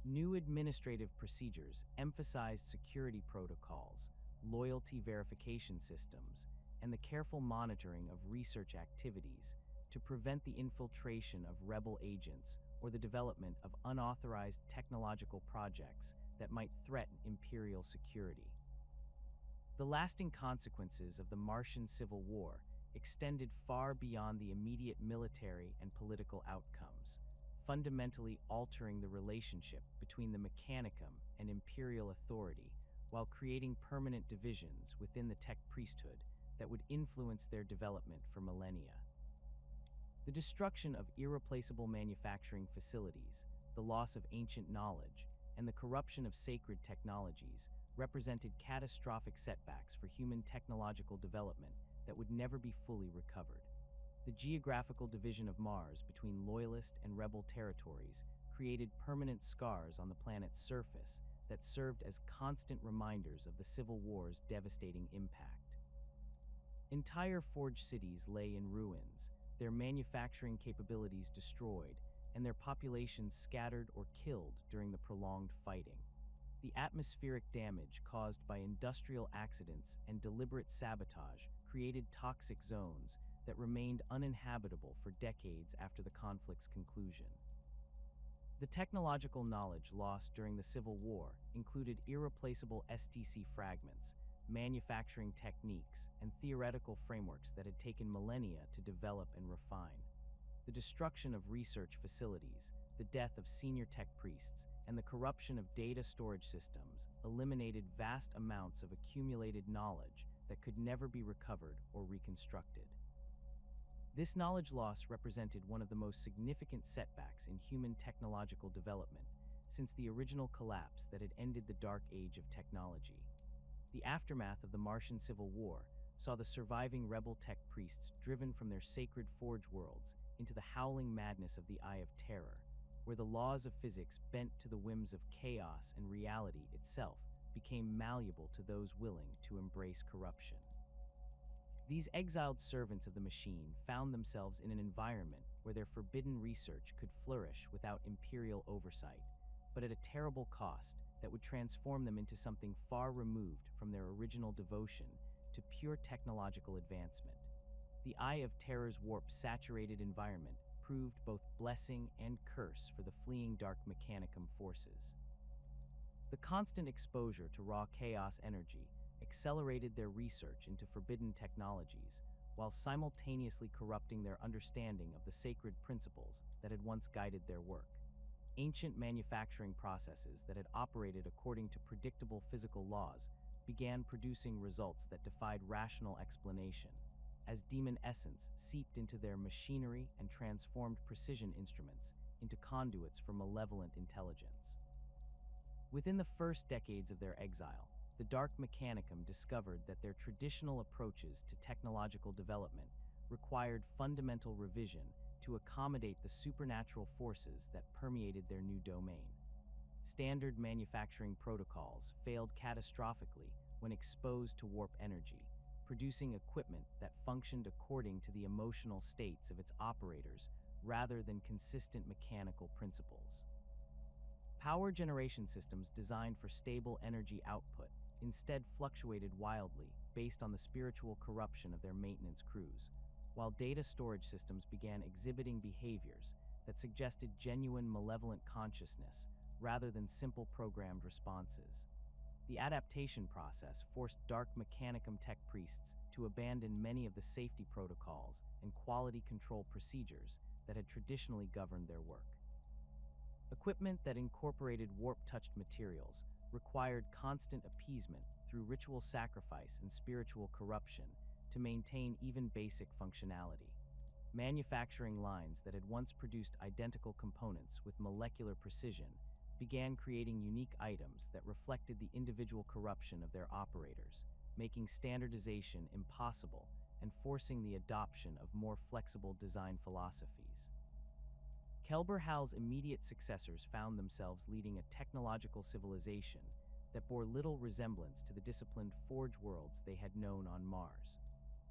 New administrative procedures emphasized security protocols, loyalty verification systems, and the careful monitoring of research activities to prevent the infiltration of rebel agents or the development of unauthorized technological projects that might threaten Imperial security. The lasting consequences of the Martian Civil War extended far beyond the immediate military and political outcomes, fundamentally altering the relationship between the Mechanicum and Imperial authority while creating permanent divisions within the tech priesthood that would influence their development for millennia. The destruction of irreplaceable manufacturing facilities, the loss of ancient knowledge, and the corruption of sacred technologies represented catastrophic setbacks for human technological development that would never be fully recovered. The geographical division of Mars between loyalist and rebel territories created permanent scars on the planet's surface that served as constant reminders of the Civil War's devastating impact. Entire Forge cities lay in ruins, their manufacturing capabilities destroyed, and their populations scattered or killed during the prolonged fighting. The atmospheric damage caused by industrial accidents and deliberate sabotage created toxic zones that remained uninhabitable for decades after the conflict's conclusion. The technological knowledge lost during the Civil War included irreplaceable STC fragments, manufacturing techniques, and theoretical frameworks that had taken millennia to develop and refine. The destruction of research facilities, the death of senior tech priests, and the corruption of data storage systems eliminated vast amounts of accumulated knowledge that could never be recovered or reconstructed. This knowledge loss represented one of the most significant setbacks in human technological development since the original collapse that had ended the Dark Age of technology. The aftermath of the Martian Civil War saw the surviving rebel tech priests driven from their sacred Forge worlds into the howling madness of the Eye of Terror, where the laws of physics bent to the whims of chaos and reality itself became malleable to those willing to embrace corruption. These exiled servants of the machine found themselves in an environment where their forbidden research could flourish without imperial oversight, but at a terrible cost that would transform them into something far removed from their original devotion to pure technological advancement. The Eye of Terror's warp-saturated environment proved both blessing and curse for the fleeing Dark Mechanicum forces. The constant exposure to raw chaos energy accelerated their research into forbidden technologies, while simultaneously corrupting their understanding of the sacred principles that had once guided their work. Ancient manufacturing processes that had operated according to predictable physical laws began producing results that defied rational explanation, as demon essence seeped into their machinery and transformed precision instruments into conduits for malevolent intelligence. Within the first decades of their exile, the Dark Mechanicum discovered that their traditional approaches to technological development required fundamental revision to accommodate the supernatural forces that permeated their new domain. Standard manufacturing protocols failed catastrophically when exposed to warp energy, producing equipment that functioned according to the emotional states of its operators rather than consistent mechanical principles. Power generation systems designed for stable energy output instead fluctuated wildly based on the spiritual corruption of their maintenance crews, while data storage systems began exhibiting behaviors that suggested genuine malevolent consciousness rather than simple programmed responses. The adaptation process forced Dark Mechanicum tech priests to abandon many of the safety protocols and quality control procedures that had traditionally governed their work. Equipment that incorporated warp-touched materials required constant appeasement through ritual sacrifice and spiritual corruption to maintain even basic functionality. Manufacturing lines that had once produced identical components with molecular precision began creating unique items that reflected the individual corruption of their operators, making standardization impossible and forcing the adoption of more flexible design philosophies. Kelberhal's immediate successors found themselves leading a technological civilization that bore little resemblance to the disciplined forge worlds they had known on Mars.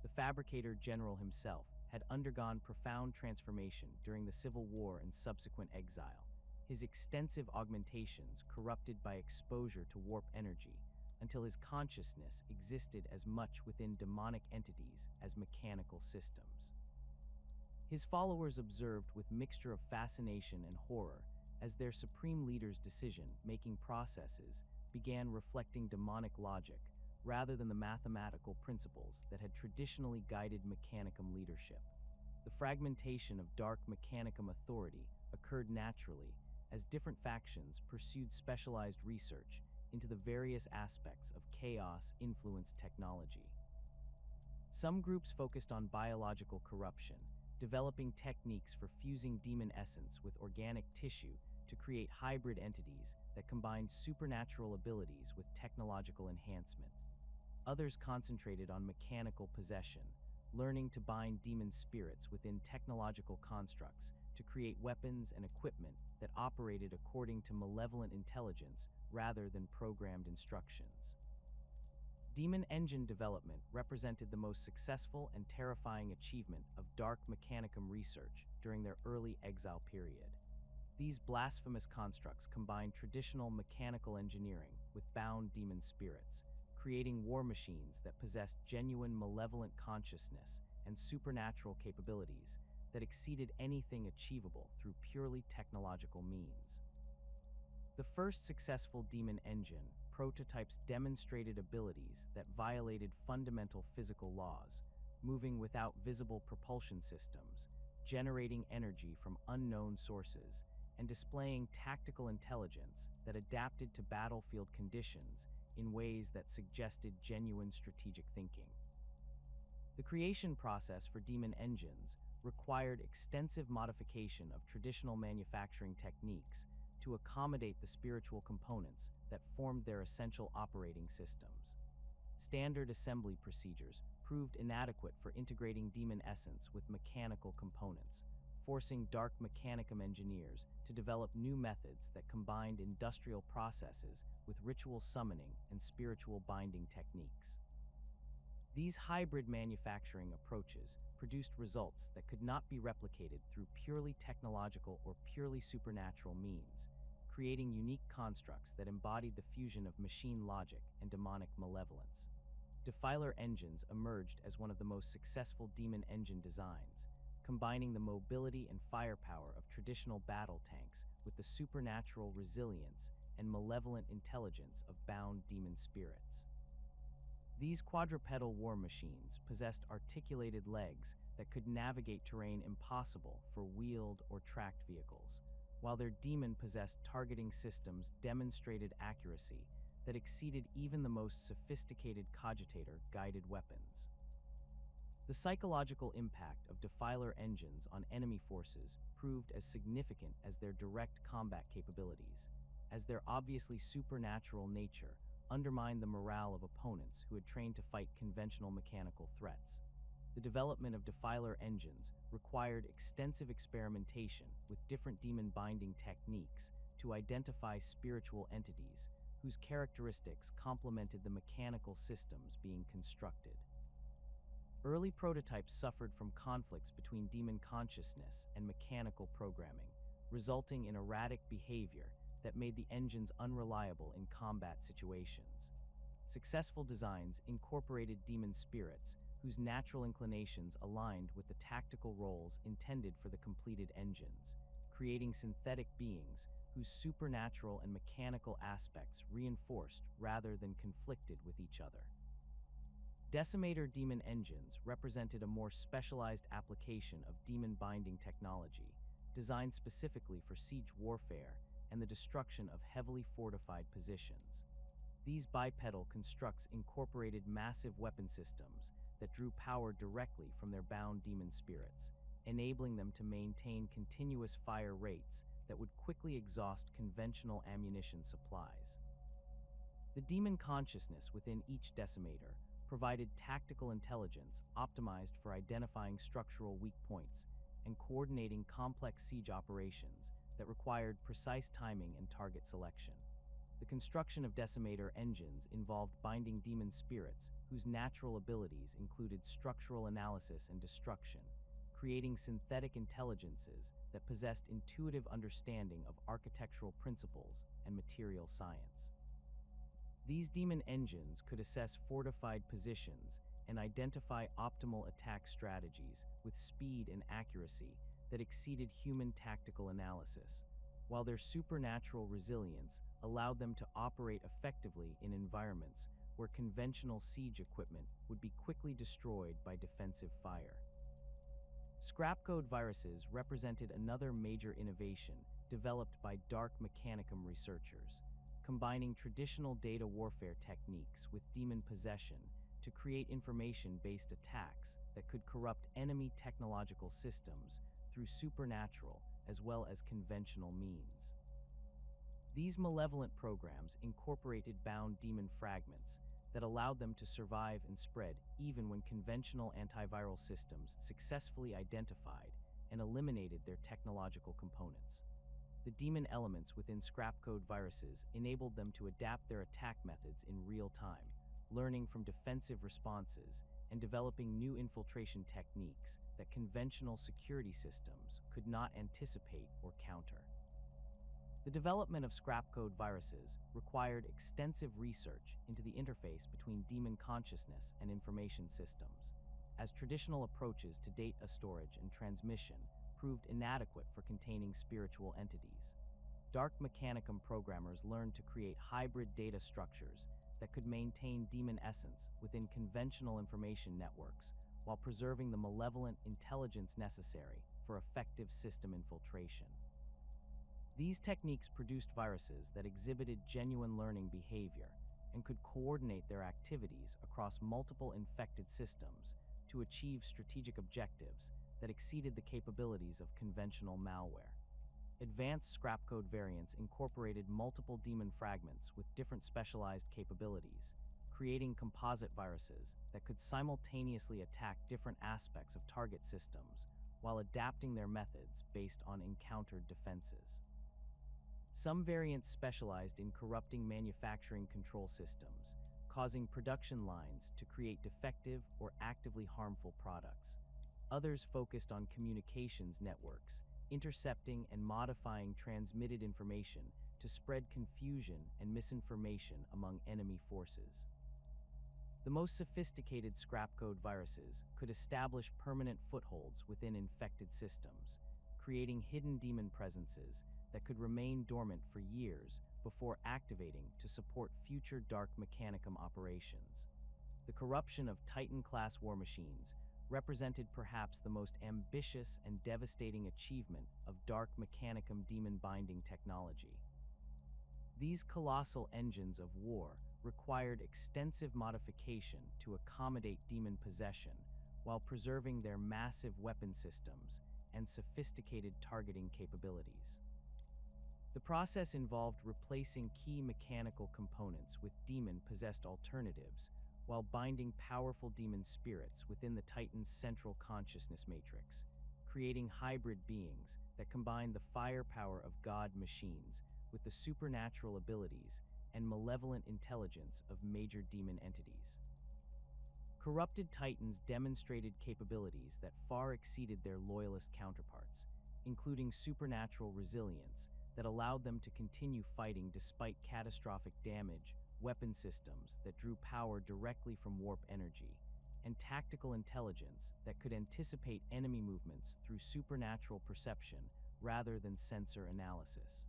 The Fabricator General himself had undergone profound transformation during the Civil War and subsequent exile, his extensive augmentations corrupted by exposure to warp energy, until his consciousness existed as much within demonic entities as mechanical systems. His followers observed with mixture of fascination and horror as their supreme leader's decision-making processes began reflecting demonic logic rather than the mathematical principles that had traditionally guided Mechanicum leadership. The fragmentation of Dark Mechanicum authority occurred naturally as different factions pursued specialized research into the various aspects of chaos-influenced technology. Some groups focused on biological corruption, developing techniques for fusing demon essence with organic tissue to create hybrid entities that combined supernatural abilities with technological enhancement. Others concentrated on mechanical possession, learning to bind demon spirits within technological constructs to create weapons and equipment that operated according to malevolent intelligence rather than programmed instructions. Demon engine development represented the most successful and terrifying achievement of Dark Mechanicum research during their early exile period. These blasphemous constructs combined traditional mechanical engineering with bound demon spirits, creating war machines that possessed genuine malevolent consciousness and supernatural capabilities that exceeded anything achievable through purely technological means. The first successful demon engine prototypes demonstrated abilities that violated fundamental physical laws, moving without visible propulsion systems, generating energy from unknown sources, and displaying tactical intelligence that adapted to battlefield conditions in ways that suggested genuine strategic thinking. The creation process for demon engines required extensive modification of traditional manufacturing techniques to accommodate the spiritual components that formed their essential operating systems. Standard assembly procedures proved inadequate for integrating demon essence with mechanical components, forcing Dark Mechanicum engineers to develop new methods that combined industrial processes with ritual summoning and spiritual binding techniques. These hybrid manufacturing approaches produced results that could not be replicated through purely technological or purely supernatural means, creating unique constructs that embodied the fusion of machine logic and demonic malevolence. Defiler engines emerged as one of the most successful demon engine designs, combining the mobility and firepower of traditional battle tanks with the supernatural resilience and malevolent intelligence of bound demon spirits. These quadrupedal war machines possessed articulated legs that could navigate terrain impossible for wheeled or tracked vehicles, while their demon-possessed targeting systems demonstrated accuracy that exceeded even the most sophisticated cogitator-guided weapons. The psychological impact of Defiler engines on enemy forces proved as significant as their direct combat capabilities, as their obviously supernatural nature undermined the morale of opponents who had trained to fight conventional mechanical threats. The development of Defiler engines required extensive experimentation with different demon-binding techniques to identify spiritual entities whose characteristics complemented the mechanical systems being constructed. Early prototypes suffered from conflicts between demon consciousness and mechanical programming, resulting in erratic behavior that made the engines unreliable in combat situations. Successful designs incorporated demon spirits whose natural inclinations aligned with the tactical roles intended for the completed engines, creating synthetic beings whose supernatural and mechanical aspects reinforced rather than conflicted with each other. Decimator demon engines represented a more specialized application of demon binding technology, designed specifically for siege warfare and the destruction of heavily fortified positions. These bipedal constructs incorporated massive weapon systems that drew power directly from their bound demon spirits, enabling them to maintain continuous fire rates that would quickly exhaust conventional ammunition supplies. The demon consciousness within each decimator provided tactical intelligence optimized for identifying structural weak points and coordinating complex siege operations that required precise timing and target selection. The construction of decimator engines involved binding demon spirits whose natural abilities included structural analysis and destruction, creating synthetic intelligences that possessed intuitive understanding of architectural principles and material science. These demon engines could assess fortified positions and identify optimal attack strategies with speed and accuracy that exceeded human tactical analysis, while their supernatural resilience allowed them to operate effectively in environments where conventional siege equipment would be quickly destroyed by defensive fire. Scrapcode viruses represented another major innovation developed by Dark Mechanicum researchers, combining traditional data warfare techniques with demon possession to create information-based attacks that could corrupt enemy technological systems through supernatural as well as conventional means. These malevolent programs incorporated bound demon fragments that allowed them to survive and spread even when conventional antiviral systems successfully identified and eliminated their technological components. The demon elements within Scrapcode viruses enabled them to adapt their attack methods in real time, learning from defensive responses and developing new infiltration techniques that conventional security systems could not anticipate or counter. The development of Scrapcode viruses required extensive research into the interface between demon consciousness and information systems, as traditional approaches to data storage and transmission proved inadequate for containing spiritual entities. Dark Mechanicum programmers learned to create hybrid data structures that could maintain demon essence within conventional information networks while preserving the malevolent intelligence necessary for effective system infiltration. These techniques produced viruses that exhibited genuine learning behavior and could coordinate their activities across multiple infected systems to achieve strategic objectives that exceeded the capabilities of conventional malware. Advanced Scrapcode variants incorporated multiple demon fragments with different specialized capabilities, creating composite viruses that could simultaneously attack different aspects of target systems while adapting their methods based on encountered defenses. Some variants specialized in corrupting manufacturing control systems, causing production lines to create defective or actively harmful products. Others focused on communications networks, intercepting and modifying transmitted information to spread confusion and misinformation among enemy forces. The most sophisticated Scrapcode viruses could establish permanent footholds within infected systems, creating hidden demon presences that could remain dormant for years before activating to support future Dark Mechanicum operations. The corruption of Titan-class war machines represented perhaps the most ambitious and devastating achievement of Dark Mechanicum demon binding technology. These colossal engines of war required extensive modification to accommodate demon possession while preserving their massive weapon systems and sophisticated targeting capabilities. The process involved replacing key mechanical components with demon-possessed alternatives while binding powerful demon spirits within the Titan's central consciousness matrix, creating hybrid beings that combine the firepower of god machines with the supernatural abilities and malevolent intelligence of major demon entities. Corrupted Titans demonstrated capabilities that far exceeded their loyalist counterparts, including supernatural resilience that allowed them to continue fighting despite catastrophic damage, weapon systems that drew power directly from warp energy, and tactical intelligence that could anticipate enemy movements through supernatural perception rather than sensor analysis.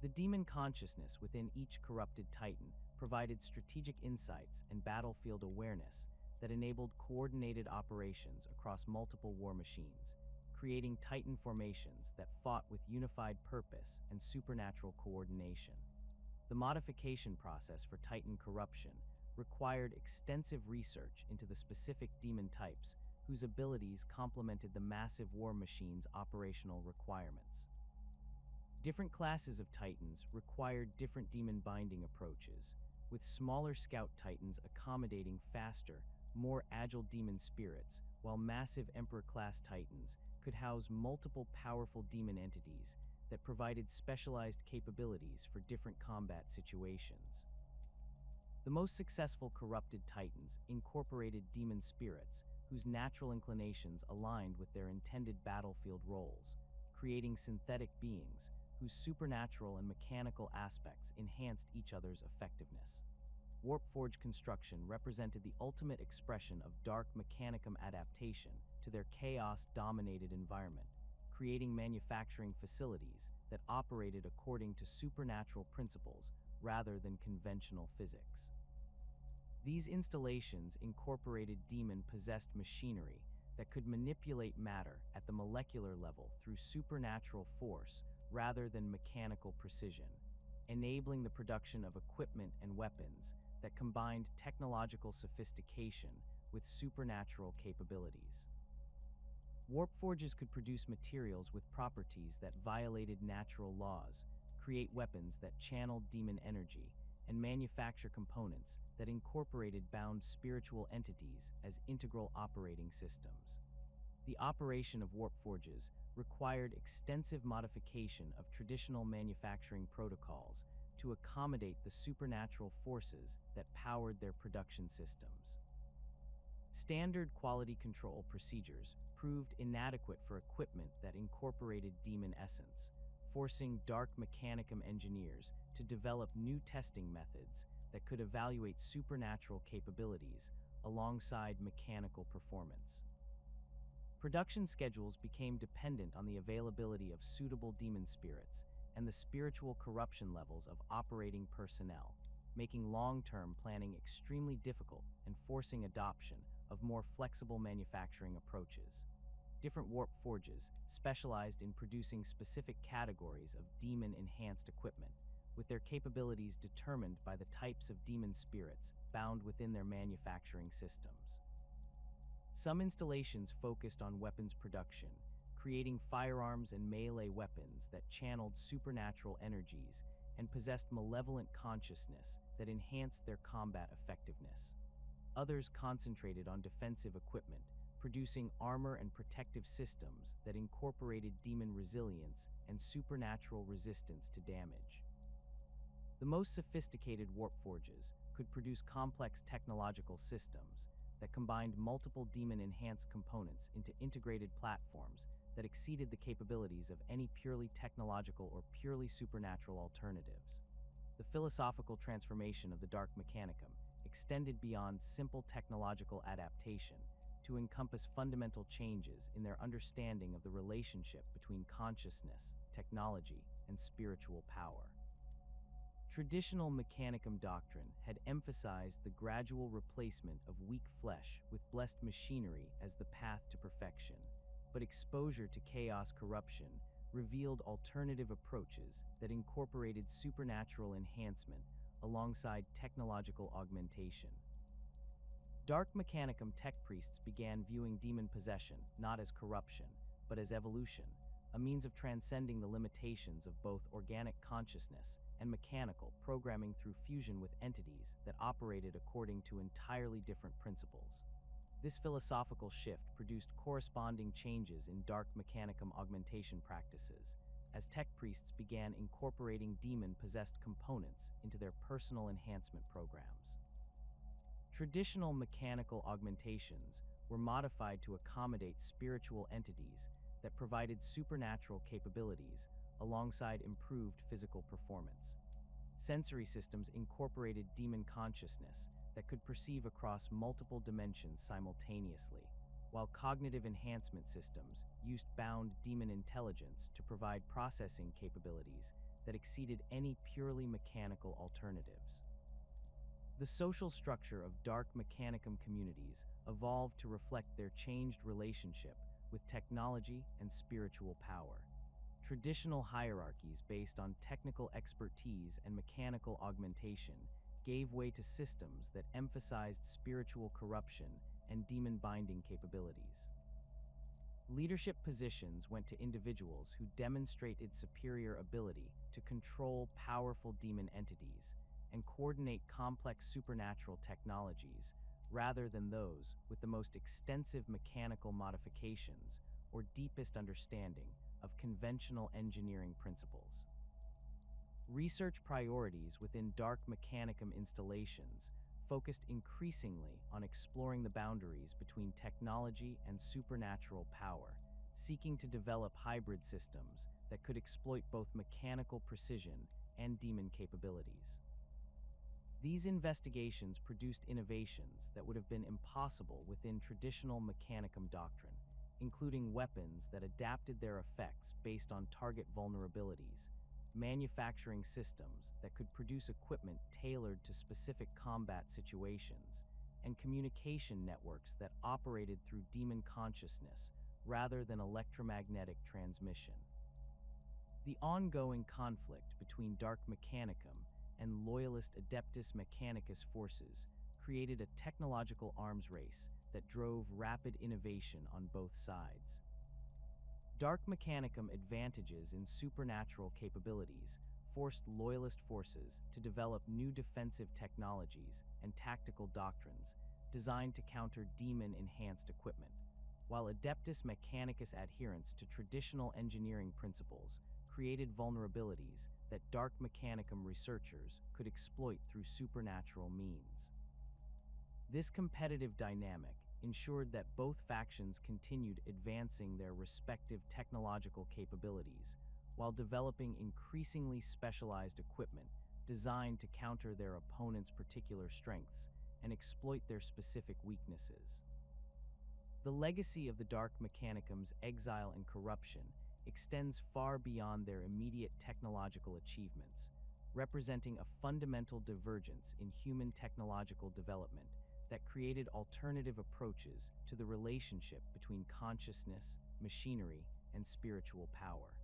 The demon consciousness within each corrupted Titan provided strategic insights and battlefield awareness that enabled coordinated operations across multiple war machines, creating Titan formations that fought with unified purpose and supernatural coordination. The modification process for Titan corruption required extensive research into the specific demon types whose abilities complemented the massive war machine's operational requirements. Different classes of Titans required different demon binding approaches, with smaller scout Titans accommodating faster, more agile demon spirits, while massive Emperor-class Titans could house multiple powerful demon entities that provided specialized capabilities for different combat situations. The most successful corrupted Titans incorporated demon spirits whose natural inclinations aligned with their intended battlefield roles, creating synthetic beings whose supernatural and mechanical aspects enhanced each other's effectiveness. Warpforge construction represented the ultimate expression of dark mechanicum adaptation to their chaos-dominated environment, creating manufacturing facilities that operated according to supernatural principles rather than conventional physics. These installations incorporated demon-possessed machinery that could manipulate matter at the molecular level through supernatural force rather than mechanical precision, enabling the production of equipment and weapons that combined technological sophistication with supernatural capabilities. Warpforges could produce materials with properties that violated natural laws, create weapons that channeled demon energy, and manufacture components that incorporated bound spiritual entities as integral operating systems. The operation of warpforges required extensive modification of traditional manufacturing protocols to accommodate the supernatural forces that powered their production systems. Standard quality control procedures proved inadequate for equipment that incorporated demon essence, forcing dark mechanicum engineers to develop new testing methods that could evaluate supernatural capabilities alongside mechanical performance. Production schedules became dependent on the availability of suitable demon spirits and the spiritual corruption levels of operating personnel, making long-term planning extremely difficult and forcing adoption of more flexible manufacturing approaches. Different warp forges specialized in producing specific categories of demon-enhanced equipment, with their capabilities determined by the types of demon spirits bound within their manufacturing systems. Some installations focused on weapons production, creating firearms and melee weapons that channeled supernatural energies and possessed malevolent consciousness that enhanced their combat effectiveness. Others concentrated on defensive equipment, producing armor and protective systems that incorporated demon resilience and supernatural resistance to damage. The most sophisticated warpforges could produce complex technological systems that combined multiple demon-enhanced components into integrated platforms that exceeded the capabilities of any purely technological or purely supernatural alternatives. The philosophical transformation of the Dark Mechanicum extended beyond simple technological adaptation to encompass fundamental changes in their understanding of the relationship between consciousness, technology, and spiritual power. Traditional Mechanicum doctrine had emphasized the gradual replacement of weak flesh with blessed machinery as the path to perfection, but exposure to chaos corruption revealed alternative approaches that incorporated supernatural enhancement alongside technological augmentation. Dark Mechanicum tech priests began viewing demon possession not as corruption, but as evolution, a means of transcending the limitations of both organic consciousness and mechanical programming through fusion with entities that operated according to entirely different principles. This philosophical shift produced corresponding changes in Dark Mechanicum augmentation practices, as tech priests began incorporating demon-possessed components into their personal enhancement programs. Traditional mechanical augmentations were modified to accommodate spiritual entities that provided supernatural capabilities alongside improved physical performance. Sensory systems incorporated demon consciousness that could perceive across multiple dimensions simultaneously, while cognitive enhancement systems used bound demon intelligence to provide processing capabilities that exceeded any purely mechanical alternatives. The social structure of dark mechanicum communities evolved to reflect their changed relationship with technology and spiritual power. Traditional hierarchies based on technical expertise and mechanical augmentation gave way to systems that emphasized spiritual corruption and demon-binding capabilities. Leadership positions went to individuals who demonstrated superior ability to control powerful demon entities and coordinate complex supernatural technologies rather than those with the most extensive mechanical modifications or deepest understanding of conventional engineering principles. Research priorities within dark mechanicum installations focused increasingly on exploring the boundaries between technology and supernatural power, seeking to develop hybrid systems that could exploit both mechanical precision and demon capabilities. These investigations produced innovations that would have been impossible within traditional mechanicum doctrine, including weapons that adapted their effects based on target vulnerabilities, manufacturing systems that could produce equipment tailored to specific combat situations, and communication networks that operated through demon consciousness rather than electromagnetic transmission. The ongoing conflict between dark mechanicum and loyalist Adeptus Mechanicus forces created a technological arms race that drove rapid innovation on both sides. Dark mechanicum advantages in supernatural capabilities forced loyalist forces to develop new defensive technologies and tactical doctrines designed to counter demon-enhanced equipment, while Adeptus Mechanicus adherence to traditional engineering principles created vulnerabilities that dark mechanicum researchers could exploit through supernatural means. This competitive dynamic ensured that both factions continued advancing their respective technological capabilities while developing increasingly specialized equipment designed to counter their opponents' particular strengths and exploit their specific weaknesses. The legacy of the Dark Mechanicum's exile and corruption extends far beyond their immediate technological achievements, representing a fundamental divergence in human technological development that created alternative approaches to the relationship between consciousness, machinery, and spiritual power.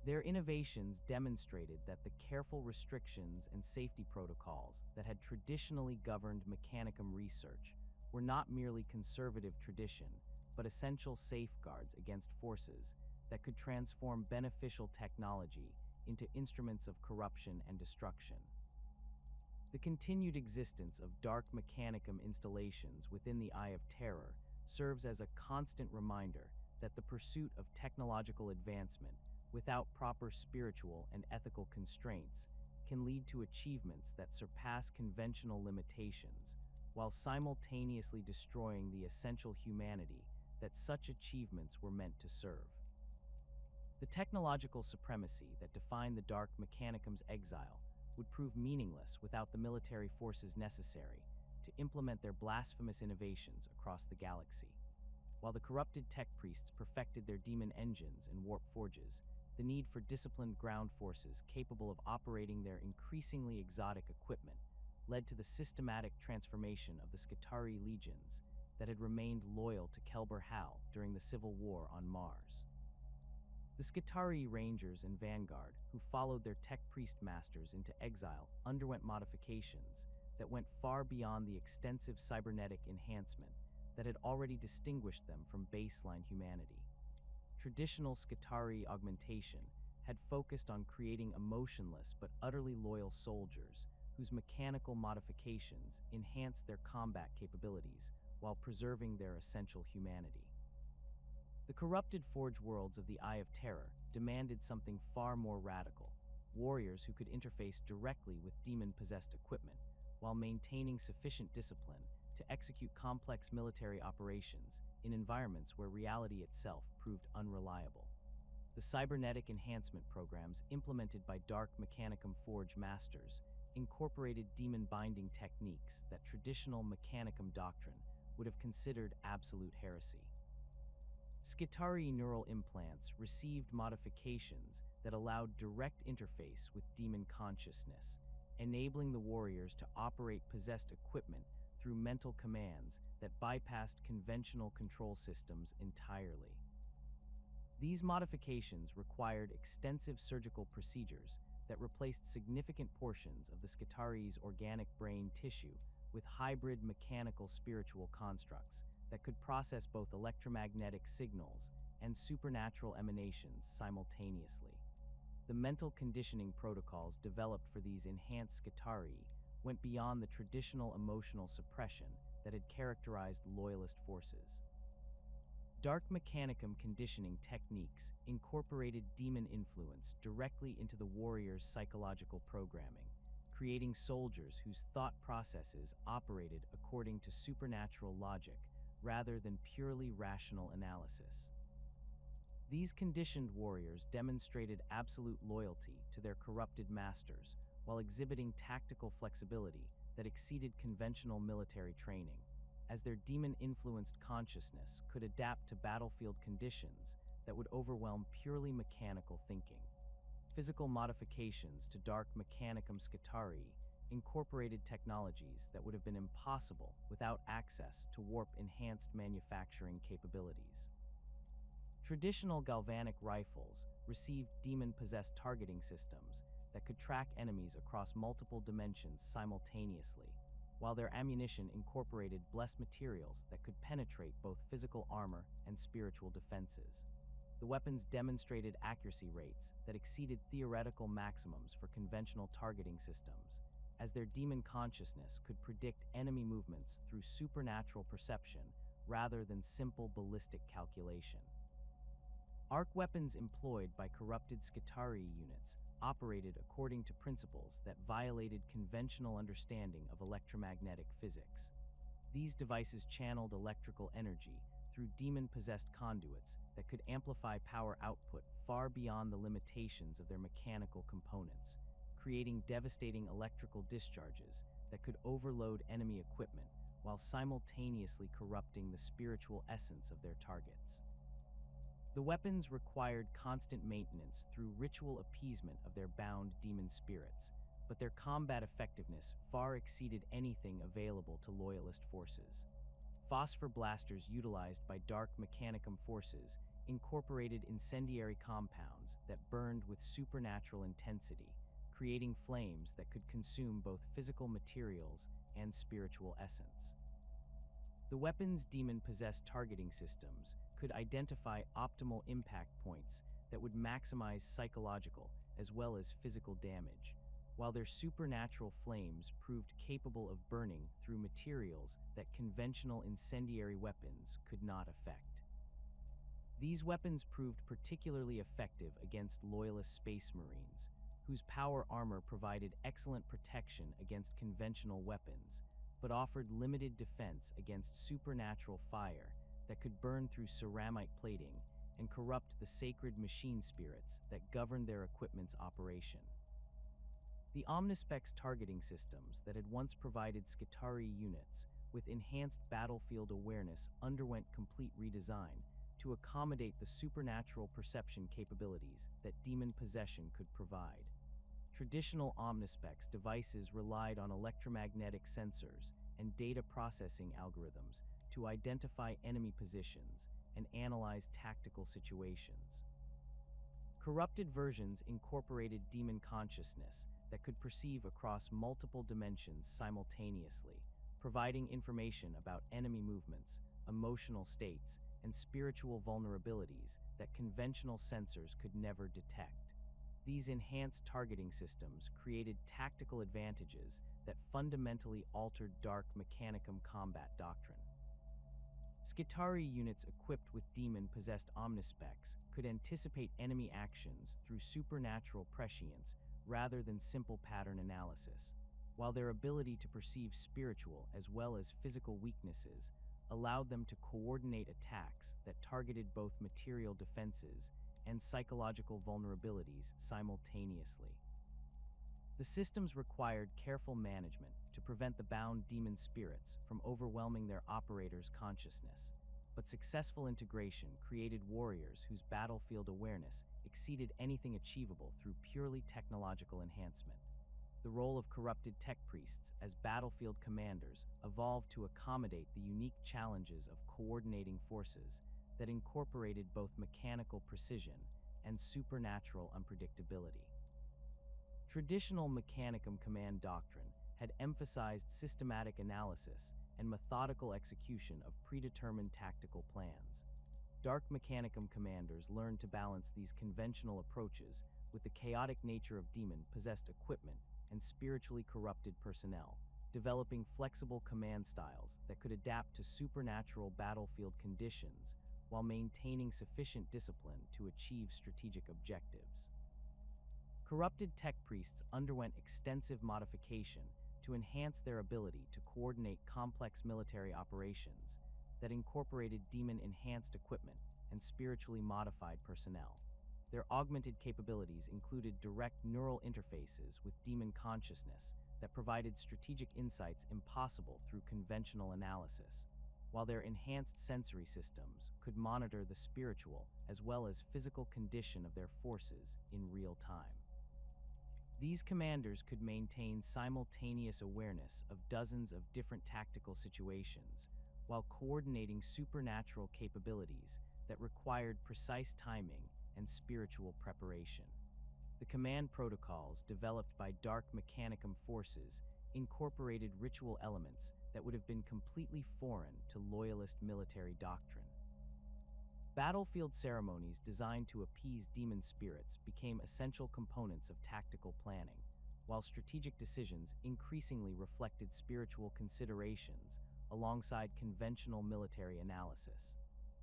Their innovations demonstrated that the careful restrictions and safety protocols that had traditionally governed mechanicum research were not merely conservative tradition, but essential safeguards against forces that could transform beneficial technology into instruments of corruption and destruction. The continued existence of dark mechanicum installations within the Eye of Terror serves as a constant reminder that the pursuit of technological advancement without proper spiritual and ethical constraints can lead to achievements that surpass conventional limitations, while simultaneously destroying the essential humanity that such achievements were meant to serve. The technological supremacy that defined the Dark Mechanicum's exile would prove meaningless without the military forces necessary to implement their blasphemous innovations across the galaxy. While the corrupted tech priests perfected their demon engines and warp forges, the need for disciplined ground forces capable of operating their increasingly exotic equipment led to the systematic transformation of the Skitarii legions that had remained loyal to Kelber Hal during the Civil War on Mars. The Skitarii Rangers and Vanguard, who followed their tech priest masters into exile, underwent modifications that went far beyond the extensive cybernetic enhancement that had already distinguished them from baseline humanity. Traditional Skitarii augmentation had focused on creating emotionless but utterly loyal soldiers whose mechanical modifications enhanced their combat capabilities while preserving their essential humanity. The corrupted Forge worlds of the Eye of Terror demanded something far more radical: warriors who could interface directly with demon-possessed equipment, while maintaining sufficient discipline to execute complex military operations in environments where reality itself proved unreliable. The cybernetic enhancement programs implemented by Dark Mechanicum Forge masters incorporated demon-binding techniques that traditional Mechanicum doctrine would have considered absolute heresy. Skitarii neural implants received modifications that allowed direct interface with demon consciousness, enabling the warriors to operate possessed equipment through mental commands that bypassed conventional control systems entirely. These modifications required extensive surgical procedures that replaced significant portions of the Skitarii's organic brain tissue with hybrid mechanical spiritual constructs that could process both electromagnetic signals and supernatural emanations simultaneously. The mental conditioning protocols developed for these enhanced Skitarii went beyond the traditional emotional suppression that had characterized loyalist forces. Dark Mechanicum conditioning techniques incorporated demon influence directly into the warrior's psychological programming, creating soldiers whose thought processes operated according to supernatural logic rather than purely rational analysis. These conditioned warriors demonstrated absolute loyalty to their corrupted masters while exhibiting tactical flexibility that exceeded conventional military training, as their demon-influenced consciousness could adapt to battlefield conditions that would overwhelm purely mechanical thinking. Physical modifications to Dark Mechanicum Skitarii incorporated technologies that would have been impossible without access to warp-enhanced manufacturing capabilities. Traditional galvanic rifles received demon-possessed targeting systems that could track enemies across multiple dimensions simultaneously, while their ammunition incorporated blessed materials that could penetrate both physical armor and spiritual defenses. The weapons demonstrated accuracy rates that exceeded theoretical maximums for conventional targeting systems, as their demon consciousness could predict enemy movements through supernatural perception rather than simple ballistic calculation. Arc weapons employed by corrupted Skitarii units operated according to principles that violated conventional understanding of electromagnetic physics. These devices channeled electrical energy through demon-possessed conduits that could amplify power output far beyond the limitations of their mechanical components, creating devastating electrical discharges that could overload enemy equipment while simultaneously corrupting the spiritual essence of their targets. The weapons required constant maintenance through ritual appeasement of their bound demon spirits, but their combat effectiveness far exceeded anything available to loyalist forces. Phosphor blasters utilized by Dark Mechanicum forces incorporated incendiary compounds that burned with supernatural intensity, creating flames that could consume both physical materials and spiritual essence. The weapon's demon-possessed targeting systems could identify optimal impact points that would maximize psychological as well as physical damage, while their supernatural flames proved capable of burning through materials that conventional incendiary weapons could not affect. These weapons proved particularly effective against loyalist space marines, whose power armor provided excellent protection against conventional weapons, but offered limited defense against supernatural fire that could burn through ceramite plating and corrupt the sacred machine spirits that governed their equipment's operation. The Omnispec's targeting systems that had once provided Skitarii units with enhanced battlefield awareness underwent complete redesign to accommodate the supernatural perception capabilities that demon possession could provide. Traditional Omnispec's devices relied on electromagnetic sensors and data processing algorithms to identify enemy positions and analyze tactical situations. Corrupted versions incorporated demon consciousness that could perceive across multiple dimensions simultaneously, providing information about enemy movements, emotional states, and spiritual vulnerabilities that conventional sensors could never detect. These enhanced targeting systems created tactical advantages that fundamentally altered Dark Mechanicum combat doctrine. Skitarii units equipped with demon-possessed omnispecs could anticipate enemy actions through supernatural prescience rather than simple pattern analysis. while their ability to perceive spiritual as well as physical weaknesses allowed them to coordinate attacks that targeted both material defenses and psychological vulnerabilities simultaneously. The systems required careful management to prevent the bound demon spirits from overwhelming their operators' consciousness, but successful integration created warriors whose battlefield awareness exceeded anything achievable through purely technological enhancement. The role of corrupted tech priests as battlefield commanders evolved to accommodate the unique challenges of coordinating forces that incorporated both mechanical precision and supernatural unpredictability. Traditional Mechanicum command doctrine had emphasized systematic analysis and methodical execution of predetermined tactical plans. Dark Mechanicum commanders learned to balance these conventional approaches with the chaotic nature of demon-possessed equipment and spiritually corrupted personnel, developing flexible command styles that could adapt to supernatural battlefield conditions while maintaining sufficient discipline to achieve strategic objectives. Corrupted tech priests underwent extensive modification to enhance their ability to coordinate complex military operations that incorporated demon-enhanced equipment and spiritually modified personnel. Their augmented capabilities included direct neural interfaces with demon consciousness that provided strategic insights impossible through conventional analysis, while their enhanced sensory systems could monitor the spiritual as well as physical condition of their forces in real time. These commanders could maintain simultaneous awareness of dozens of different tactical situations while coordinating supernatural capabilities that required precise timing and spiritual preparation. The command protocols developed by Dark Mechanicum forces incorporated ritual elements that would have been completely foreign to loyalist military doctrine. Battlefield ceremonies designed to appease demon spirits became essential components of tactical planning, while strategic decisions increasingly reflected spiritual considerations alongside conventional military analysis.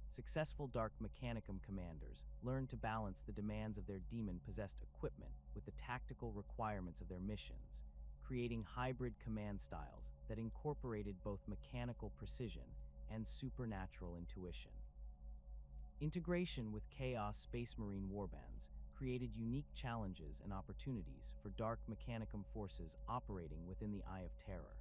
Successful Dark Mechanicum commanders learned to balance the demands of their demon-possessed equipment with the tactical requirements of their missions, creating hybrid command styles that incorporated both mechanical precision and supernatural intuition. Integration with Chaos Space Marine warbands created unique challenges and opportunities for Dark Mechanicum forces operating within the Eye of Terror.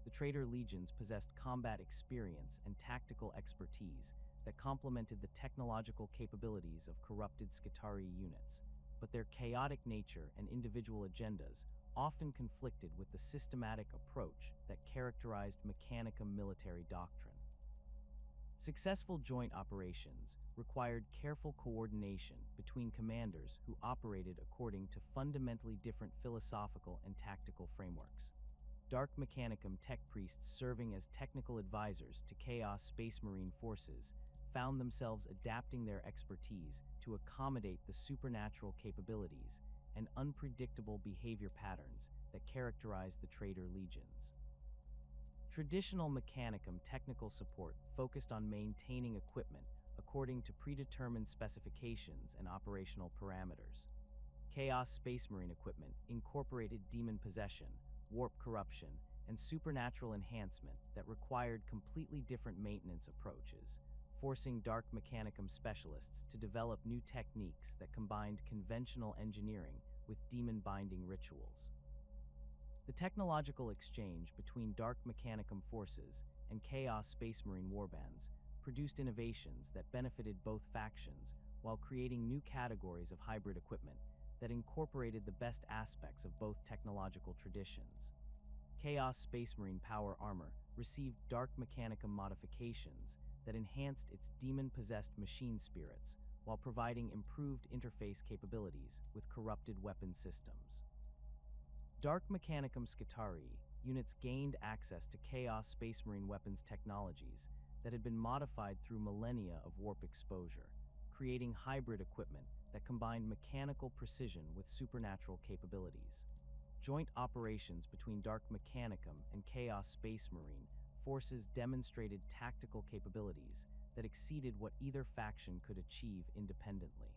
The Traitor Legions possessed combat experience and tactical expertise that complemented the technological capabilities of corrupted Skitarii units, but their chaotic nature and individual agendas often conflicted with the systematic approach that characterized Mechanicum military doctrine. Successful joint operations required careful coordination between commanders who operated according to fundamentally different philosophical and tactical frameworks. Dark Mechanicum tech priests serving as technical advisors to Chaos Space Marine forces found themselves adapting their expertise to accommodate the supernatural capabilities and unpredictable behavior patterns that characterize the Traitor Legions. Traditional Mechanicum technical support focused on maintaining equipment according to predetermined specifications and operational parameters. Chaos Space Marine equipment incorporated demon possession, warp corruption, and supernatural enhancement that required completely different maintenance approaches, forcing Dark Mechanicum specialists to develop new techniques that combined conventional engineering with demon-binding rituals. The technological exchange between Dark Mechanicum forces and Chaos Space Marine warbands produced innovations that benefited both factions while creating new categories of hybrid equipment that incorporated the best aspects of both technological traditions. Chaos Space Marine power armor received Dark Mechanicum modifications that enhanced its demon-possessed machine spirits while providing improved interface capabilities with corrupted weapon systems. Dark Mechanicum Skitarii units gained access to Chaos Space Marine weapons technologies that had been modified through millennia of warp exposure, creating hybrid equipment that combined mechanical precision with supernatural capabilities. Joint operations between Dark Mechanicum and Chaos Space Marine forces demonstrated tactical capabilities that exceeded what either faction could achieve independently.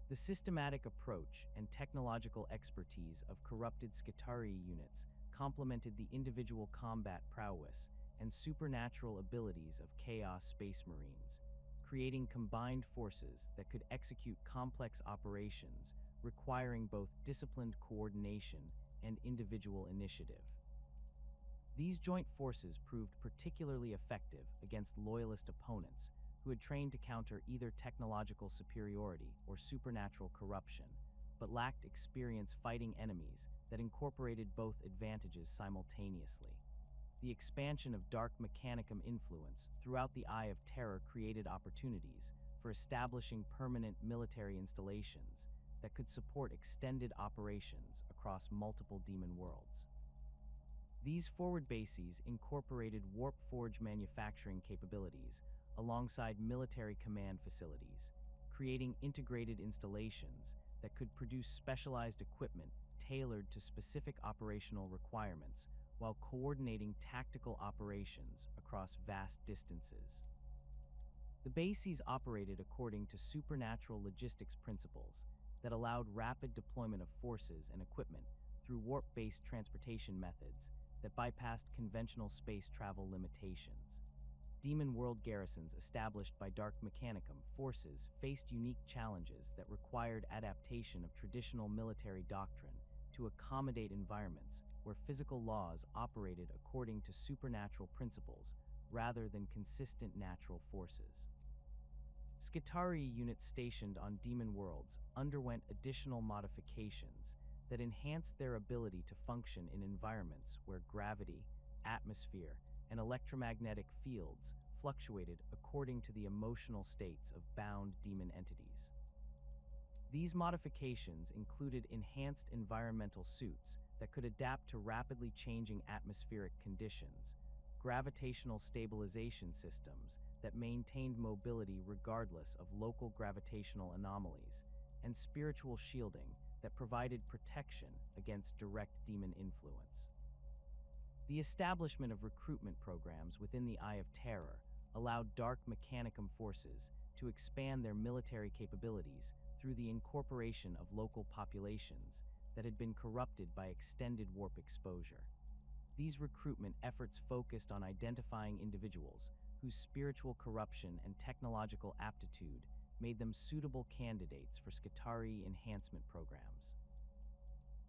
The systematic approach and technological expertise of corrupted Skitarii units complemented the individual combat prowess and supernatural abilities of Chaos Space Marines, creating combined forces that could execute complex operations requiring both disciplined coordination and individual initiative. These joint forces proved particularly effective against loyalist opponents who had trained to counter either technological superiority or supernatural corruption, but lacked experience fighting enemies that incorporated both advantages simultaneously. The expansion of Dark Mechanicum influence throughout the Eye of Terror created opportunities for establishing permanent military installations that could support extended operations across multiple demon worlds. These forward bases incorporated warp forge manufacturing capabilities alongside military command facilities, creating integrated installations that could produce specialized equipment tailored to specific operational requirements while coordinating tactical operations across vast distances. The bases operated according to supernatural logistics principles that allowed rapid deployment of forces and equipment through warp-based transportation methods that bypassed conventional space travel limitations. Demon world garrisons established by Dark Mechanicum forces faced unique challenges that required adaptation of traditional military doctrine to accommodate environments where physical laws operated according to supernatural principles rather than consistent natural forces. Skitarii units stationed on demon worlds underwent additional modifications that enhanced their ability to function in environments where gravity, atmosphere, and electromagnetic fields fluctuated according to the emotional states of bound demon entities. These modifications included enhanced environmental suits that could adapt to rapidly changing atmospheric conditions, gravitational stabilization systems that maintained mobility regardless of local gravitational anomalies, and spiritual shielding that provided protection against direct demon influence. The establishment of recruitment programs within the Eye of Terror allowed Dark Mechanicum forces to expand their military capabilities through the incorporation of local populations that had been corrupted by extended warp exposure. These recruitment efforts focused on identifying individuals whose spiritual corruption and technological aptitude made them suitable candidates for Skitarii enhancement programs.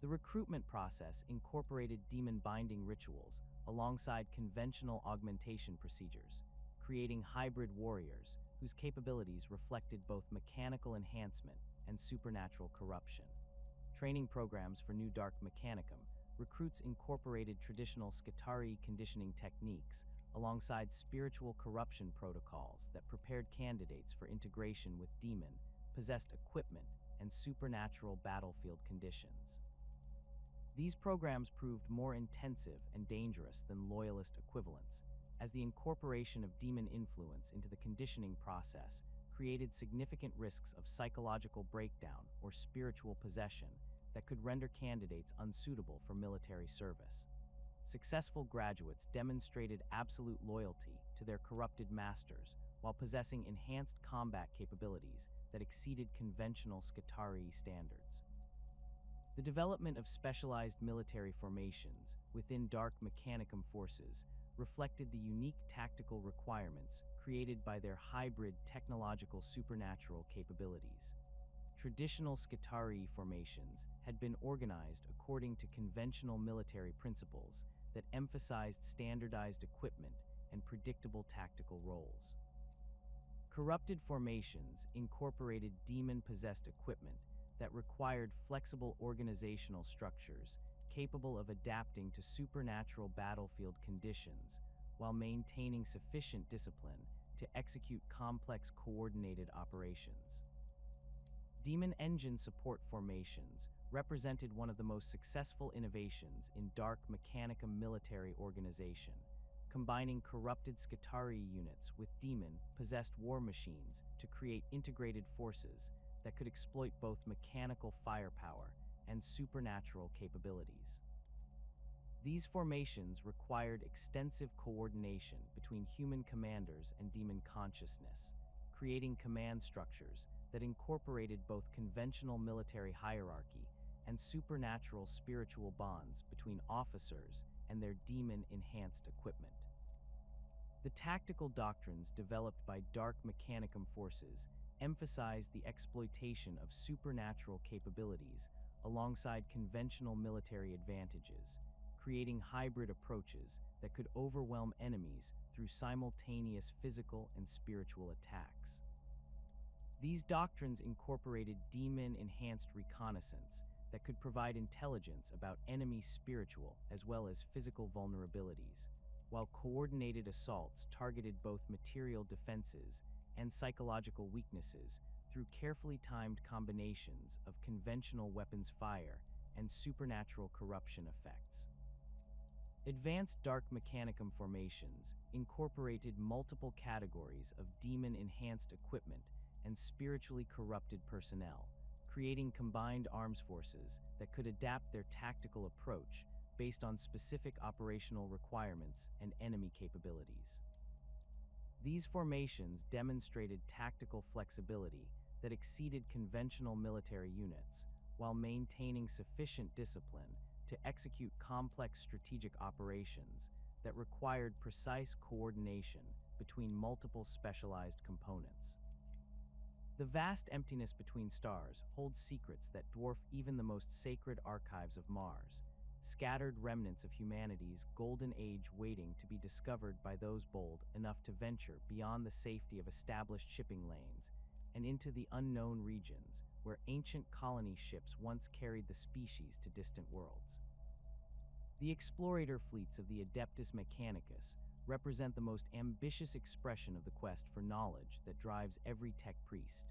The recruitment process incorporated demon binding rituals alongside conventional augmentation procedures, creating hybrid warriors whose capabilities reflected both mechanical enhancement and supernatural corruption. Training programs for new Dark Mechanicum recruits incorporated traditional Skitarii conditioning techniques alongside spiritual corruption protocols that prepared candidates for integration with demon, possessed equipment, and supernatural battlefield conditions. These programs proved more intensive and dangerous than loyalist equivalents, as the incorporation of demon influence into the conditioning process created significant risks of psychological breakdown or spiritual possession that could render candidates unsuitable for military service. Successful graduates demonstrated absolute loyalty to their corrupted masters while possessing enhanced combat capabilities that exceeded conventional Skitarii standards. The development of specialized military formations within Dark Mechanicum forces reflected the unique tactical requirements created by their hybrid technological supernatural capabilities. Traditional Skitarii formations had been organized according to conventional military principles that emphasized standardized equipment and predictable tactical roles. Corrupted formations incorporated demon-possessed equipment that required flexible organizational structures capable of adapting to supernatural battlefield conditions while maintaining sufficient discipline to execute complex coordinated operations. Demon engine support formations represented one of the most successful innovations in Dark Mechanicum military organization, combining corrupted Skitarii units with demon-possessed war machines to create integrated forces that could exploit both mechanical firepower and supernatural capabilities. These formations required extensive coordination between human commanders and demon consciousness, creating command structures that incorporated both conventional military hierarchy and supernatural spiritual bonds between officers and their demon-enhanced equipment. The tactical doctrines developed by Dark Mechanicum forces emphasize the exploitation of supernatural capabilities alongside conventional military advantages, creating hybrid approaches that could overwhelm enemies through simultaneous physical and spiritual attacks. These doctrines incorporated demon-enhanced reconnaissance that could provide intelligence about enemy spiritual as well as physical vulnerabilities, while coordinated assaults targeted both material defenses and psychological weaknesses through carefully timed combinations of conventional weapons fire and supernatural corruption effects. Advanced Dark Mechanicum formations incorporated multiple categories of demon-enhanced equipment and spiritually corrupted personnel, creating combined arms forces that could adapt their tactical approach based on specific operational requirements and enemy capabilities. These formations demonstrated tactical flexibility that exceeded conventional military units, while maintaining sufficient discipline to execute complex strategic operations that required precise coordination between multiple specialized components. The vast emptiness between stars holds secrets that dwarf even the most sacred archives of Mars, scattered remnants of humanity's golden age waiting to be discovered by those bold enough to venture beyond the safety of established shipping lanes and into the unknown regions where ancient colony ships once carried the species to distant worlds. The explorator fleets of the Adeptus Mechanicus represent the most ambitious expression of the quest for knowledge that drives every tech priest.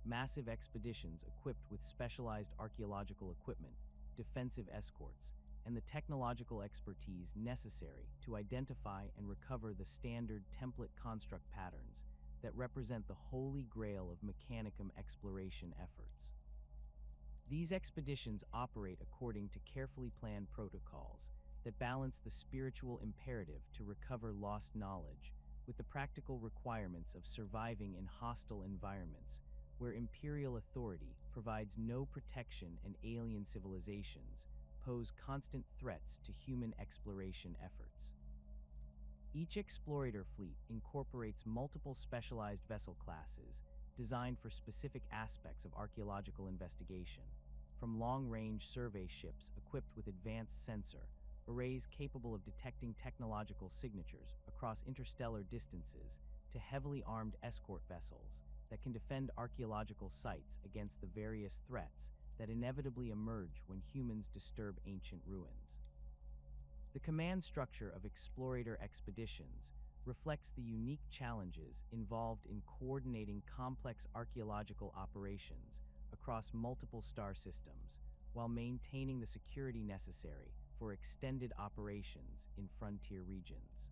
Massive expeditions equipped with specialized archaeological equipment, defensive escorts, and the technological expertise necessary to identify and recover the standard template construct patterns that represent the holy grail of Mechanicum exploration efforts. These expeditions operate according to carefully planned protocols that balance the spiritual imperative to recover lost knowledge with the practical requirements of surviving in hostile environments where imperial authority provides no protection and alien civilizations pose constant threats to human exploration efforts. Each explorator fleet incorporates multiple specialized vessel classes designed for specific aspects of archaeological investigation, from long-range survey ships equipped with advanced sensor arrays capable of detecting technological signatures across interstellar distances to heavily armed escort vessels that can defend archaeological sites against the various threats that inevitably emerge when humans disturb ancient ruins. The command structure of explorator expeditions reflects the unique challenges involved in coordinating complex archaeological operations across multiple star systems while maintaining the security necessary for extended operations in frontier regions.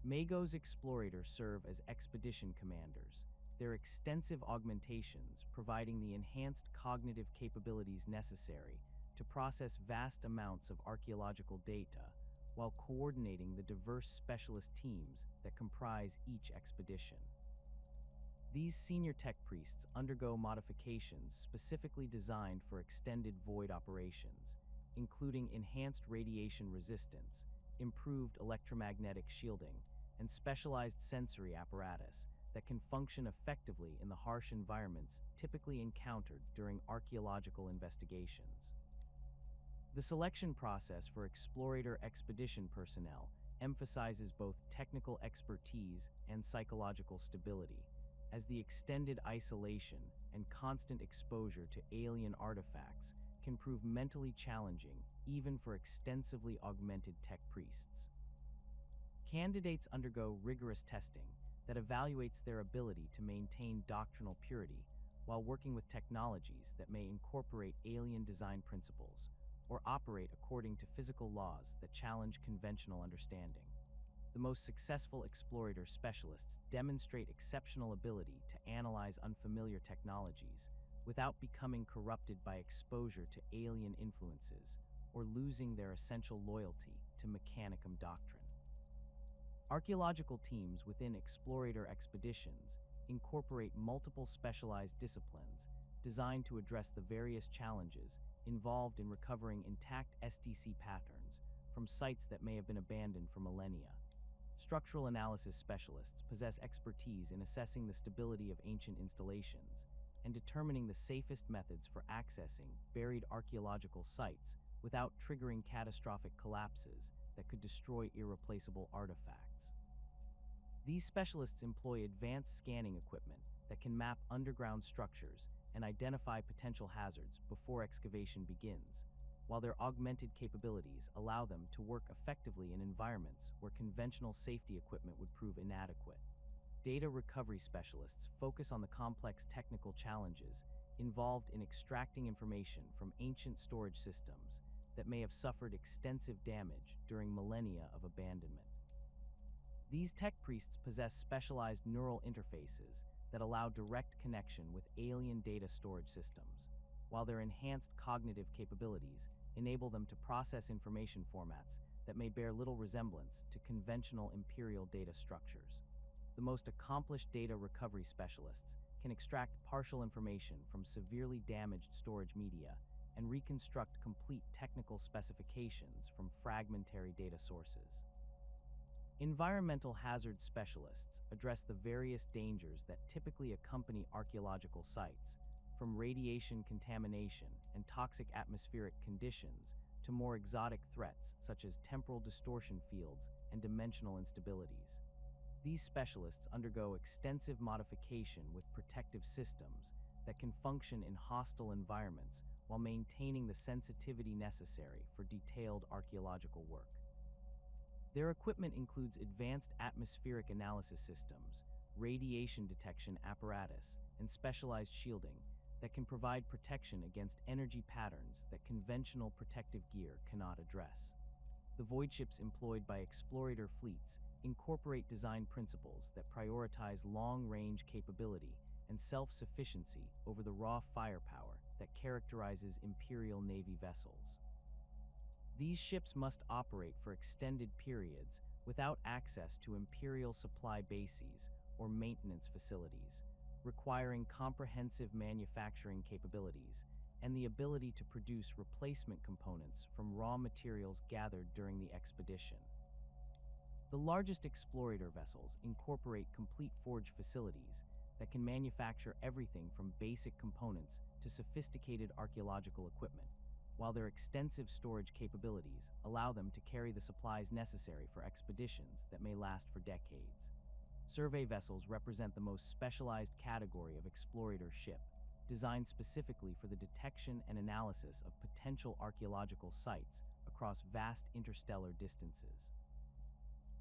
Mago's explorators serve as expedition commanders, their extensive augmentations providing the enhanced cognitive capabilities necessary to process vast amounts of archaeological data while coordinating the diverse specialist teams that comprise each expedition. These senior tech priests undergo modifications specifically designed for extended void operations, including enhanced radiation resistance, improved electromagnetic shielding, and specialized sensory apparatus that can function effectively in the harsh environments typically encountered during archaeological investigations. The selection process for explorator expedition personnel emphasizes both technical expertise and psychological stability, as the extended isolation and constant exposure to alien artifacts can prove mentally challenging even for extensively augmented tech priests. Candidates undergo rigorous testing that evaluates their ability to maintain doctrinal purity while working with technologies that may incorporate alien design principles or operate according to physical laws that challenge conventional understanding. The most successful explorator specialists demonstrate exceptional ability to analyze unfamiliar technologies without becoming corrupted by exposure to alien influences or losing their essential loyalty to Mechanicum doctrine. Archaeological teams within explorator expeditions incorporate multiple specialized disciplines designed to address the various challenges involved in recovering intact STC patterns from sites that may have been abandoned for millennia. Structural analysis specialists possess expertise in assessing the stability of ancient installations and determining the safest methods for accessing buried archaeological sites without triggering catastrophic collapses that could destroy irreplaceable artifacts. These specialists employ advanced scanning equipment that can map underground structures and identify potential hazards before excavation begins, while their augmented capabilities allow them to work effectively in environments where conventional safety equipment would prove inadequate. Data recovery specialists focus on the complex technical challenges involved in extracting information from ancient storage systems that may have suffered extensive damage during millennia of abandonment. These tech priests possess specialized neural interfaces that allow direct connection with alien data storage systems, while their enhanced cognitive capabilities enable them to process information formats that may bear little resemblance to conventional Imperial data structures. The most accomplished data recovery specialists can extract partial information from severely damaged storage media and reconstruct complete technical specifications from fragmentary data sources. Environmental hazard specialists address the various dangers that typically accompany archaeological sites, from radiation contamination and toxic atmospheric conditions to more exotic threats such as temporal distortion fields and dimensional instabilities. These specialists undergo extensive modification with protective systems that can function in hostile environments while maintaining the sensitivity necessary for detailed archaeological work. Their equipment includes advanced atmospheric analysis systems, radiation detection apparatus, and specialized shielding that can provide protection against energy patterns that conventional protective gear cannot address. The void ships employed by explorator fleets incorporate design principles that prioritize long-range capability and self-sufficiency over the raw firepower that characterizes Imperial Navy vessels. These ships must operate for extended periods without access to Imperial supply bases or maintenance facilities, requiring comprehensive manufacturing capabilities and the ability to produce replacement components from raw materials gathered during the expedition. The largest explorator vessels incorporate complete forge facilities that can manufacture everything from basic components to sophisticated archaeological equipment, while their extensive storage capabilities allow them to carry the supplies necessary for expeditions that may last for decades. Survey vessels represent the most specialized category of explorator ship, designed specifically for the detection and analysis of potential archaeological sites across vast interstellar distances.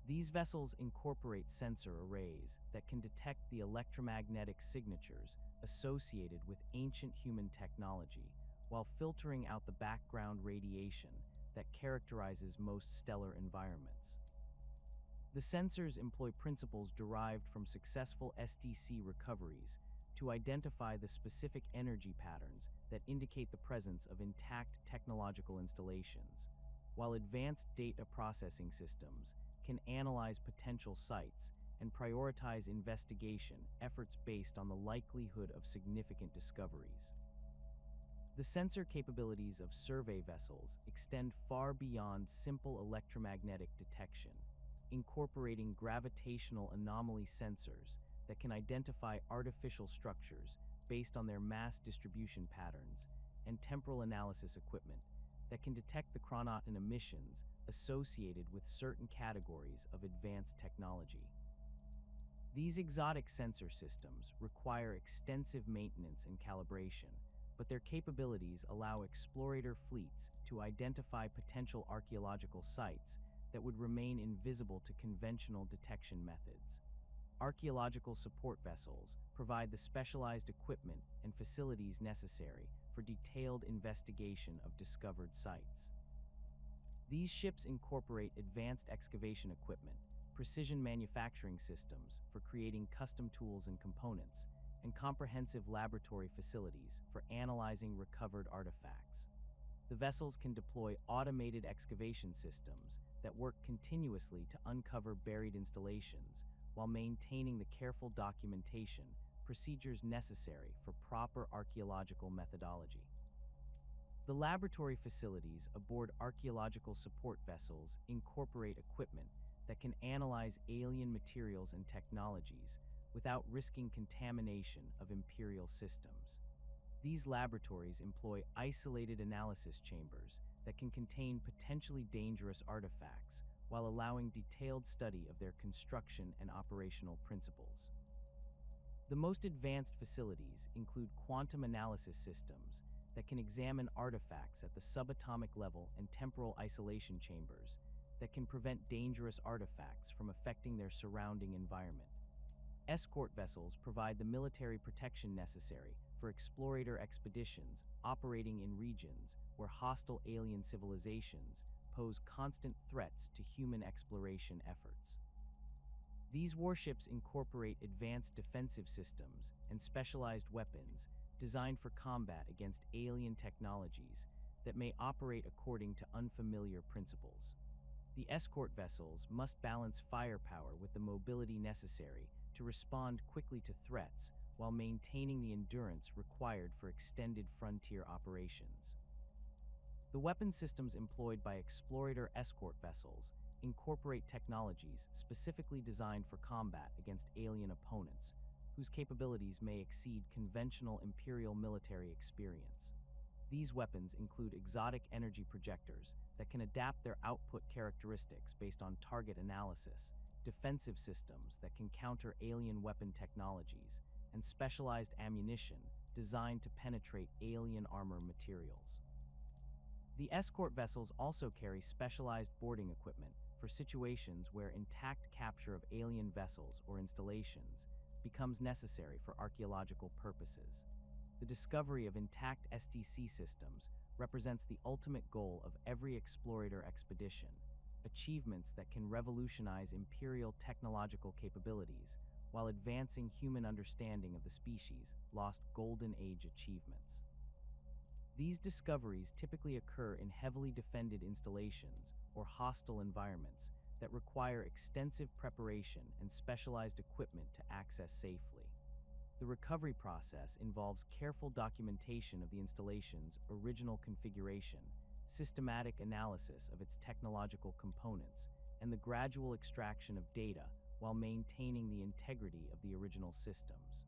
These vessels incorporate sensor arrays that can detect the electromagnetic signatures associated with ancient human technology, while filtering out the background radiation that characterizes most stellar environments. The sensors employ principles derived from successful STC recoveries to identify the specific energy patterns that indicate the presence of intact technological installations, while advanced data processing systems can analyze potential sites and prioritize investigation efforts based on the likelihood of significant discoveries. The sensor capabilities of survey vessels extend far beyond simple electromagnetic detection, incorporating gravitational anomaly sensors that can identify artificial structures based on their mass distribution patterns, and temporal analysis equipment that can detect the chronoton emissions associated with certain categories of advanced technology. These exotic sensor systems require extensive maintenance and calibration, but their capabilities allow explorator fleets to identify potential archaeological sites that would remain invisible to conventional detection methods. Archaeological support vessels provide the specialized equipment and facilities necessary for detailed investigation of discovered sites. These ships incorporate advanced excavation equipment, precision manufacturing systems for creating custom tools and components, and comprehensive laboratory facilities for analyzing recovered artifacts. The vessels can deploy automated excavation systems that work continuously to uncover buried installations while maintaining the careful documentation procedures necessary for proper archaeological methodology. The laboratory facilities aboard archaeological support vessels incorporate equipment that can analyze alien materials and technologies without risking contamination of Imperial systems. These laboratories employ isolated analysis chambers that can contain potentially dangerous artifacts while allowing detailed study of their construction and operational principles. The most advanced facilities include quantum analysis systems that can examine artifacts at the subatomic level and temporal isolation chambers that can prevent dangerous artifacts from affecting their surrounding environment. Escort vessels provide the military protection necessary for explorator expeditions operating in regions where hostile alien civilizations pose constant threats to human exploration efforts. These warships incorporate advanced defensive systems and specialized weapons designed for combat against alien technologies that may operate according to unfamiliar principles. The escort vessels must balance firepower with the mobility necessary to respond quickly to threats while maintaining the endurance required for extended frontier operations. The weapon systems employed by explorator escort vessels incorporate technologies specifically designed for combat against alien opponents, whose capabilities may exceed conventional Imperial military experience. These weapons include exotic energy projectors that can adapt their output characteristics based on target analysis, defensive systems that can counter alien weapon technologies, and specialized ammunition designed to penetrate alien armor materials. The escort vessels also carry specialized boarding equipment for situations where intact capture of alien vessels or installations becomes necessary for archaeological purposes. The discovery of intact SDC systems represents the ultimate goal of every explorator expedition, achievements that can revolutionize Imperial technological capabilities while advancing human understanding of the species' lost Golden Age achievements. These discoveries typically occur in heavily defended installations or hostile environments that require extensive preparation and specialized equipment to access safely. The recovery process involves careful documentation of the installation's original configuration, systematic analysis of its technological components, and the gradual extraction of data while maintaining the integrity of the original systems.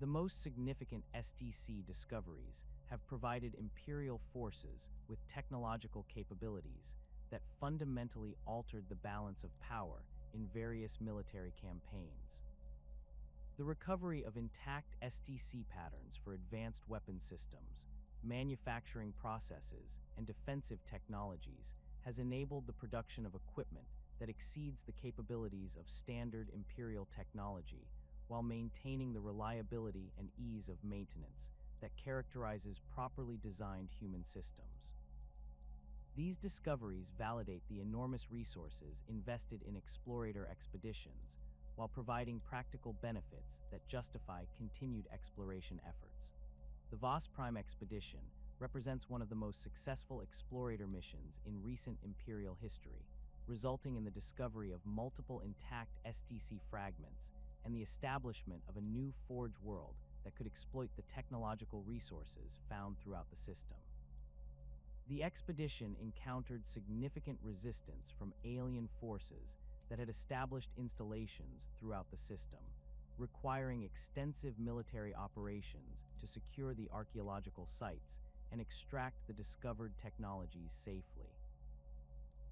The most significant SDC discoveries have provided Imperial forces with technological capabilities that fundamentally altered the balance of power in various military campaigns. The recovery of intact SDC patterns for advanced weapon systems, manufacturing processes, and defensive technologies has enabled the production of equipment that exceeds the capabilities of standard Imperial technology while maintaining the reliability and ease of maintenance that characterizes properly designed human systems. These discoveries validate the enormous resources invested in explorator expeditions while providing practical benefits that justify continued exploration efforts. The Vos Prime expedition represents one of the most successful explorator missions in recent Imperial history, resulting in the discovery of multiple intact SDC fragments and the establishment of a new Forge world that could exploit the technological resources found throughout the system. The expedition encountered significant resistance from alien forces that had established installations throughout the system, requiring extensive military operations to secure the archaeological sites and extract the discovered technologies safely.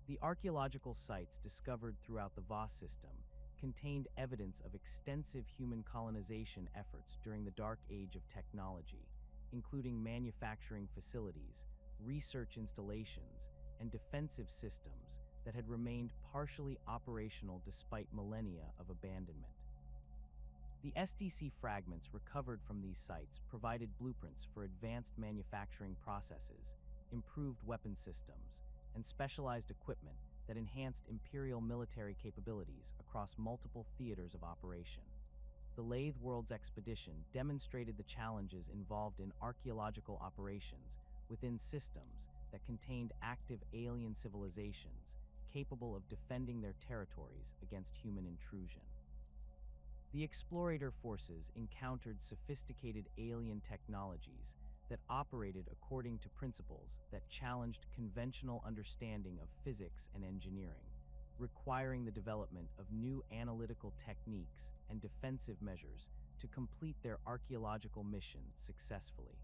The archaeological sites discovered throughout the Vos system contained evidence of extensive human colonization efforts during the Dark Age of technology, including manufacturing facilities, research installations, and defensive systems that had remained partially operational despite millennia of abandonment. The SDC fragments recovered from these sites provided blueprints for advanced manufacturing processes, improved weapon systems, and specialized equipment that enhanced Imperial military capabilities across multiple theaters of operation. The Lathe Worlds expedition demonstrated the challenges involved in archaeological operations within systems that contained active alien civilizations capable of defending their territories against human intrusion. The explorator forces encountered sophisticated alien technologies that operated according to principles that challenged conventional understanding of physics and engineering, requiring the development of new analytical techniques and defensive measures to complete their archaeological mission successfully.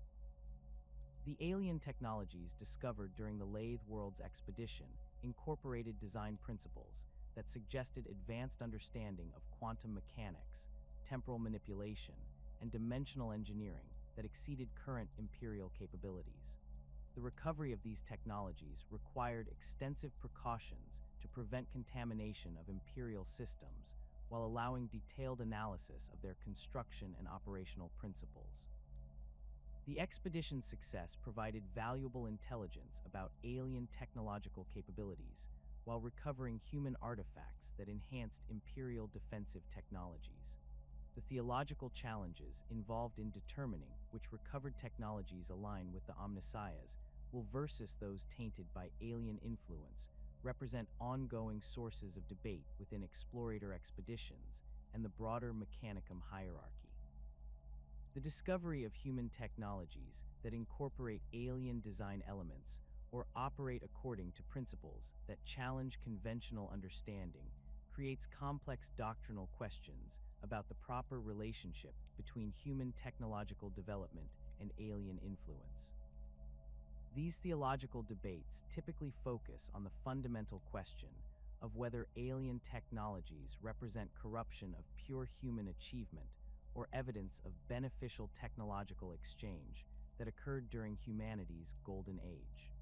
The alien technologies discovered during the Lathe Worlds expedition incorporated design principles that suggested advanced understanding of quantum mechanics, temporal manipulation, and dimensional engineering that exceeded current Imperial capabilities. The recovery of these technologies required extensive precautions to prevent contamination of Imperial systems while allowing detailed analysis of their construction and operational principles. The expedition's success provided valuable intelligence about alien technological capabilities while recovering human artifacts that enhanced Imperial defensive technologies. The theological challenges involved in determining which recovered technologies align with the Omnissiahs will versus those tainted by alien influence represent ongoing sources of debate within explorator expeditions and the broader Mechanicum hierarchy. The discovery of human technologies that incorporate alien design elements or operate according to principles that challenge conventional understanding creates complex doctrinal questions about the proper relationship between human technological development and alien influence. These theological debates typically focus on the fundamental question of whether alien technologies represent corruption of pure human achievement or evidence of beneficial technological exchange that occurred during humanity's golden age.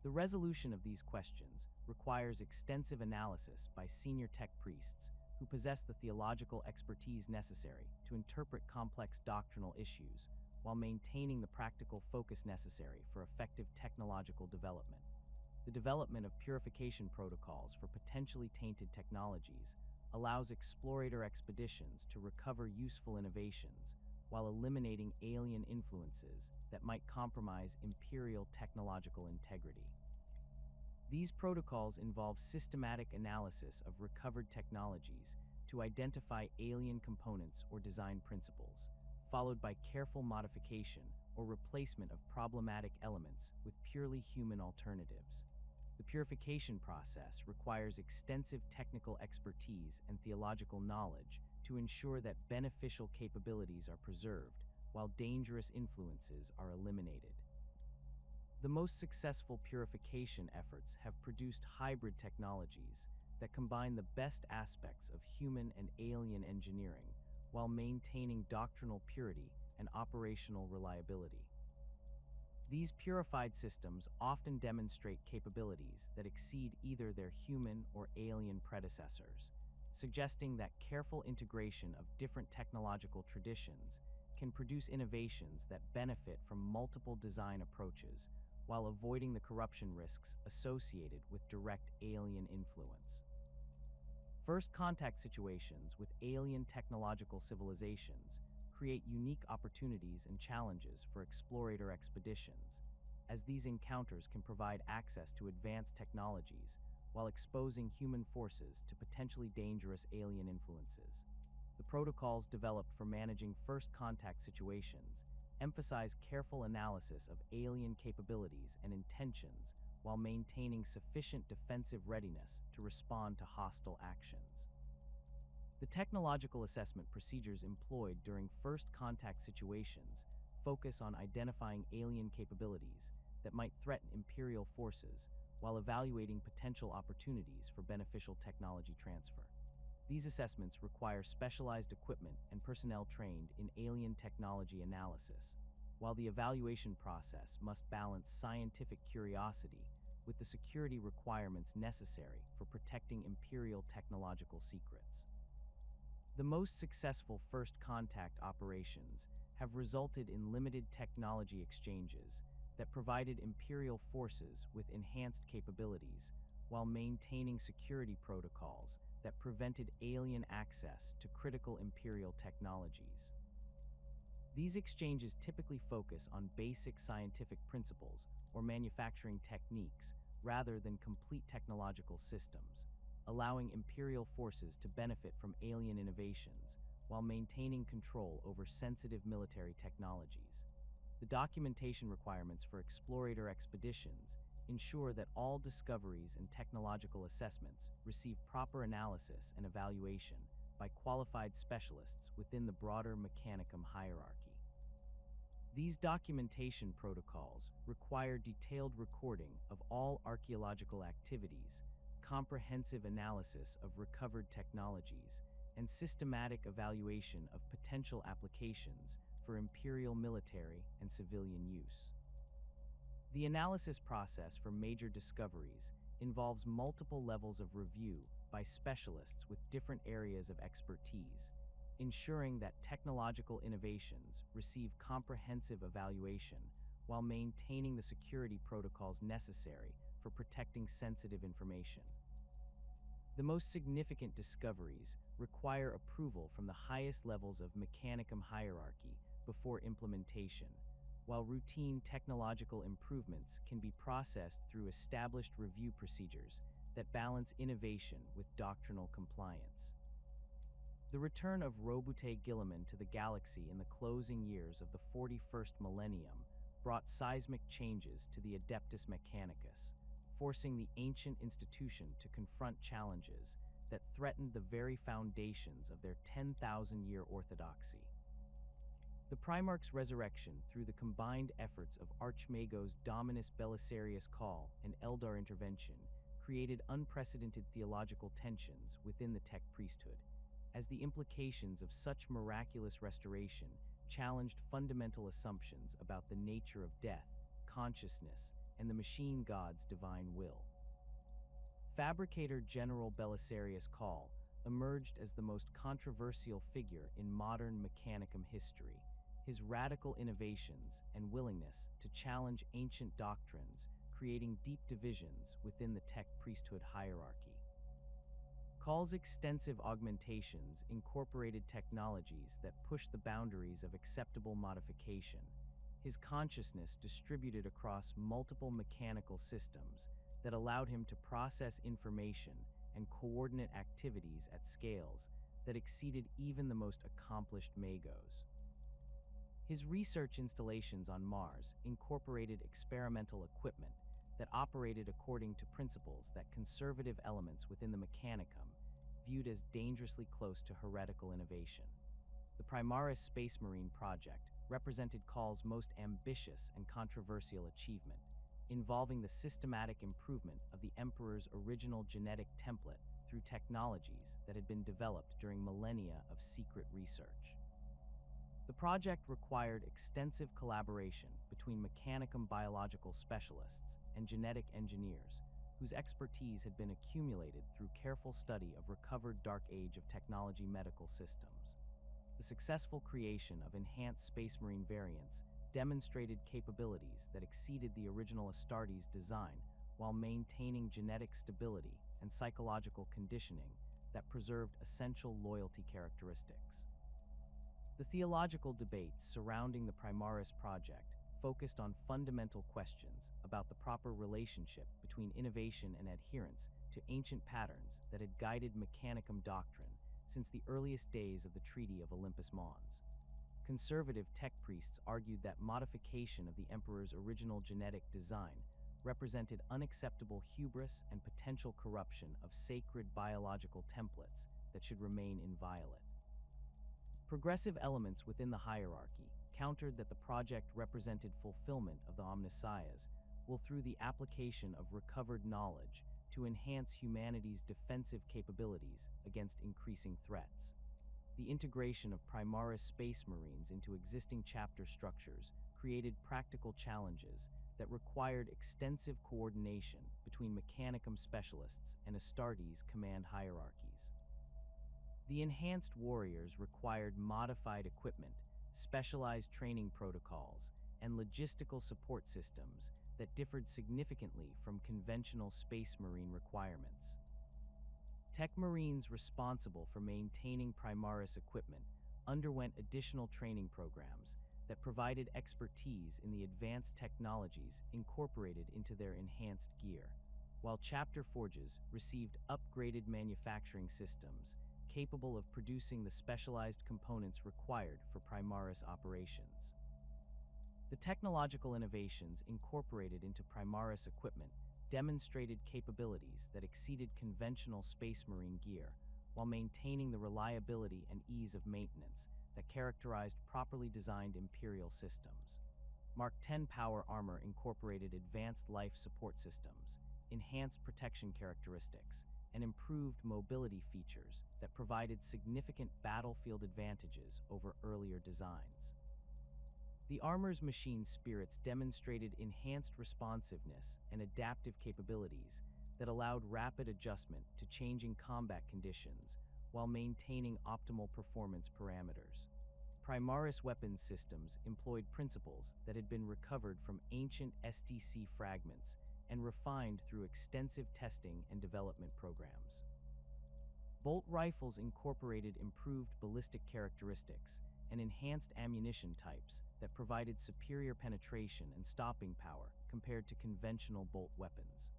The resolution of these questions requires extensive analysis by senior tech priests who possess the theological expertise necessary to interpret complex doctrinal issues while maintaining the practical focus necessary for effective technological development. The development of purification protocols for potentially tainted technologies allows explorator expeditions to recover useful innovations while eliminating alien influences that might compromise Imperial technological integrity. These protocols involve systematic analysis of recovered technologies to identify alien components or design principles, followed by careful modification or replacement of problematic elements with purely human alternatives. The purification process requires extensive technical expertise and theological knowledge to ensure that beneficial capabilities are preserved while dangerous influences are eliminated. The most successful purification efforts have produced hybrid technologies that combine the best aspects of human and alien engineering while maintaining doctrinal purity and operational reliability. These purified systems often demonstrate capabilities that exceed either their human or alien predecessors, suggesting that careful integration of different technological traditions can produce innovations that benefit from multiple design approaches while avoiding the corruption risks associated with direct alien influence. First contact situations with alien technological civilizations create unique opportunities and challenges for explorator expeditions, as these encounters can provide access to advanced technologies while exposing human forces to potentially dangerous alien influences. The protocols developed for managing first contact situations emphasize careful analysis of alien capabilities and intentions while maintaining sufficient defensive readiness to respond to hostile actions. The technological assessment procedures employed during first contact situations focus on identifying alien capabilities that might threaten Imperial forces while evaluating potential opportunities for beneficial technology transfer. These assessments require specialized equipment and personnel trained in alien technology analysis, while the evaluation process must balance scientific curiosity with the security requirements necessary for protecting Imperial technological secrets. The most successful first contact operations have resulted in limited technology exchanges that provided Imperial forces with enhanced capabilities while maintaining security protocols that prevented alien access to critical Imperial technologies. These exchanges typically focus on basic scientific principles or manufacturing techniques rather than complete technological systems, allowing Imperial forces to benefit from alien innovations while maintaining control over sensitive military technologies. The documentation requirements for explorator expeditions ensure that all discoveries and technological assessments receive proper analysis and evaluation by qualified specialists within the broader Mechanicum hierarchy. These documentation protocols require detailed recording of all archaeological activities, comprehensive analysis of recovered technologies, and systematic evaluation of potential applications for Imperial military and civilian use. The analysis process for major discoveries involves multiple levels of review by specialists with different areas of expertise, ensuring that technological innovations receive comprehensive evaluation while maintaining the security protocols necessary for protecting sensitive information. The most significant discoveries require approval from the highest levels of Mechanicum hierarchy before implementation, while routine technological improvements can be processed through established review procedures that balance innovation with doctrinal compliance. The return of Robute Guilliman to the galaxy in the closing years of the 41st millennium brought seismic changes to the Adeptus Mechanicus, forcing the ancient institution to confront challenges that threatened the very foundations of their 10,000-year orthodoxy. The Primarch's resurrection through the combined efforts of Archmagos Dominus Belisarius Call and Eldar intervention created unprecedented theological tensions within the tech priesthood, as the implications of such miraculous restoration challenged fundamental assumptions about the nature of death, consciousness, and the machine god's divine will. Fabricator General Belisarius Call emerged as the most controversial figure in modern Mechanicum history. His radical innovations and willingness to challenge ancient doctrines, creating deep divisions within the tech priesthood hierarchy. Call's extensive augmentations incorporated technologies that pushed the boundaries of acceptable modification. His consciousness distributed across multiple mechanical systems that allowed him to process information and coordinate activities at scales that exceeded even the most accomplished Magos. His research installations on Mars incorporated experimental equipment that operated according to principles that conservative elements within the Mechanicum viewed as dangerously close to heretical innovation. The Primaris Space Marine project represented Call's most ambitious and controversial achievement, involving the systematic improvement of the Emperor's original genetic template through technologies that had been developed during millennia of secret research. The project required extensive collaboration between Mechanicum biological specialists and genetic engineers, whose expertise had been accumulated through careful study of recovered Dark Age of technology medical systems. The successful creation of enhanced Space Marine variants demonstrated capabilities that exceeded the original Astartes design while maintaining genetic stability and psychological conditioning that preserved essential loyalty characteristics. The theological debates surrounding the Primaris project focused on fundamental questions about the proper relationship between innovation and adherence to ancient patterns that had guided Mechanicum doctrine since the earliest days of the Treaty of Olympus Mons. Conservative tech priests argued that modification of the Emperor's original genetic design represented unacceptable hubris and potential corruption of sacred biological templates that should remain inviolate. Progressive elements within the hierarchy countered that the project represented fulfillment of the Omnissiahs, while through the application of recovered knowledge to enhance humanity's defensive capabilities against increasing threats. The integration of Primaris Space Marines into existing chapter structures created practical challenges that required extensive coordination between Mechanicum specialists and Astartes command hierarchies. The enhanced warriors required modified equipment, specialized training protocols, and logistical support systems that differed significantly from conventional Space Marine requirements. Tech Marines responsible for maintaining Primaris equipment underwent additional training programs that provided expertise in the advanced technologies incorporated into their enhanced gear, while chapter forges received upgraded manufacturing systems capable of producing the specialized components required for Primaris operations. The technological innovations incorporated into Primaris equipment demonstrated capabilities that exceeded conventional space marine gear, while maintaining the reliability and ease of maintenance that characterized properly designed Imperial systems. Mark X power armor incorporated advanced life support systems, enhanced protection characteristics, and improved mobility features that provided significant battlefield advantages over earlier designs. The armor's machine spirits demonstrated enhanced responsiveness and adaptive capabilities that allowed rapid adjustment to changing combat conditions while maintaining optimal performance parameters. Primaris weapons systems employed principles that had been recovered from ancient STC fragments and refined through extensive testing and development programs. Bolt rifles incorporated improved ballistic characteristics and enhanced ammunition types that provided superior penetration and stopping power compared to conventional bolt weapons.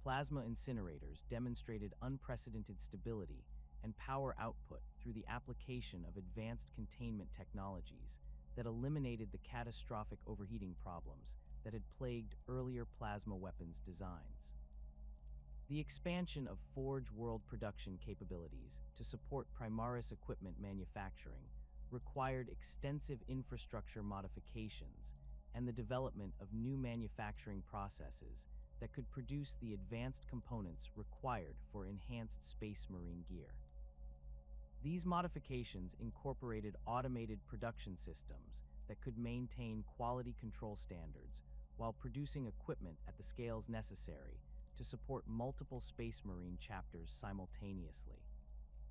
Plasma incinerators demonstrated unprecedented stability and power output through the application of advanced containment technologies that eliminated the catastrophic overheating problems that had plagued earlier plasma weapons designs. The expansion of Forge World production capabilities to support Primaris equipment manufacturing required extensive infrastructure modifications and the development of new manufacturing processes that could produce the advanced components required for enhanced space marine gear. These modifications incorporated automated production systems that could maintain quality control standards while producing equipment at the scales necessary to support multiple space marine chapters simultaneously.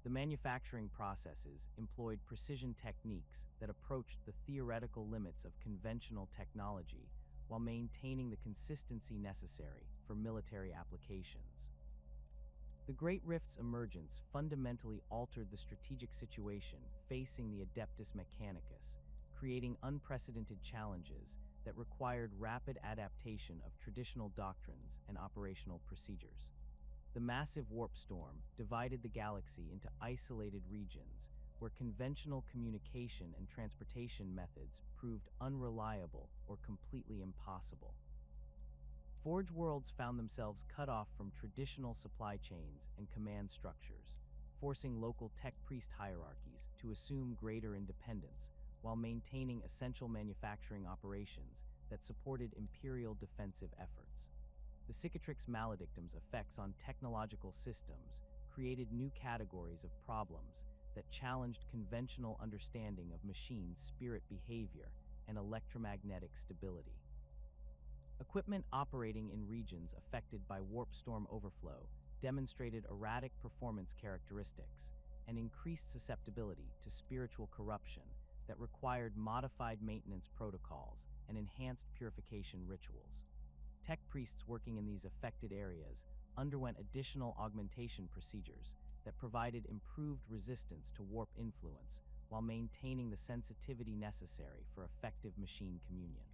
The manufacturing processes employed precision techniques that approached the theoretical limits of conventional technology while maintaining the consistency necessary for military applications. The Great Rift's emergence fundamentally altered the strategic situation facing the Adeptus Mechanicus, creating unprecedented challenges that required rapid adaptation of traditional doctrines and operational procedures. The massive warp storm divided the galaxy into isolated regions where conventional communication and transportation methods proved unreliable or completely impossible. Forge worlds found themselves cut off from traditional supply chains and command structures, forcing local tech priest hierarchies to assume greater independence while maintaining essential manufacturing operations that supported Imperial defensive efforts. The Cicatrix Maledictum's effects on technological systems created new categories of problems that challenged conventional understanding of machine spirit behavior and electromagnetic stability. Equipment operating in regions affected by warp storm overflow demonstrated erratic performance characteristics and increased susceptibility to spiritual corruption that required modified maintenance protocols and enhanced purification rituals. Tech priests working in these affected areas underwent additional augmentation procedures that provided improved resistance to warp influence while maintaining the sensitivity necessary for effective machine communion.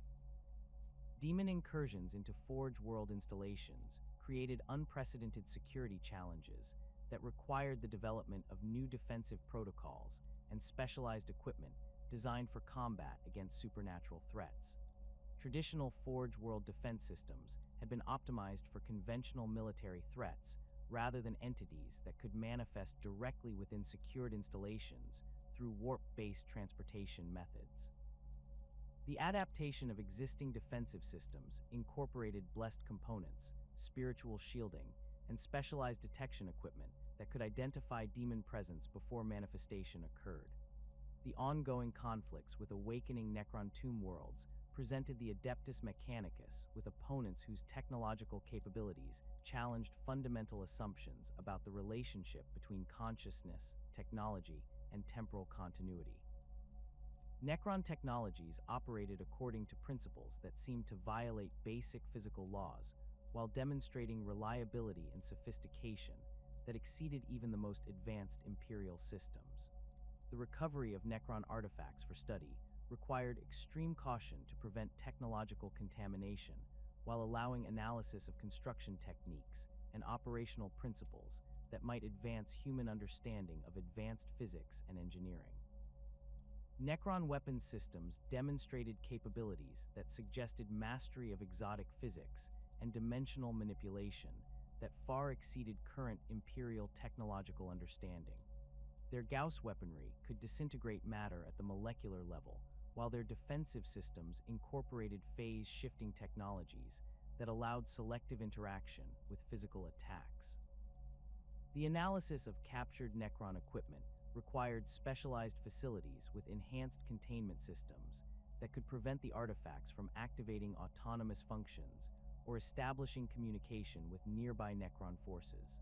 Demon incursions into Forge World installations created unprecedented security challenges that required the development of new defensive protocols and specialized equipment designed for combat against supernatural threats. Traditional Forge World defense systems had been optimized for conventional military threats rather than entities that could manifest directly within secured installations through warp-based transportation methods. The adaptation of existing defensive systems incorporated blessed components, spiritual shielding, and specialized detection equipment that could identify demon presence before manifestation occurred. The ongoing conflicts with awakening Necron tomb worlds presented the Adeptus Mechanicus with opponents whose technological capabilities challenged fundamental assumptions about the relationship between consciousness, technology, and temporal continuity. Necron technologies operated according to principles that seemed to violate basic physical laws while demonstrating reliability and sophistication that exceeded even the most advanced Imperial systems. The recovery of Necron artifacts for study required extreme caution to prevent technological contamination while allowing analysis of construction techniques and operational principles that might advance human understanding of advanced physics and engineering. Necron weapons systems demonstrated capabilities that suggested mastery of exotic physics and dimensional manipulation that far exceeded current Imperial technological understanding. Their Gauss weaponry could disintegrate matter at the molecular level, while their defensive systems incorporated phase-shifting technologies that allowed selective interaction with physical attacks. The analysis of captured Necron equipment required specialized facilities with enhanced containment systems that could prevent the artifacts from activating autonomous functions or establishing communication with nearby Necron forces.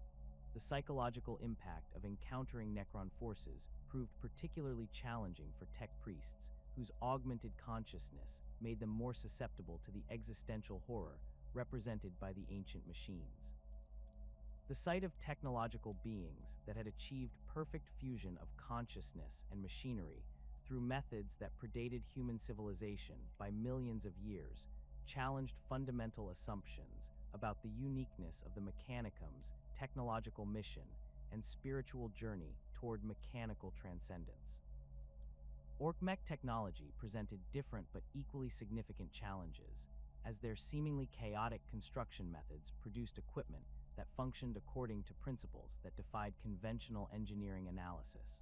The psychological impact of encountering Necron forces proved particularly challenging for tech priests, whose augmented consciousness made them more susceptible to the existential horror represented by the ancient machines. The sight of technological beings that had achieved perfect fusion of consciousness and machinery through methods that predated human civilization by millions of years challenged fundamental assumptions about the uniqueness of the Mechanicum's technological mission and spiritual journey toward mechanical transcendence. Orc-mech technology presented different but equally significant challenges, as their seemingly chaotic construction methods produced equipment that functioned according to principles that defied conventional engineering analysis.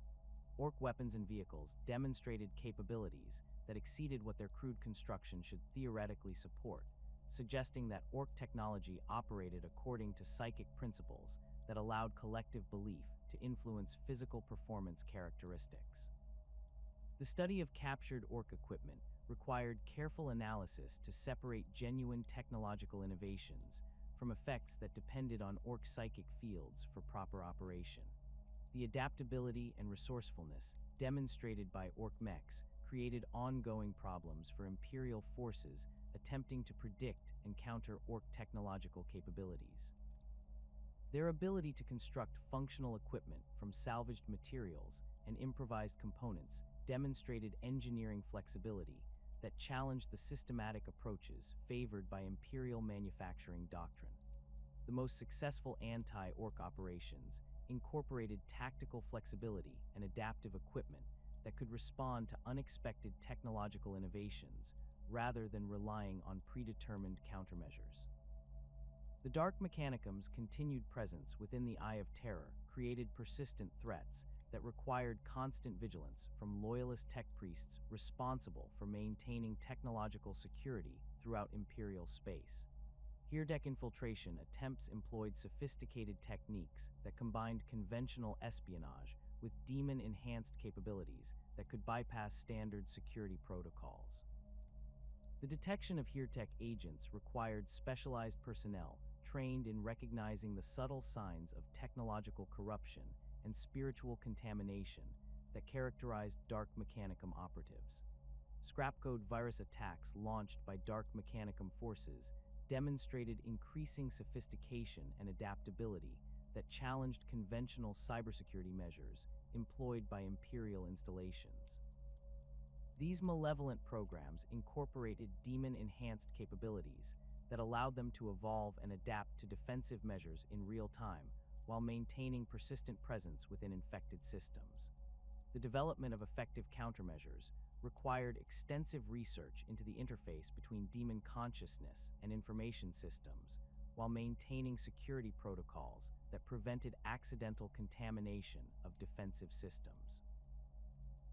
Orc weapons and vehicles demonstrated capabilities that exceeded what their crude construction should theoretically support, suggesting that Orc technology operated according to psychic principles that allowed collective belief to influence physical performance characteristics. The study of captured Orc equipment required careful analysis to separate genuine technological innovations from effects that depended on Orc psychic fields for proper operation. The adaptability and resourcefulness demonstrated by Orc mechs created ongoing problems for Imperial forces attempting to predict and counter Orc technological capabilities. Their ability to construct functional equipment from salvaged materials and improvised components demonstrated engineering flexibility that challenged the systematic approaches favored by Imperial manufacturing doctrine. The most successful anti-Orc operations incorporated tactical flexibility and adaptive equipment that could respond to unexpected technological innovations rather than relying on predetermined countermeasures. The Dark Mechanicum's continued presence within the Eye of Terror created persistent threats that required constant vigilance from loyalist tech priests responsible for maintaining technological security throughout Imperial space. Here-deck infiltration attempts employed sophisticated techniques that combined conventional espionage with demon-enhanced capabilities that could bypass standard security protocols. The detection of here-tech agents required specialized personnel trained in recognizing the subtle signs of technological corruption and spiritual contamination that characterized Dark Mechanicum operatives. Scrapcode virus attacks launched by Dark Mechanicum forces demonstrated increasing sophistication and adaptability that challenged conventional cybersecurity measures employed by Imperial installations. These malevolent programs incorporated demon-enhanced capabilities that allowed them to evolve and adapt to defensive measures in real time while maintaining persistent presence within infected systems. The development of effective countermeasures required extensive research into the interface between demon consciousness and information systems, while maintaining security protocols that prevented accidental contamination of defensive systems.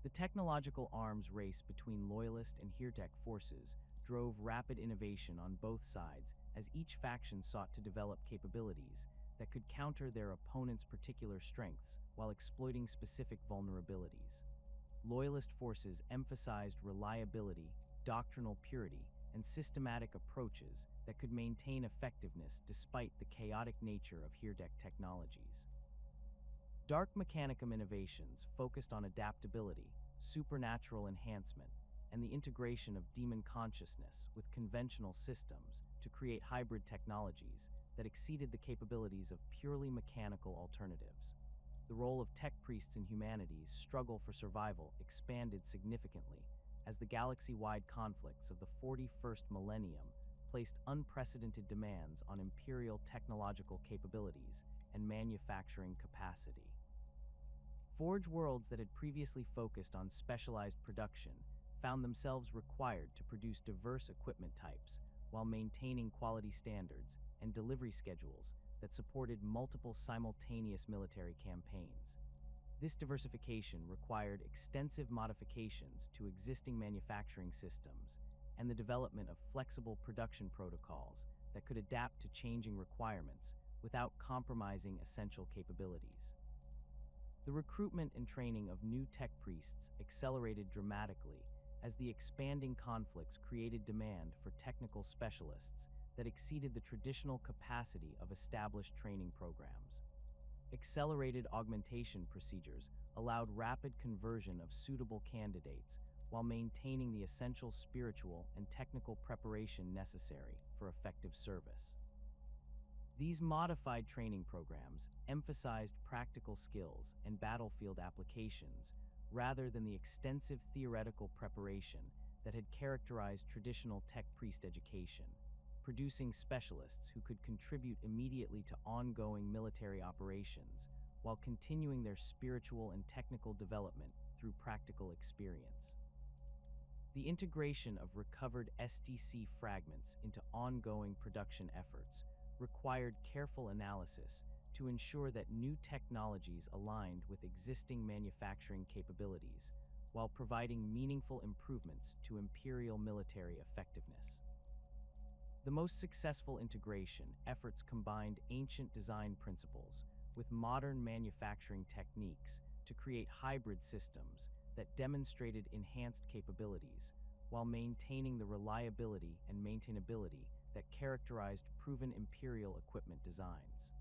The technological arms race between Loyalist and here-tech forces drove rapid innovation on both sides as each faction sought to develop capabilities that could counter their opponent's particular strengths while exploiting specific vulnerabilities. Loyalist forces emphasized reliability, doctrinal purity, and systematic approaches that could maintain effectiveness despite the chaotic nature of here-tech technologies. Dark Mechanicum innovations focused on adaptability, supernatural enhancement, and the integration of demon consciousness with conventional systems to create hybrid technologies that exceeded the capabilities of purely mechanical alternatives. The role of tech priests in humanity's struggle for survival expanded significantly as the galaxy-wide conflicts of the 41st millennium placed unprecedented demands on Imperial technological capabilities and manufacturing capacity. Forge worlds that had previously focused on specialized production found themselves required to produce diverse equipment types while maintaining quality standards and delivery schedules that supported multiple simultaneous military campaigns. This diversification required extensive modifications to existing manufacturing systems and the development of flexible production protocols that could adapt to changing requirements without compromising essential capabilities. The recruitment and training of new tech priests accelerated dramatically as the expanding conflicts created demand for technical specialists that exceeded the traditional capacity of established training programs. Accelerated augmentation procedures allowed rapid conversion of suitable candidates while maintaining the essential spiritual and technical preparation necessary for effective service. These modified training programs emphasized practical skills and battlefield applications rather than the extensive theoretical preparation that had characterized traditional tech priest education, producing specialists who could contribute immediately to ongoing military operations while continuing their spiritual and technical development through practical experience. The integration of recovered STC fragments into ongoing production efforts required careful analysis to ensure that new technologies aligned with existing manufacturing capabilities while providing meaningful improvements to Imperial military effectiveness. The most successful integration efforts combined ancient design principles with modern manufacturing techniques to create hybrid systems that demonstrated enhanced capabilities while maintaining the reliability and maintainability that characterized proven Imperial equipment designs.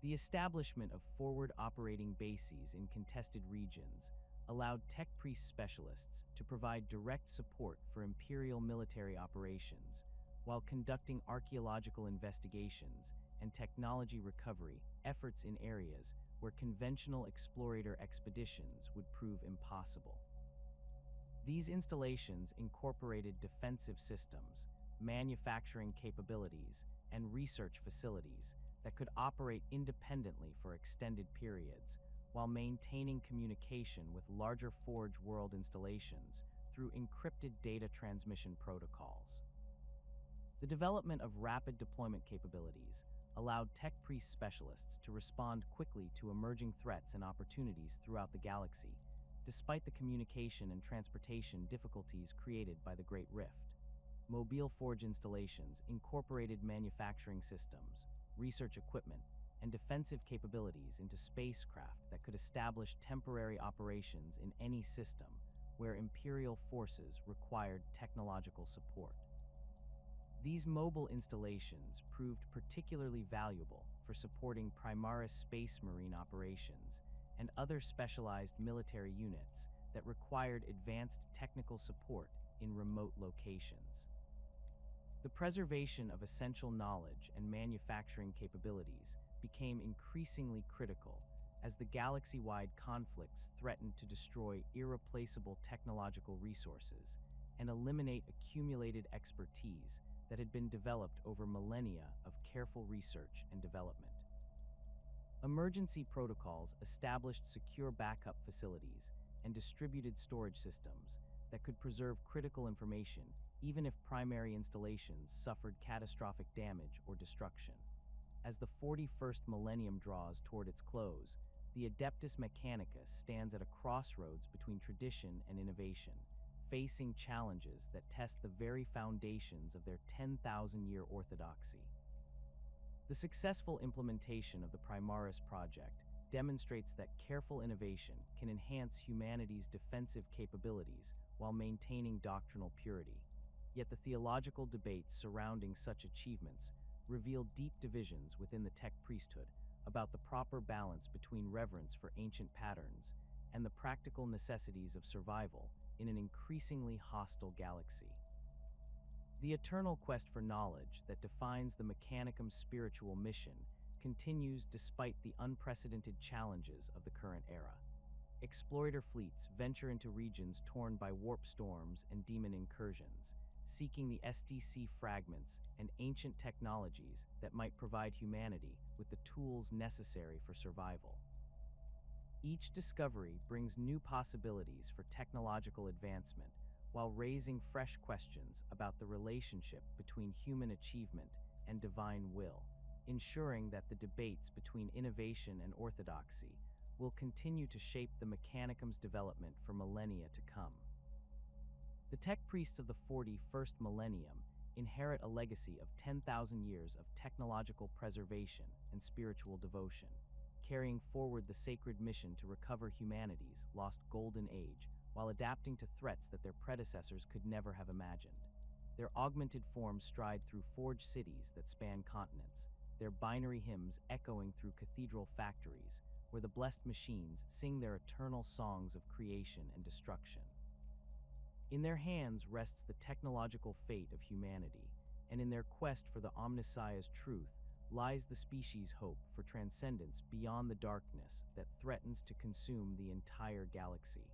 The establishment of forward operating bases in contested regions allowed tech priest specialists to provide direct support for Imperial military operations while conducting archaeological investigations and technology recovery efforts in areas where conventional explorator expeditions would prove impossible. These installations incorporated defensive systems, manufacturing capabilities, and research facilities that could operate independently for extended periods while maintaining communication with larger Forge world installations through encrypted data transmission protocols. The development of rapid deployment capabilities allowed tech priest specialists to respond quickly to emerging threats and opportunities throughout the galaxy, despite the communication and transportation difficulties created by the Great Rift. Mobile Forge installations incorporated manufacturing systems, research equipment, and defensive capabilities into spacecraft that could establish temporary operations in any system where Imperial forces required technological support. These mobile installations proved particularly valuable for supporting Primaris Space Marine operations and other specialized military units that required advanced technical support in remote locations. The preservation of essential knowledge and manufacturing capabilities became increasingly critical as the galaxy-wide conflicts threatened to destroy irreplaceable technological resources and eliminate accumulated expertise that had been developed over millennia of careful research and development. Emergency protocols established secure backup facilities and distributed storage systems that could preserve critical information even if primary installations suffered catastrophic damage or destruction. As the 41st millennium draws toward its close, the Adeptus Mechanicus stands at a crossroads between tradition and innovation, facing challenges that test the very foundations of their 10,000-year orthodoxy. The successful implementation of the Primaris project demonstrates that careful innovation can enhance humanity's defensive capabilities while maintaining doctrinal purity. Yet the theological debates surrounding such achievements reveal deep divisions within the tech priesthood about the proper balance between reverence for ancient patterns and the practical necessities of survival in an increasingly hostile galaxy. The eternal quest for knowledge that defines the Mechanicum's spiritual mission continues despite the unprecedented challenges of the current era. Explorator fleets venture into regions torn by warp storms and demon incursions, seeking the STC fragments and ancient technologies that might provide humanity with the tools necessary for survival. Each discovery brings new possibilities for technological advancement while raising fresh questions about the relationship between human achievement and divine will, ensuring that the debates between innovation and orthodoxy will continue to shape the Mechanicum's development for millennia to come. The tech priests of the 41st millennium inherit a legacy of 10,000 years of technological preservation and spiritual devotion, carrying forward the sacred mission to recover humanity's lost golden age while adapting to threats that their predecessors could never have imagined. Their augmented forms stride through forged cities that span continents, their binary hymns echoing through cathedral factories, where the blessed machines sing their eternal songs of creation and destruction. In their hands rests the technological fate of humanity, and in their quest for the Omnissiah's truth lies the species' hope for transcendence beyond the darkness that threatens to consume the entire galaxy.